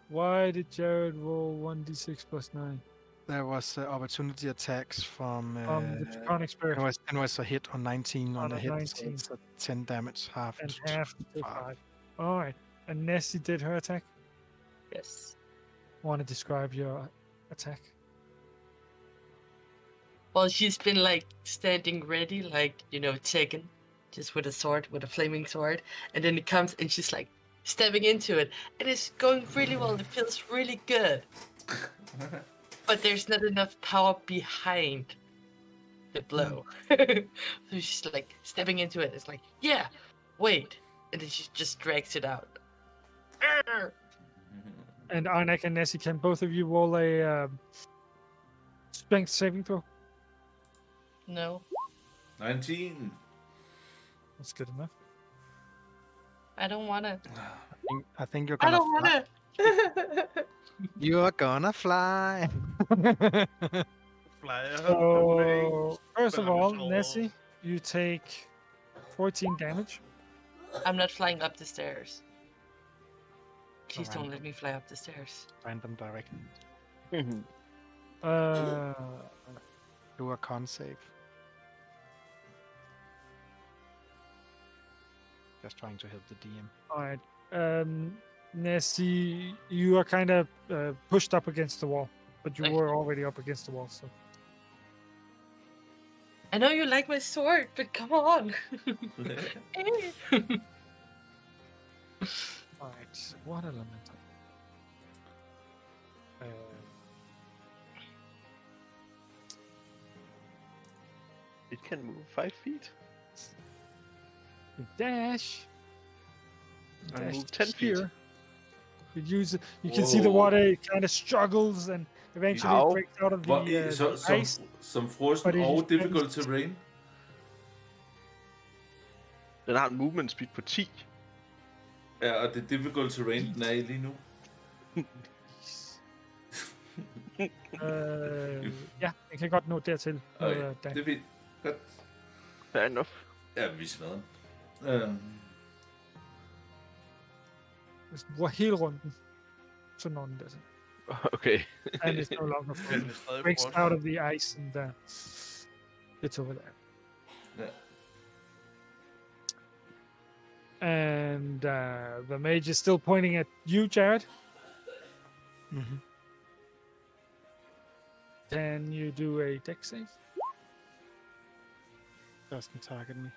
Why did Jared roll 1d6 plus 9? There was opportunity attacks from... The Draconic Spirit. It was a hit on 19 on On the a hit, 19. so it's a 10 damage, half. And to half to 5. 5. Alright. And Nessie did her attack. Yes. Want to describe your attack? Well, she's been like standing ready, like, you know, Tekken, just with a sword, with a flaming sword. And then it comes and she's like stepping into it. And it's going really well. It feels really good. But there's not enough power behind the blow. So she's like stepping into it. It's like, yeah, wait. And then she just drags it out. Arr! And Arnak and Nessie, can both of you roll a strength saving throw? No, 19. That's good enough. I don't wanna. I think you're I gonna don't fly. wanna. You're gonna fly. Flyer. So, first of But I'm all, tall. Nessie, you take 14 damage. I'm not flying up the stairs. Please don't Random. let me fly up the stairs. Random direction. Uh, Do a con save. Just trying to help the DM. Alright. Nessie, you are kind of pushed up against the wall, but you Okay. were already up against the wall, so. I know you like my sword, but come on. Alright, what elemental? It can move 5 feet. You dash. I Dash move to 10 feet. here. You can see the Whoa. water, it kind of struggles and eventually How? it breaks out of the, the ice. Som frozen but it og is difficult fenced. terrain. Den har en movement speed på 10. Ja, og det difficult terrain, den er i lige nu. Ja, jeg kan godt nå dertil. Okay, det er fint. Godt. Fair enough. Ja, vi smadrer den. Hvis du bruger hele runden, så når den dertil. Okay. And it's no longer Den frozen. er stadig Breaks frossen. out of the ice and it's over there. Ja. And the mage is still pointing at you, Jared. Mm-hmm. Can you do a dex save? Doesn't target me.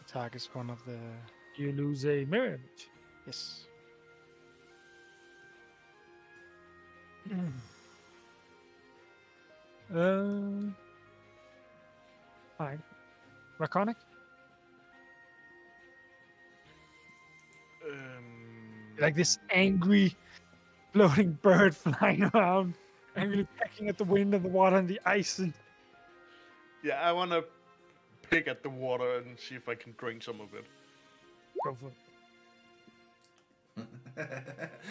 Targets one of the... You lose a mirror image. Yes. Fine. Draconic? Like this angry floating bird flying around, angrily pecking at the wind and the water and the ice. And Yeah, I want to pick at the water and see if I can drink some of it. go for it.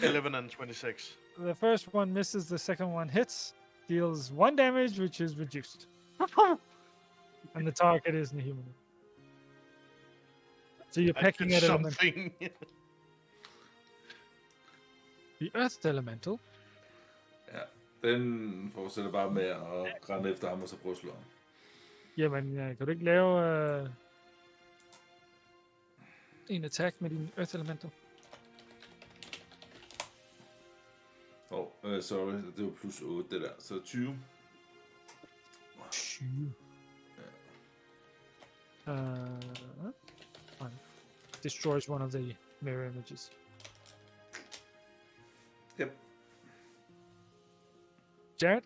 11 and 26. The first one misses, the second one hits, deals 1 damage, which is reduced. And the target isn't a human. So you're I pecking did at elemental. something. The earth elemental. Ja, den fortsætter bare med at rende efter ham og så prøve at slå ham. Jamen, kan du ikke lave en attack med din earth elemental? Sorry, det var plus 8 det der, så 20. 20. Fine. Destroys one of the mirror images. Yep. Jared?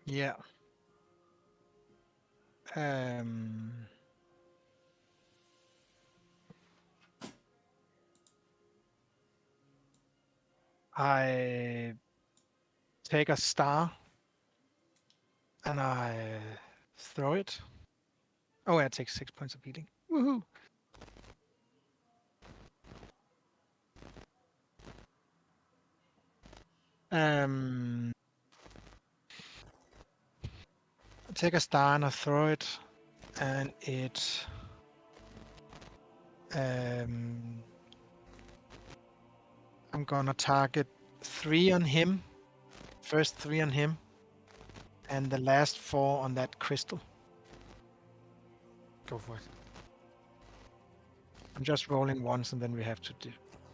Yeah. I take a star and I throw it. Oh, I take 6 points of healing. Woohoo! I take a star and I throw it, and it I'm gonna target 3 on him, first 3 on him, and the last 4 on that crystal. Go for it. I'm just rolling once, and then we have to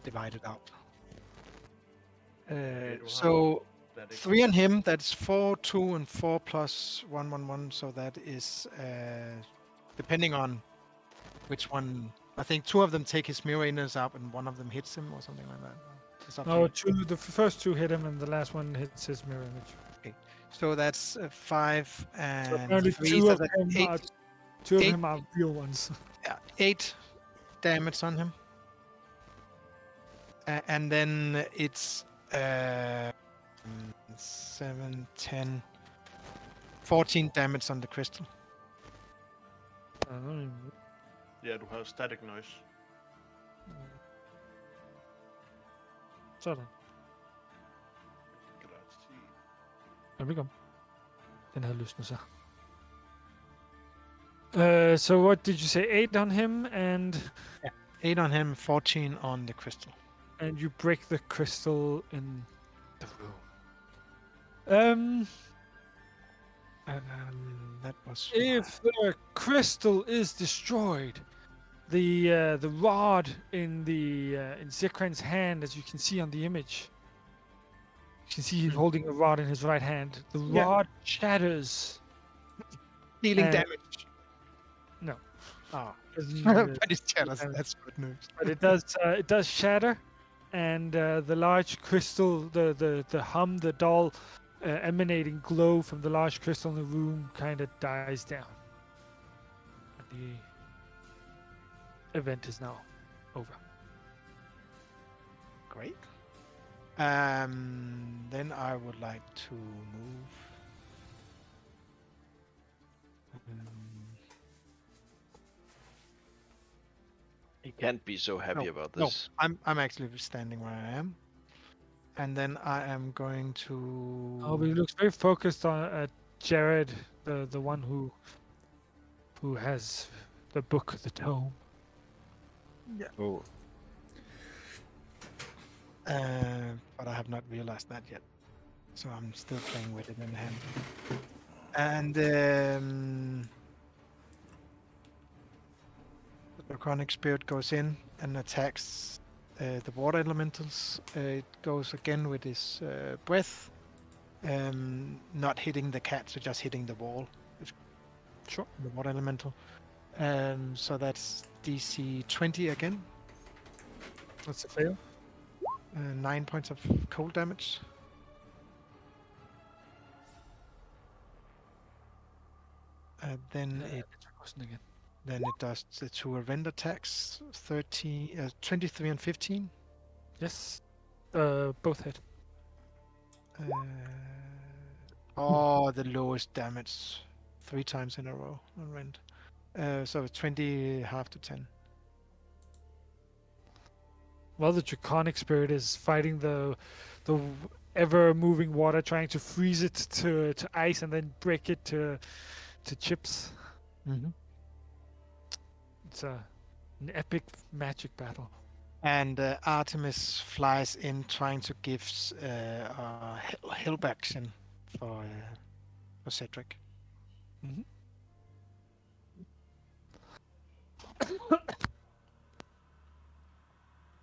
divide it out. So 3 on him, that's 4, 2, and 4 plus 1, 1, 1. So that is, depending on which one. I think 2 of them take his mirror image up, and 1 of them hits him, or something like that. It's up to No, you. the first 2 hit him, and the last one hits his mirror image. So that's 5 So and apparently 3. 2 So of that's them 8, are 2 of eight. them are real ones. yeah, 8 damage on him. And then it's 7, 10, 14 damage on the crystal. Ja, du har static noise. Sådan. Velbekomme. Den havde løsnet sig. So what did you say? 8 on him and 8 on him, 14 on the crystal. you break the crystal in the room. That was If the crystal is destroyed, the rod in in Zekran's hand, as you can see on the image, you can see he's holding a rod in his right hand. The rod shatters. dealing and- damage. No. Oh, Doesn't- but it shatters. That's good news. but it does shatter, and the large crystal, the hum, the dull emanating glow from the large crystal in the room kind of dies down. And the event is now over. Great. Then I would like to move. He can't be so happy about No, this. I'm actually standing where I am, and then I am going to. Oh, but he looks very focused on at Jared, the one who has the book, the tome. Oh. But I have not realized that yet, so I'm still playing with it in hand. And the draconic spirit goes in and attacks the water elementals. It goes again with his breath, not hitting the cat, so just hitting the wall. Sure. The water elemental. So that's DC 20 again. That's a fail. 9 points of cold damage. Then it does the 2 event attacks, 23 and 15. Yes. Both hit. The lowest damage 3 times in a row on rend. So 20 half to 10. While the draconic spirit is fighting the ever-moving water, trying to freeze it to ice and then break it to chips. Mm-hmm. It's an epic magic battle. And Artemis flies in, trying to give help action for Cedric. Mhm.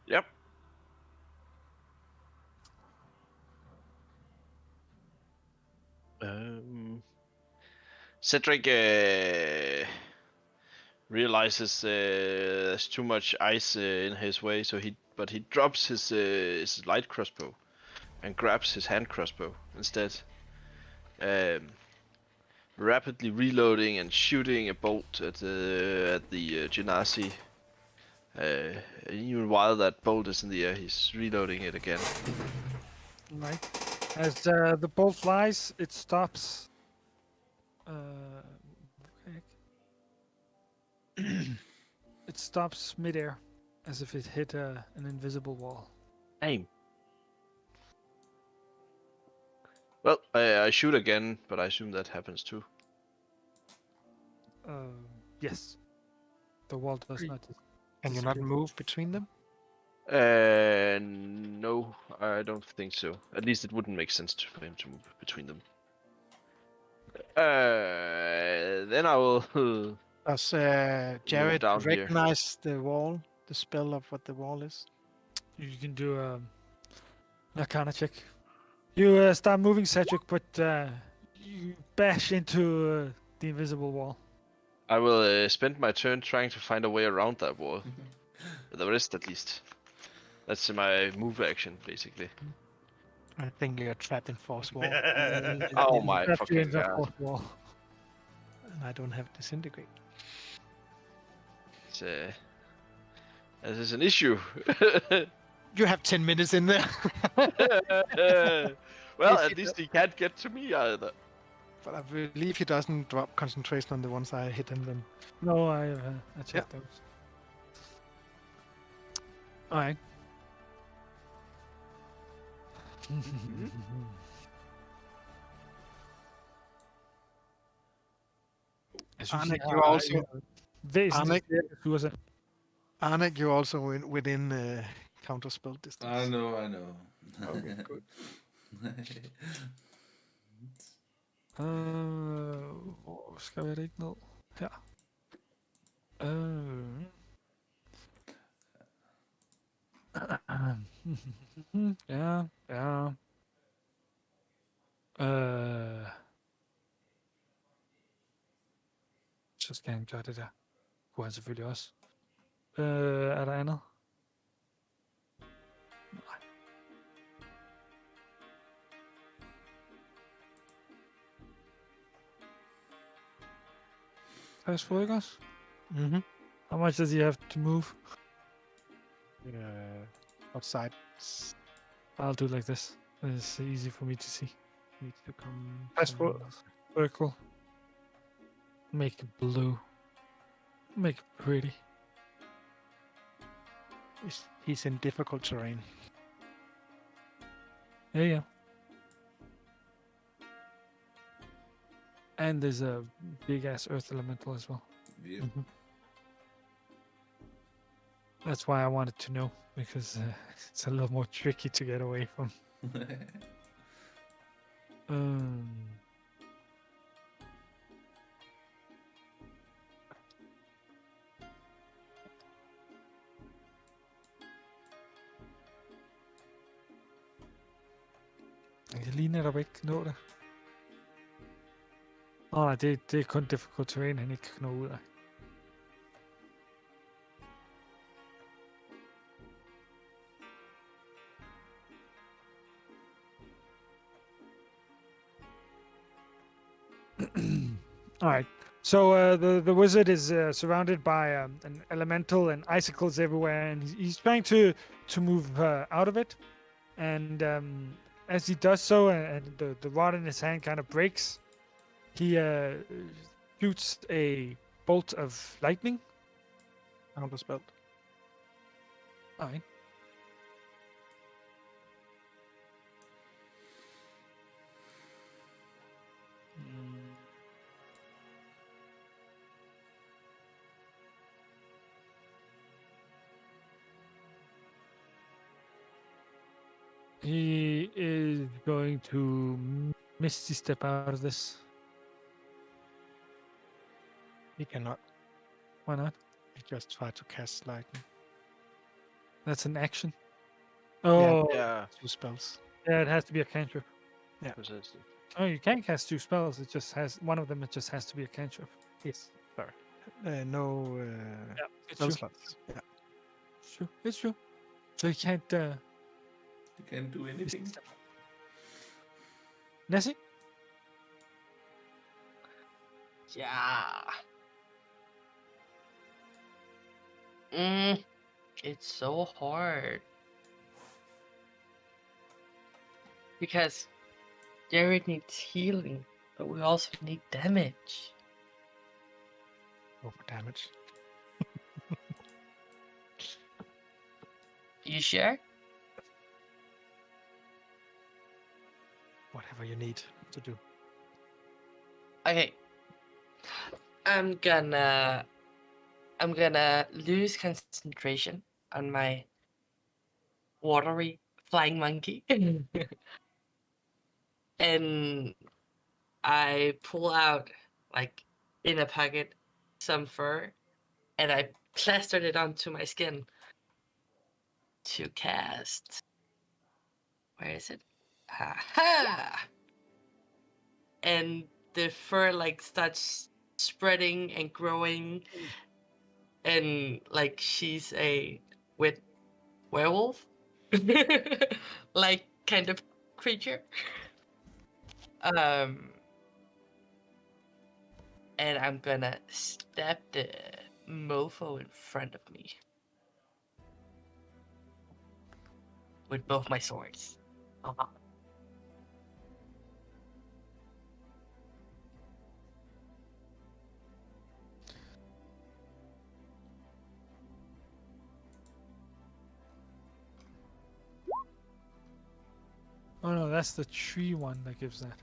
Yep. Cedric realizes there's too much ice in his way, but he drops his light crossbow and grabs his hand crossbow instead, rapidly reloading and shooting a bolt at the Genasi. Even while that bolt is in the air, he's reloading it again. Right. As the bolt flies, it stops. It stops midair, as if it hit an invisible wall. Aim. Well, I shoot again, but I assume that happens too. Yes. The wall does not. Can you not move between them? No, I don't think so. At least it wouldn't make sense for him to move between them. Then I will. Does Jared down here. recognize the wall, the spell of what the wall is? You can do a Arcana check. You start moving, Cedric, but you bash into the invisible wall. I will spend my turn trying to find a way around that wall. The rest, at least. That's my move action, basically. I think you're trapped in force wall. Oh my Trapped you fucking in the god. fourth wall. And I don't have disintegrate. This is an issue. You have 10 minutes in there. Well, If at he least he can't get to me either. But I believe he doesn't drop concentration on the ones I hit him then. No, I checked those. Alright. Jeg synes, Arnek, I you har also væsentligt flere ressourcer. Arnek, you're also within counter spell distance. I know. Okay, good. Hvor skal vi det ikke ned? Her. Ja. Så skal han gøre det der. Kunne han selvfølgelig også. Er der andet? Nej. Fast food, ikke også? Mm-hmm. How much does he have to move? Outside. I'll do it like this. It's easy for me to see. Needs to come. Fast food. Circle. Make it blue. Make it pretty. He's in difficult terrain. Yeah. And there's a big ass earth elemental as well. Yep. Mm-hmm. That's why I wanted to know, because it's a little more tricky to get away from. Jeg kan lige netop ikke nå det. Nej, det er kun difficult terrain, han ikke kan nå ud af. All right. So the wizard is surrounded by an elemental and icicles everywhere, and he's trying to move out of it. And as he does so, and the rod in his hand kind of breaks, he shoots a bolt of lightning. Counter spell. All right. He is going to misty step out of this. He cannot. Why not? He just tried to cast lightning. That's an action. Oh, Yeah. 2 spells. yeah, it has to be a cantrip. Precisely. Oh, you can cast 2 spells. It just has one of them. It just has to be a cantrip. Yes. Sorry. No Yeah, it's spell true. slots. Yeah. It's true. It's true. So you can't. You can't do anything. Nessie? Yeah. It's so hard. Because Jared needs healing, but we also need damage. Go for damage. You sure? Whatever you need to do. Okay. I'm gonna lose concentration on my watery flying monkey. And I pull out, like, in a pocket, some fur, and I plastered it onto my skin to cast. Where is it? Aha! And the fur, like, starts spreading and growing, and, like, she's a wet werewolf, like, kind of creature. And I'm gonna stab the mofo in front of me with both my swords. Oh no, that's the tree one that gives that.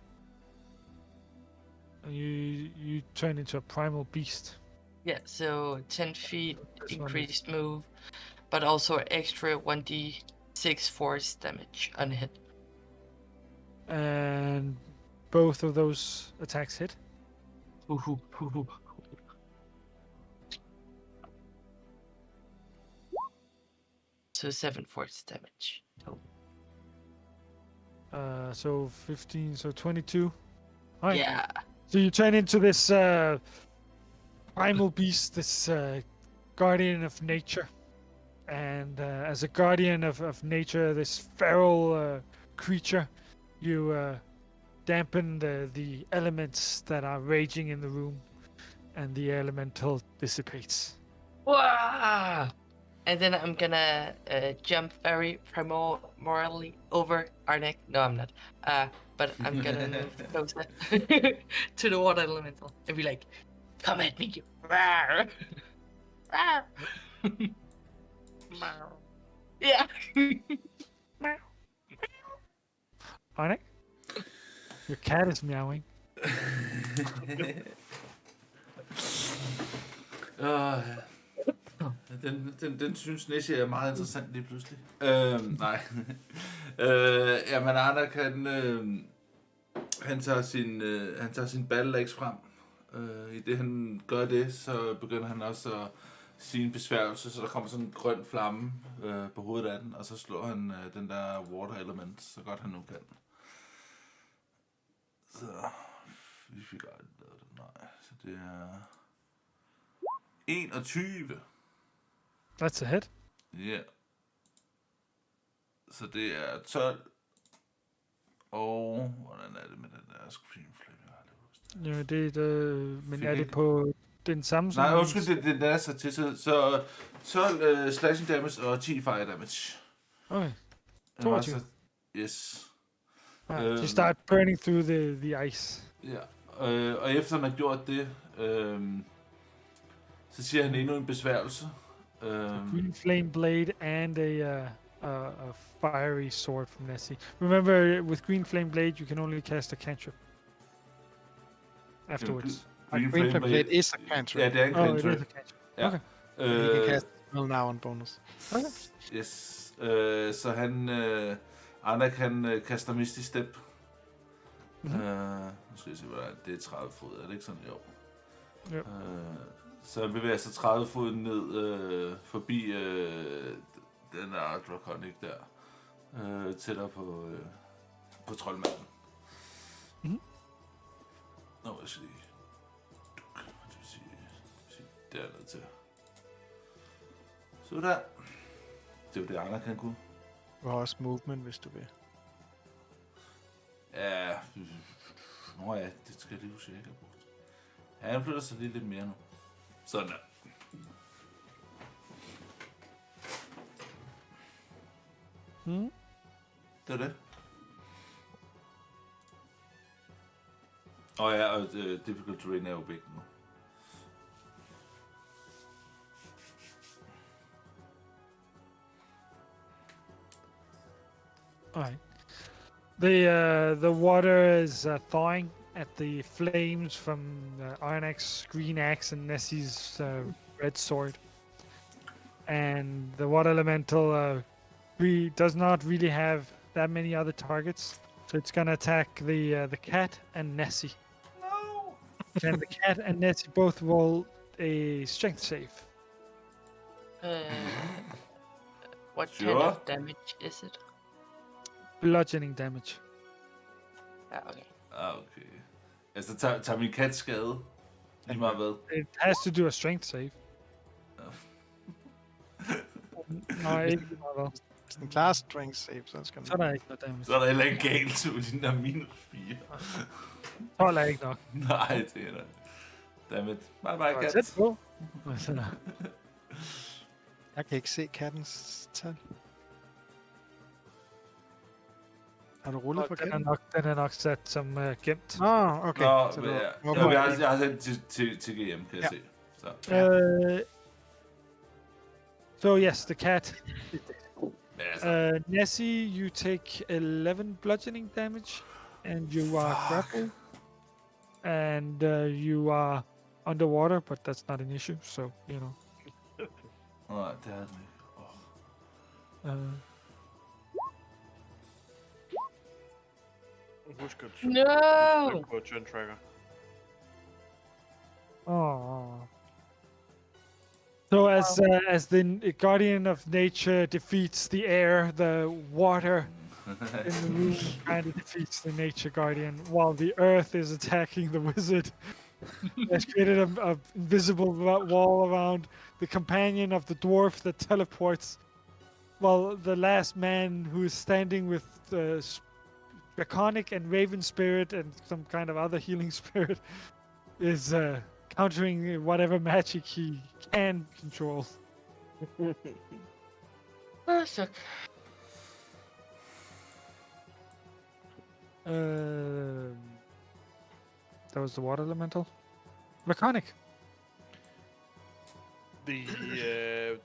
And you turn into a primal beast. Yeah, so 10 feet This one increased move, but also extra 1d6 force damage on hit. And both of those attacks hit. So 7 force damage. Oh. So 15, so 22. Alright. Yeah. So you turn into this primal beast, this guardian of nature. And as a guardian of nature, this feral creature, you dampen the elements that are raging in the room, and the elemental dissipates. Wah! And then I'm gonna jump very primordially over Arnek. No, I'm not. But I'm gonna move closer to the water elemental and be like, "Come at me, you!" Rawr. Rawr. Yeah. Arnek? Your cat is meowing. Den synes Nessie er meget interessant lige pludselig. Nej. Jamen, Arnak, han tager sin ballelægs frem. I det han gør det, så begynder han også at sige en besværgelse, så der kommer sådan en grøn flamme på hovedet af den, og så slår han den der water element, så godt han nu kan. Så vi fik aldrig lavet det, nej. Så det er 21. That's a hit. Ja. Yeah. Så det er 12. Og hvordan er det med den der screen flame? Ja, det er men er det på den samme som... Nej, undskyld, det er så til. Så 12 slashing damage og 10 fire damage. Okay. 22. Yes. You start burning through the ice. Ja, og efter han har gjort det, så siger han endnu en besværgelse. Green flame blade and a fiery sword from Nessie. Remember, with green flame blade, you can only cast a cantrip afterwards. Green Flame flame Blade is a cantrip. Ja, det er en Oh, it cantrip. is a cantrip. Ja. Okay. You can cast spell now on bonus. Okay. Yes. Så han... Arnak, han kaster Misty Step. Nu skal jeg se, hvad det er 30 fod. Er det ikke sådan? Jo. Jo. Så han bevæger sig 30 fod ned forbi den der Draconic der. Tættere på troldmanden. Mhm. Nå, jeg skal lige... Det vil sige dernede til. Så der. Det var det, Arnak kan kunne. Du har også movement, hvis du vil. Ja, nå ja, det skal det huske, jeg ikke har brugt. Ja, han flytter sig lige lidt mere nu. Sådan der. Det er det. Ja, og difficult terrain er jo væk nu. Alright. The water is thawing at the flames from Arnak's green axe and Nessie's red sword. And the water elemental does not really have that many other targets, so it's gonna attack the cat and Nessie. No! Can the cat and Nessie both roll a strength save? What Sure. kind of damage is it? Bludgeoning damage. Ja, okay. Okay. Altså, tager min kat skade? Lige meget hvad? It has to do a strength save. Nej, ikke lige meget hvad. Hvis den klarer strength save, så skal den... Så er der ikke noget damage. Så er der heller ikke galt med den der minus 4. 12 er ikke nok. Nej, det er der. Dammit. Bye bye, kat. Tæt på. Jeg kan ikke se kattens tal. Har du rullet for Den katten? er nok sat som gemt. Okay. Nå, Så men du- ja. hvorfor- Jeg har sendt til GM, kan jeg se. Så. So yes, the cat. Nessie, you take 11 bludgeoning damage, and you are grappled. And you are underwater, but that's not an issue, so, you know. Nej, det er den ikke. Husk at No! trykke på turn tracker. Oh. So as the guardian of nature defeats the air, the water in the room kind of defeats the nature guardian, while the earth is attacking the wizard. Has created a invisible wall around the companion of the dwarf that teleports, while the last man who is standing with the draconic and raven spirit and some kind of other healing spirit is countering whatever magic he can control. Suck. That was the water elemental. Draconic. The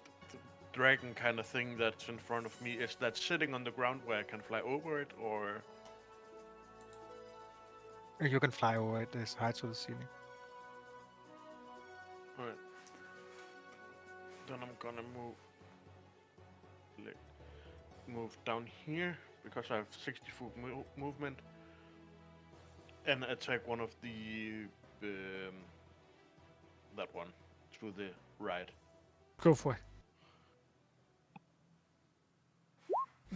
dragon kind of thing that's in front of me, is that sitting on the ground where I can fly over it, or... You can fly over it. There's high to the ceiling. Alright. Then I'm gonna move down here, because I have 60 foot movement, and attack one of the that one to the right. Go for it.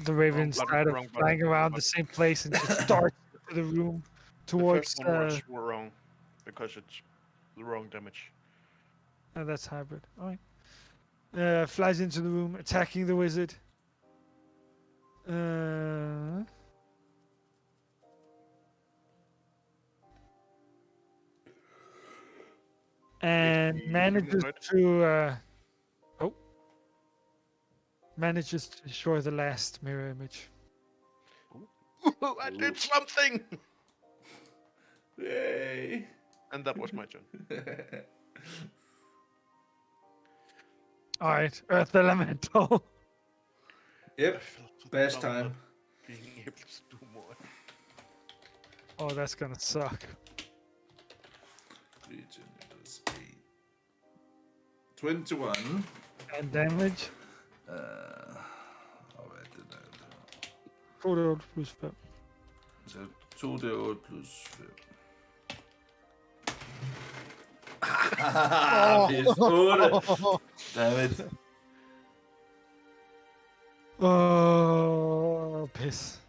The ravens start flying around the same place and just dart to the room towards. The first one was wrong, because it's the wrong damage. That's hybrid. All right. Flies into the room, attacking the wizard. And manages to destroy the last mirror image. I did something! Yay! And that was my turn. All right, Earth Elemental. Yep, best time. Being able to do more. Oh, that's gonna suck. 3, 2, 8. 21. And damage. Hvad er det der? 2d8 plus 5. Så 2d8 plus 5. Pis, 8. Dammit. Pis.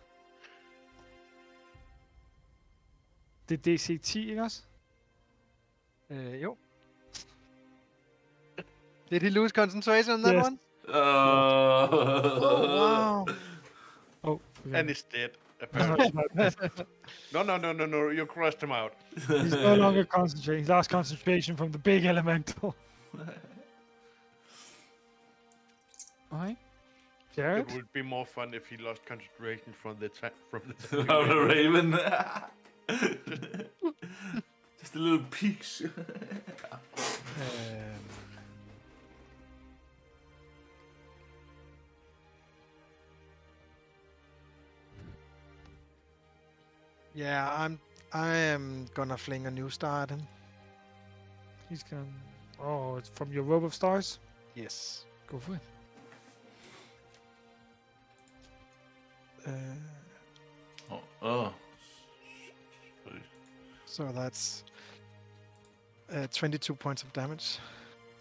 Det er DC 10, ikke også? Jo. Did he lose concentration on that Yes. one? Oh, Wow. Oh, okay. And he's dead, apparently. No, you crossed him out. He's no longer concentrating. He's lost concentration from the big elemental. Alright. Jared? It would be more fun if he lost concentration from the I'm a raven. Just a little peaks. Yeah, I am gonna fling a new star at him. He's gonna... Oh, it's from your robe of stars? Yes. Go for it. Oh. Sorry. So that's 22 points of damage.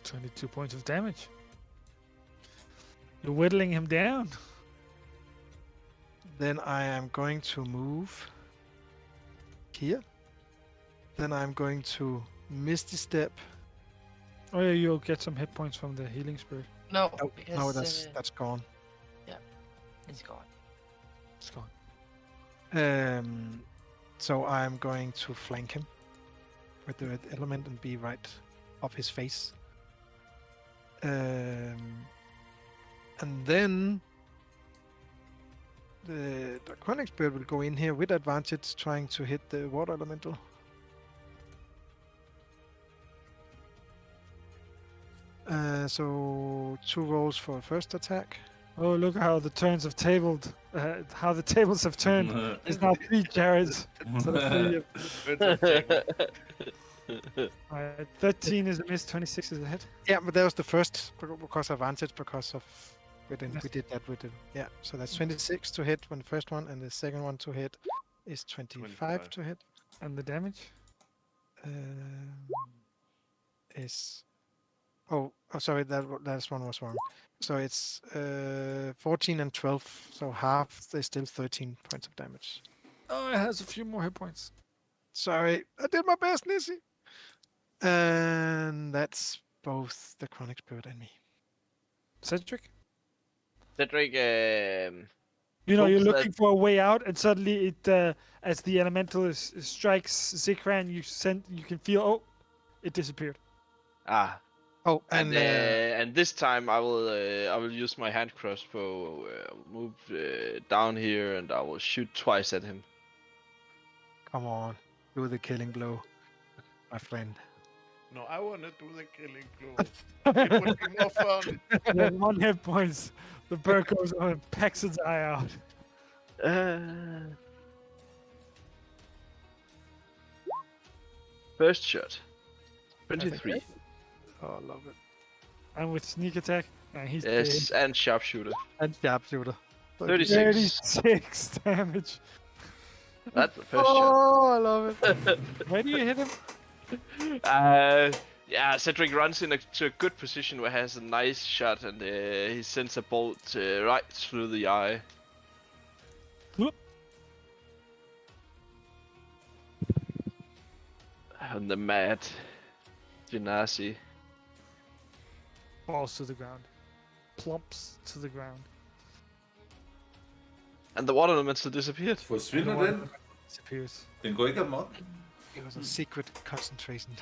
22 points of damage. You're whittling him down. Then I am going to move here. Then I'm going to Misty Step. Oh yeah, you'll get some hit points from the healing spirit. No, Oh, because, no, that's gone. it's gone. It's gone. So I'm going to flank him with the red element and be right up his face. And then the Draconic Spirit will go in here with advantage, trying to hit the water elemental. So 2 rolls for first attack. Oh, look how the turns have tabled. How the tables have turned. There's now 3 Jareds instead of 3. Alright, 13 is a miss, 26 is a hit. Yeah, but that was the first because of advantage because of we did that with it. Yeah, so that's 26 to hit on the first one, and the second one to hit is 25 to hit. And the damage? Is sorry, that last one was wrong. So it's 14 and 12, so half. There's still 13 points of damage. Oh, it has a few more hit points. Sorry, I did my best, Nissy. And that's both the chronic spirit and me. Cedric? Cedric, You know, you're Hopes looking for a way out, and suddenly it, as the elemental strikes Zikran, you can feel, it disappeared. Oh, and this time I will use my hand crossbow, move down here, and I will shoot twice at him. come on, do the killing blow, my friend. No, I want to do the killing blow. It would be more fun. You have 1 hit points. The bird goes on and pecks its eye out. First shot. 23. Oh, I love it. And with sneak attack, he's Yes, dead. and sharpshooter. And sharpshooter. 36. 36 damage. That's the first shot. Oh, I love it. Where do you hit him? Yeah, Cedric runs into a good position where he has a nice shot, and he sends a bolt right through the eye. Whoop. And the mad Genasi. Falls to the ground. Plumps to the ground. And the water elemental disappeared. Forsvinder den? Disappears. Den går ikke amok. It was a secret concentration.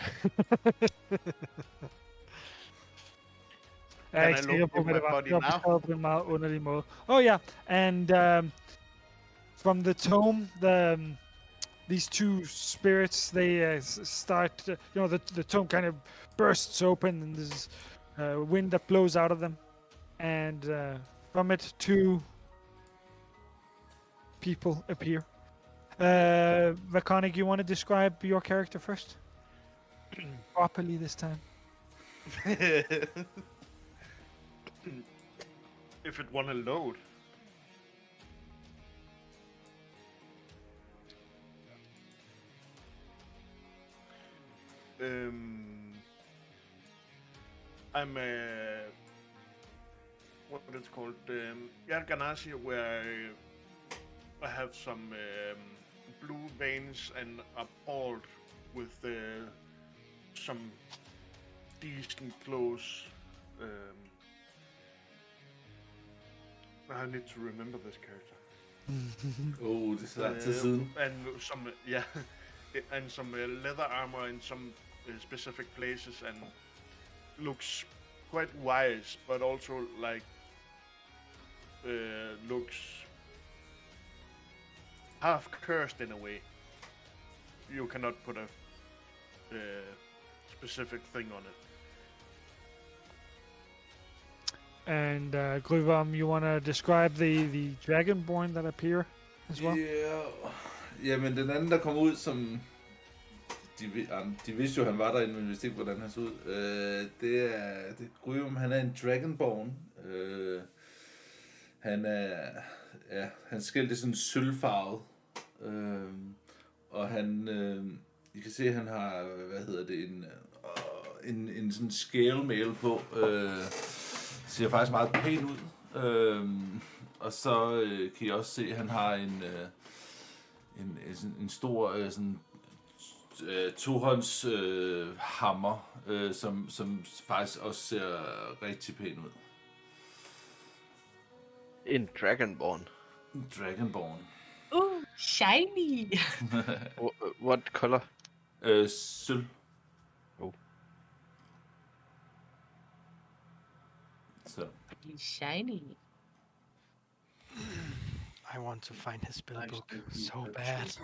Jeg er I ikke sikker look på, at hvad det my var. body Det var now? beskrevet på en meget underlig måde. Oh yeah, and from the tome, these 2 spirits, they start. The tome kind of bursts open, and there's wind that blows out of them, and from it 2 people appear. Vaconic, you want to describe your character first? Properly this time. If it want to load. I'm what it's called, Yarganashi, where I have some blue veins and are bald with some decent clothes. I need to remember this character. Det er så lang tid siden. And some, and some leather armor in some specific places, and looks quite wise, but also like looks half cursed in a way. You cannot put a specific thing on it. And Gruvam, you want to describe the dragonborn that appear as well? Jamen, den anden, der kom ud, som... De vidste jo, han var derinde, men vidste ikke, hvordan han så ud. Det er Gruvam, han er en dragonborn. Han er... Ja, hans skæld er sådan sølvfarvet. Og han... I kan se, at han har... En sådan scale mail på. Ser faktisk meget pæn ud. Og så kan I også se, at han har en stor sådan tohånds hammer, som faktisk også ser rigtig pæn ud. En Dragonborn. Dragonborn. Shiny! What color? Sølv. Så. He's shiny. I want to find his spellbook so bad.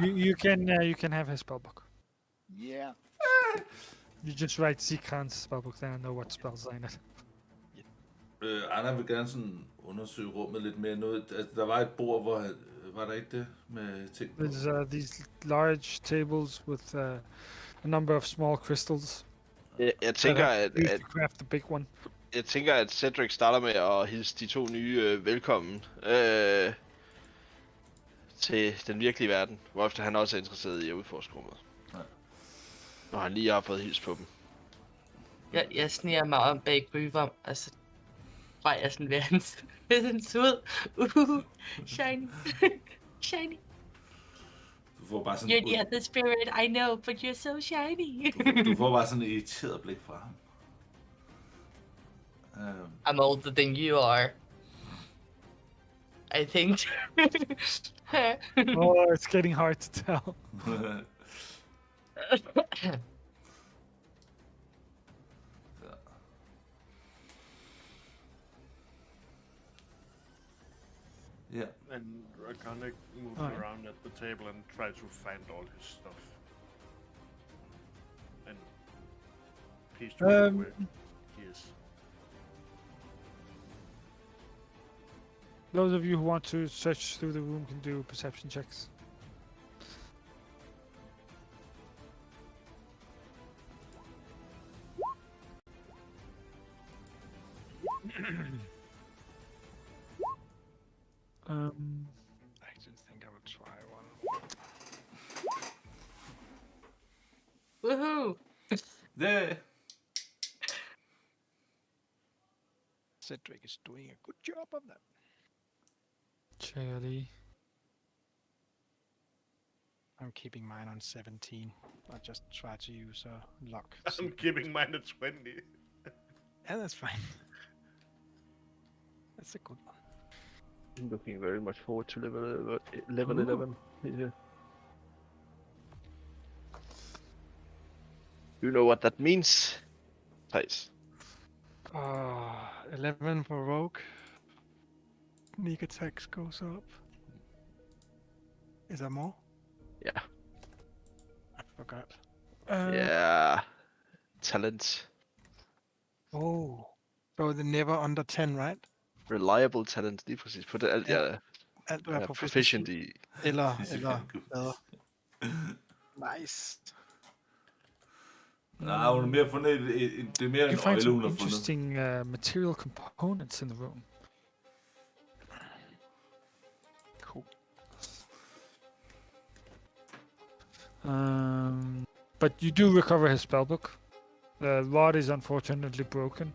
You can have his spellbook. Yeah. You just write Zikran's spellbook there and know what spells are in it. Anna vil gerne sådan undersøge rummet lidt mere. Noget, altså, der var et bord, hvor var der ikke det med ting på? There's these large tables with a number of small crystals. Jeg tænker, Used to craft the big one. Jeg tænker, at Cedric starter med at hilse de 2 nye velkommen til den virkelige verden, hvorefter han også er interesseret i at udforske rummet. Ja. Når han lige har fået hils på dem. Jeg sniger mig om bag Gryvom, og så rører jeg sådan ved hans hud. Shiny. Shiny. Du får bare sådan You're the other spirit, I know, but you're so shiny. du får bare sådan et irriteret blik fra ham. I'm older than you are. I think. Oh, it's getting hard to tell. Yeah. And Draconic moves Alright. around at the table and try to find all his stuff. And piece together where he is. Those of you who want to search through the room can do perception checks. I just think I will try one. Woohoo! Yeah. Cedric is doing a good job of that. Charlie. I'm keeping mine on 17. I'll just try to use a lock. I'm keeping mine at 20. Yeah, that's fine. That's a good one. I'm looking very much forward to level 11. Yeah. You know what that means? Nice. 11 for rogue. Sneak attacks goes up. Is there more? Yeah. I forgot. Yeah. Talent. Oh. So they're never under 10, right? Reliable talent, lige præcis. På det alt, jeg Alt du er er proficient i. Eller Good. bedre. Nice. Nej, hun er mere fundet det er mere You en find øjle, some hun har fundet. interesting material components in the room. Cool. But you do recover his spellbook. The rod is unfortunately broken.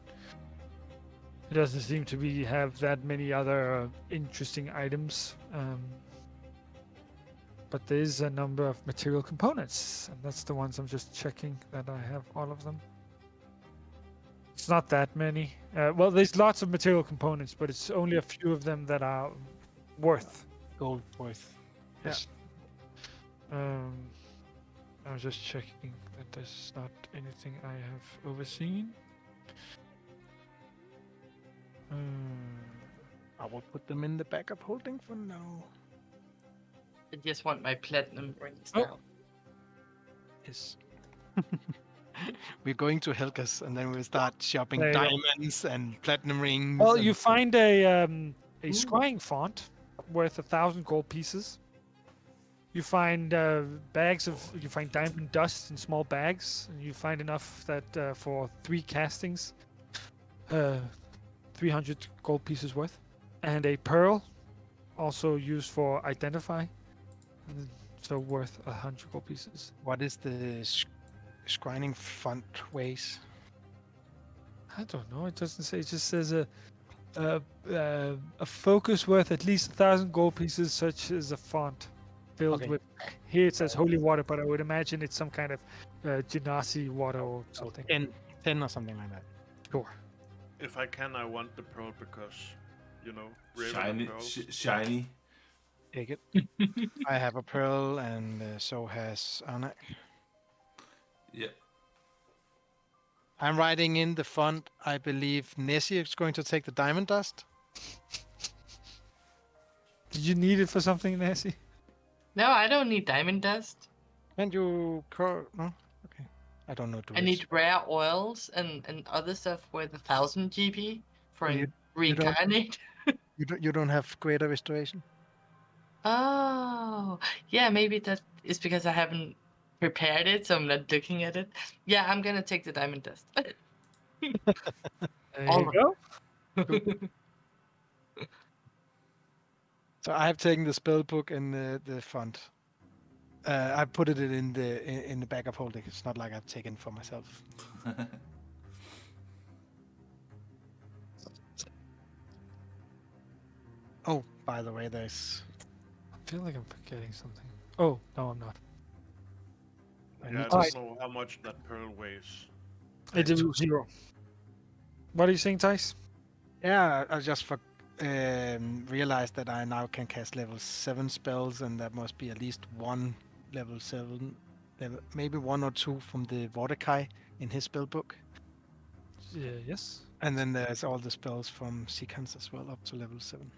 It doesn't seem to have that many other interesting items. But there is a number of material components, and that's the ones I'm just checking that I have all of them. It's not that many. Well, there's lots of material components, but it's only a few of them that are worth. Gold worth. Yeah. I was just checking that there's not anything I have overseen. I will put them in the backup holding for now. I just want my platinum rings Oh. now. Yes. We're going to Helga's and then we'll start shopping There you go. diamonds and platinum rings. Well, and- you find a scrying font worth 1,000 gold pieces. You find you find diamond dust in small bags, and you find enough that for 3 castings, 300 gold pieces worth, and a pearl, also used for identify, so worth 100 gold pieces. What is the scrying font weighs? I don't know. It doesn't say. It just says a focus worth at least 1,000 gold pieces, such as a font filled Okay. with. Here it says holy water, but I would imagine it's some kind of genasi water or something. 10 or something like that. Sure. If I can, I want the pearl because, you know, raven Shiny. pearls. Shiny. Take it. I have a pearl and so has Anna. Yeah. I'm writing in the font. I believe Nessie is going to take the diamond dust. Did you need it for something, Nancy? No, I don't need diamond dust. And you... No? Okay. I don't know. I need rare oils and other stuff worth 1,000 GP for You reincarnate. You don't have greater restoration. Oh, yeah, maybe that is because I haven't prepared it, so I'm not looking at it. Yeah, I'm gonna take the diamond dust. There All you of go. So I have taken the spell book in the front. I put it in the back of holding. It's not like I've taken for myself. Oh, by the way, there's. I feel like I'm forgetting something. Oh, no, I'm not. Yeah, I to- don't know how much that pearl weighs. It is 0. What are you saying, Thijs? Yeah, I just realized that I now can cast level 7 spells, and that must be at least one level 7, maybe 1 or 2 from the Mordecai in his spell book. Yes. And then there's all the spells from Sequence as well, up to level 7.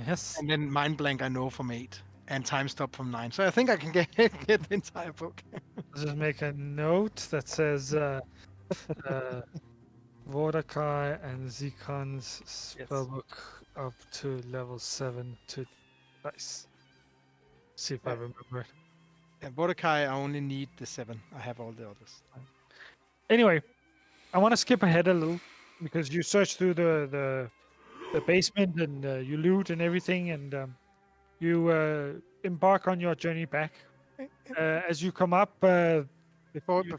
Yes. And then Mind Blank I know from 8, and Time Stop from 9. So I think I can get the entire book. I'll just make a note that says Mordecai and Zikon's spellbook up to level 7 to dice. See if I remember it. And Mordecai, I only need the 7. I have all the others. Anyway, I want to skip ahead a little because you search through the basement and you loot and everything, and you embark on your journey back. As you come up, Before You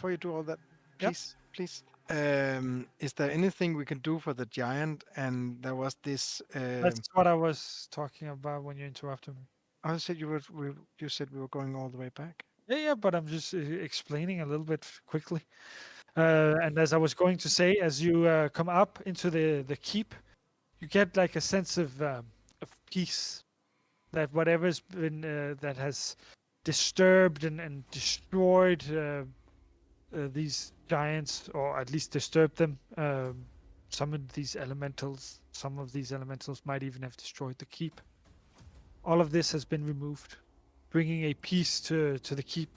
you do all that, Yep. please. Is there anything we can do for the giant? And there was this. that's what I was talking about when you interrupted me. I said you said we were going all the way back. Yeah, but I'm just explaining a little bit quickly. And as I was going to say, as you come up into the keep, you get like a sense of peace. That whatever's been that has disturbed and destroyed these giants, or at least disturbed them. Some of these elementals might even have destroyed the keep. All of this has been removed, bringing a peace to the keep,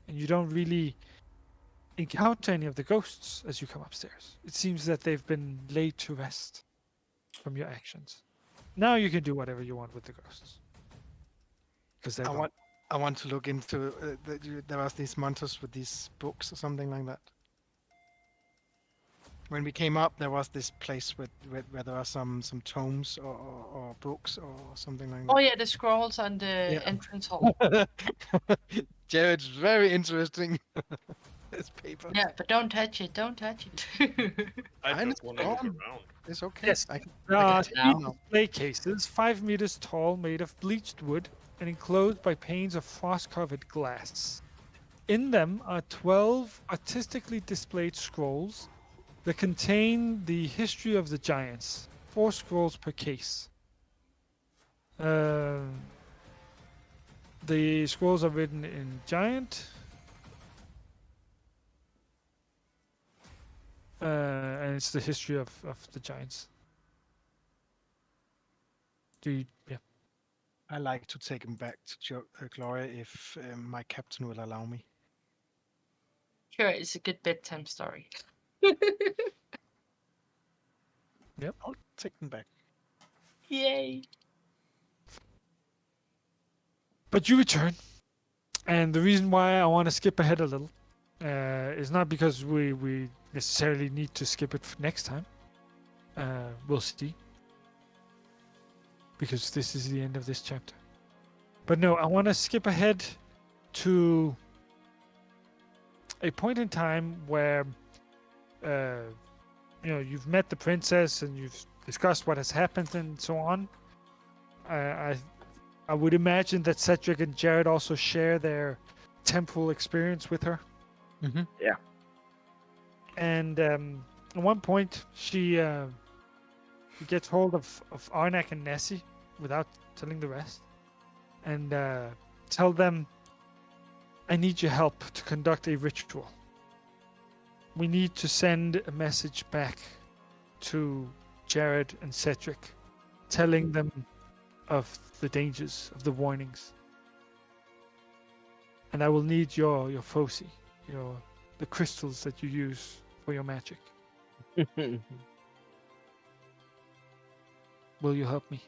and you don't really encounter any of the ghosts as you come upstairs. It seems that they've been laid to rest from your actions. Now you can do whatever you want with the ghosts. Because they're gone. I want to look into. There was these monsters with these books or something like that. When we came up, there was this place where there are some tomes or books or something like that. Oh yeah, the scrolls on the entrance hall. Jared's very interesting. This paper. Yeah, but don't touch it. Don't touch it. I And just want to look gone. around. It's okay. Yes. I can There are take it now. now. display cases, 5 meters tall, made of bleached wood, and enclosed by panes of frost-covered glass. In them are 12 artistically displayed scrolls that contain the history of the giants. 4 scrolls per case. The scrolls are written in giant. And it's the history of the giants. I like to take him back to Gloria if my captain will allow me. Sure, it's a good bedtime story. I'll take them back. Yay! But you return, and the reason why I want to skip ahead a little is not because we necessarily need to skip it next time. We'll see. Because this is the end of this chapter. But no, I want to skip ahead to a point in time where you've met the princess and you've discussed what has happened and so on. I would imagine that Cedric and Jared also share their temporal experience with her. Mm-hmm. Yeah. And at one point, she gets hold of Arnak and Nessie without telling the rest, and tell them, I need your help to conduct a ritual. We need to send a message back to Jared and Cedric, telling them of the dangers, of the warnings. And I will need your foci, the crystals that you use for your magic. Will you help me?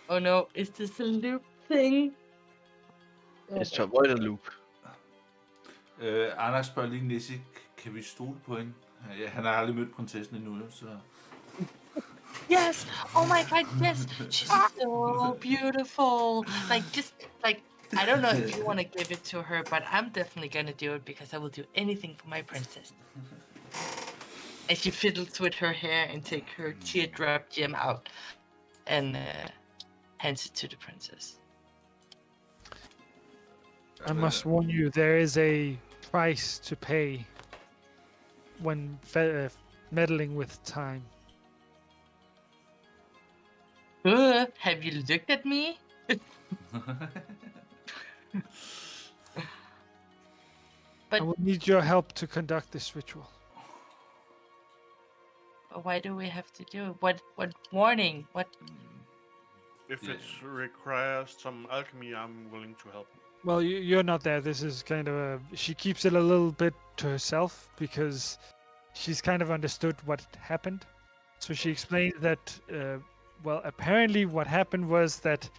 Oh no, is this a loop thing? It's to avoid a loop. Anders spørger lige Nessie, kan vi stole på hende? Ja, han har aldrig mødt prinsessen endnu, så... Yes! Oh my god, yes! She's so beautiful! I don't know if you want to give it to her, but I'm definitely gonna do it because I will do anything for my princess. And she fiddles with her hair and take her teardrop gem out and hands it to the princess. I must warn you, there is a price to pay when meddling with time. Have you looked at me? I But will need your help to conduct this ritual. why do we have to do it? What warning? What? If it requires some alchemy, I'm willing to help. Well, you're not there. This is kind of a... She keeps it a little bit to herself because she's kind of understood what happened. So she explains that, well, apparently what happened was that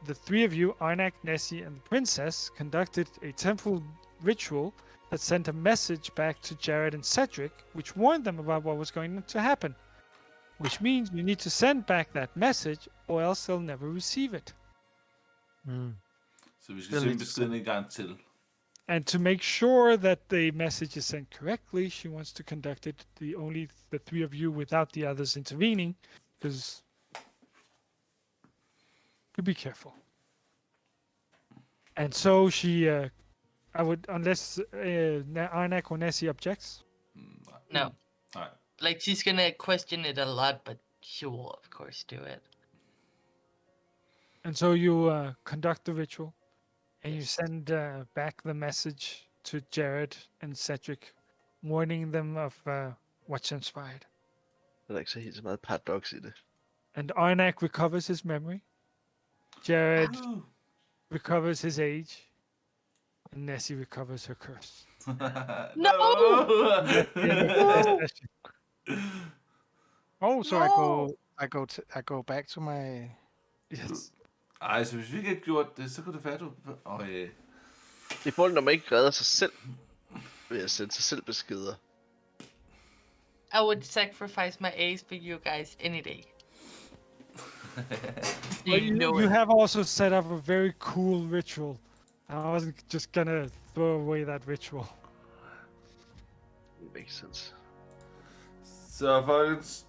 the three of you, Arnak, Nessie, and the princess, conducted a temple ritual that sent a message back to Jared and Cedric, which warned them about what was going to happen. Which means you need to send back that message, or else they'll never receive it. Så vi skal sende beskeden en gang til. And to make sure that the message is sent correctly, she wants to conduct it only the three of you without the others intervening, because you be careful. And so she, I would, unless Arnak or Nessie objects. No. Nej. Like, she's gonna question it a lot, but she will, of course, do it. And so you conduct the ritual, and you send back the message to Jared and Cedric, warning them of what's inspired. Der er ikke så helt så meget paradox i det. And Arnak recovers his memory. Jared recovers his age. And Nessie recovers her curse. No! Oh, so No! I go back to my. Yes. Ej, så hvis vi ikke havde gjort det, så kunne det være, du... I forhold når man ikke redder sig selv, ved at sende sig selv beskeder. I would sacrifice my ace for you guys any day. Well, You know you it. have also set up a very cool ritual. I wasn't just gonna throw away that ritual. It makes sense. Så folkens,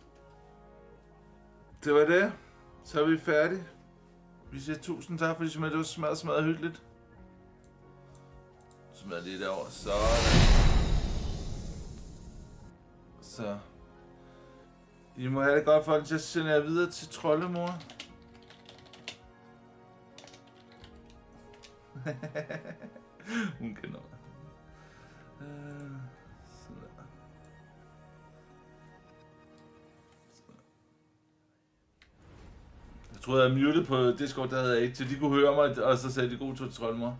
det var det. Så er vi færdige. Vi siger tusind tak, fordi det var smadret hyggeligt. Smad lige derovre. Sådan. Så. I må have det godt, folkens. Jeg sender jer videre til troldemor. Hun kender mig. Sådan der. Jeg troede, jeg muted på Discord, der havde jeg ikke, til de kunne høre mig, og så sagde de god tur til troldemor.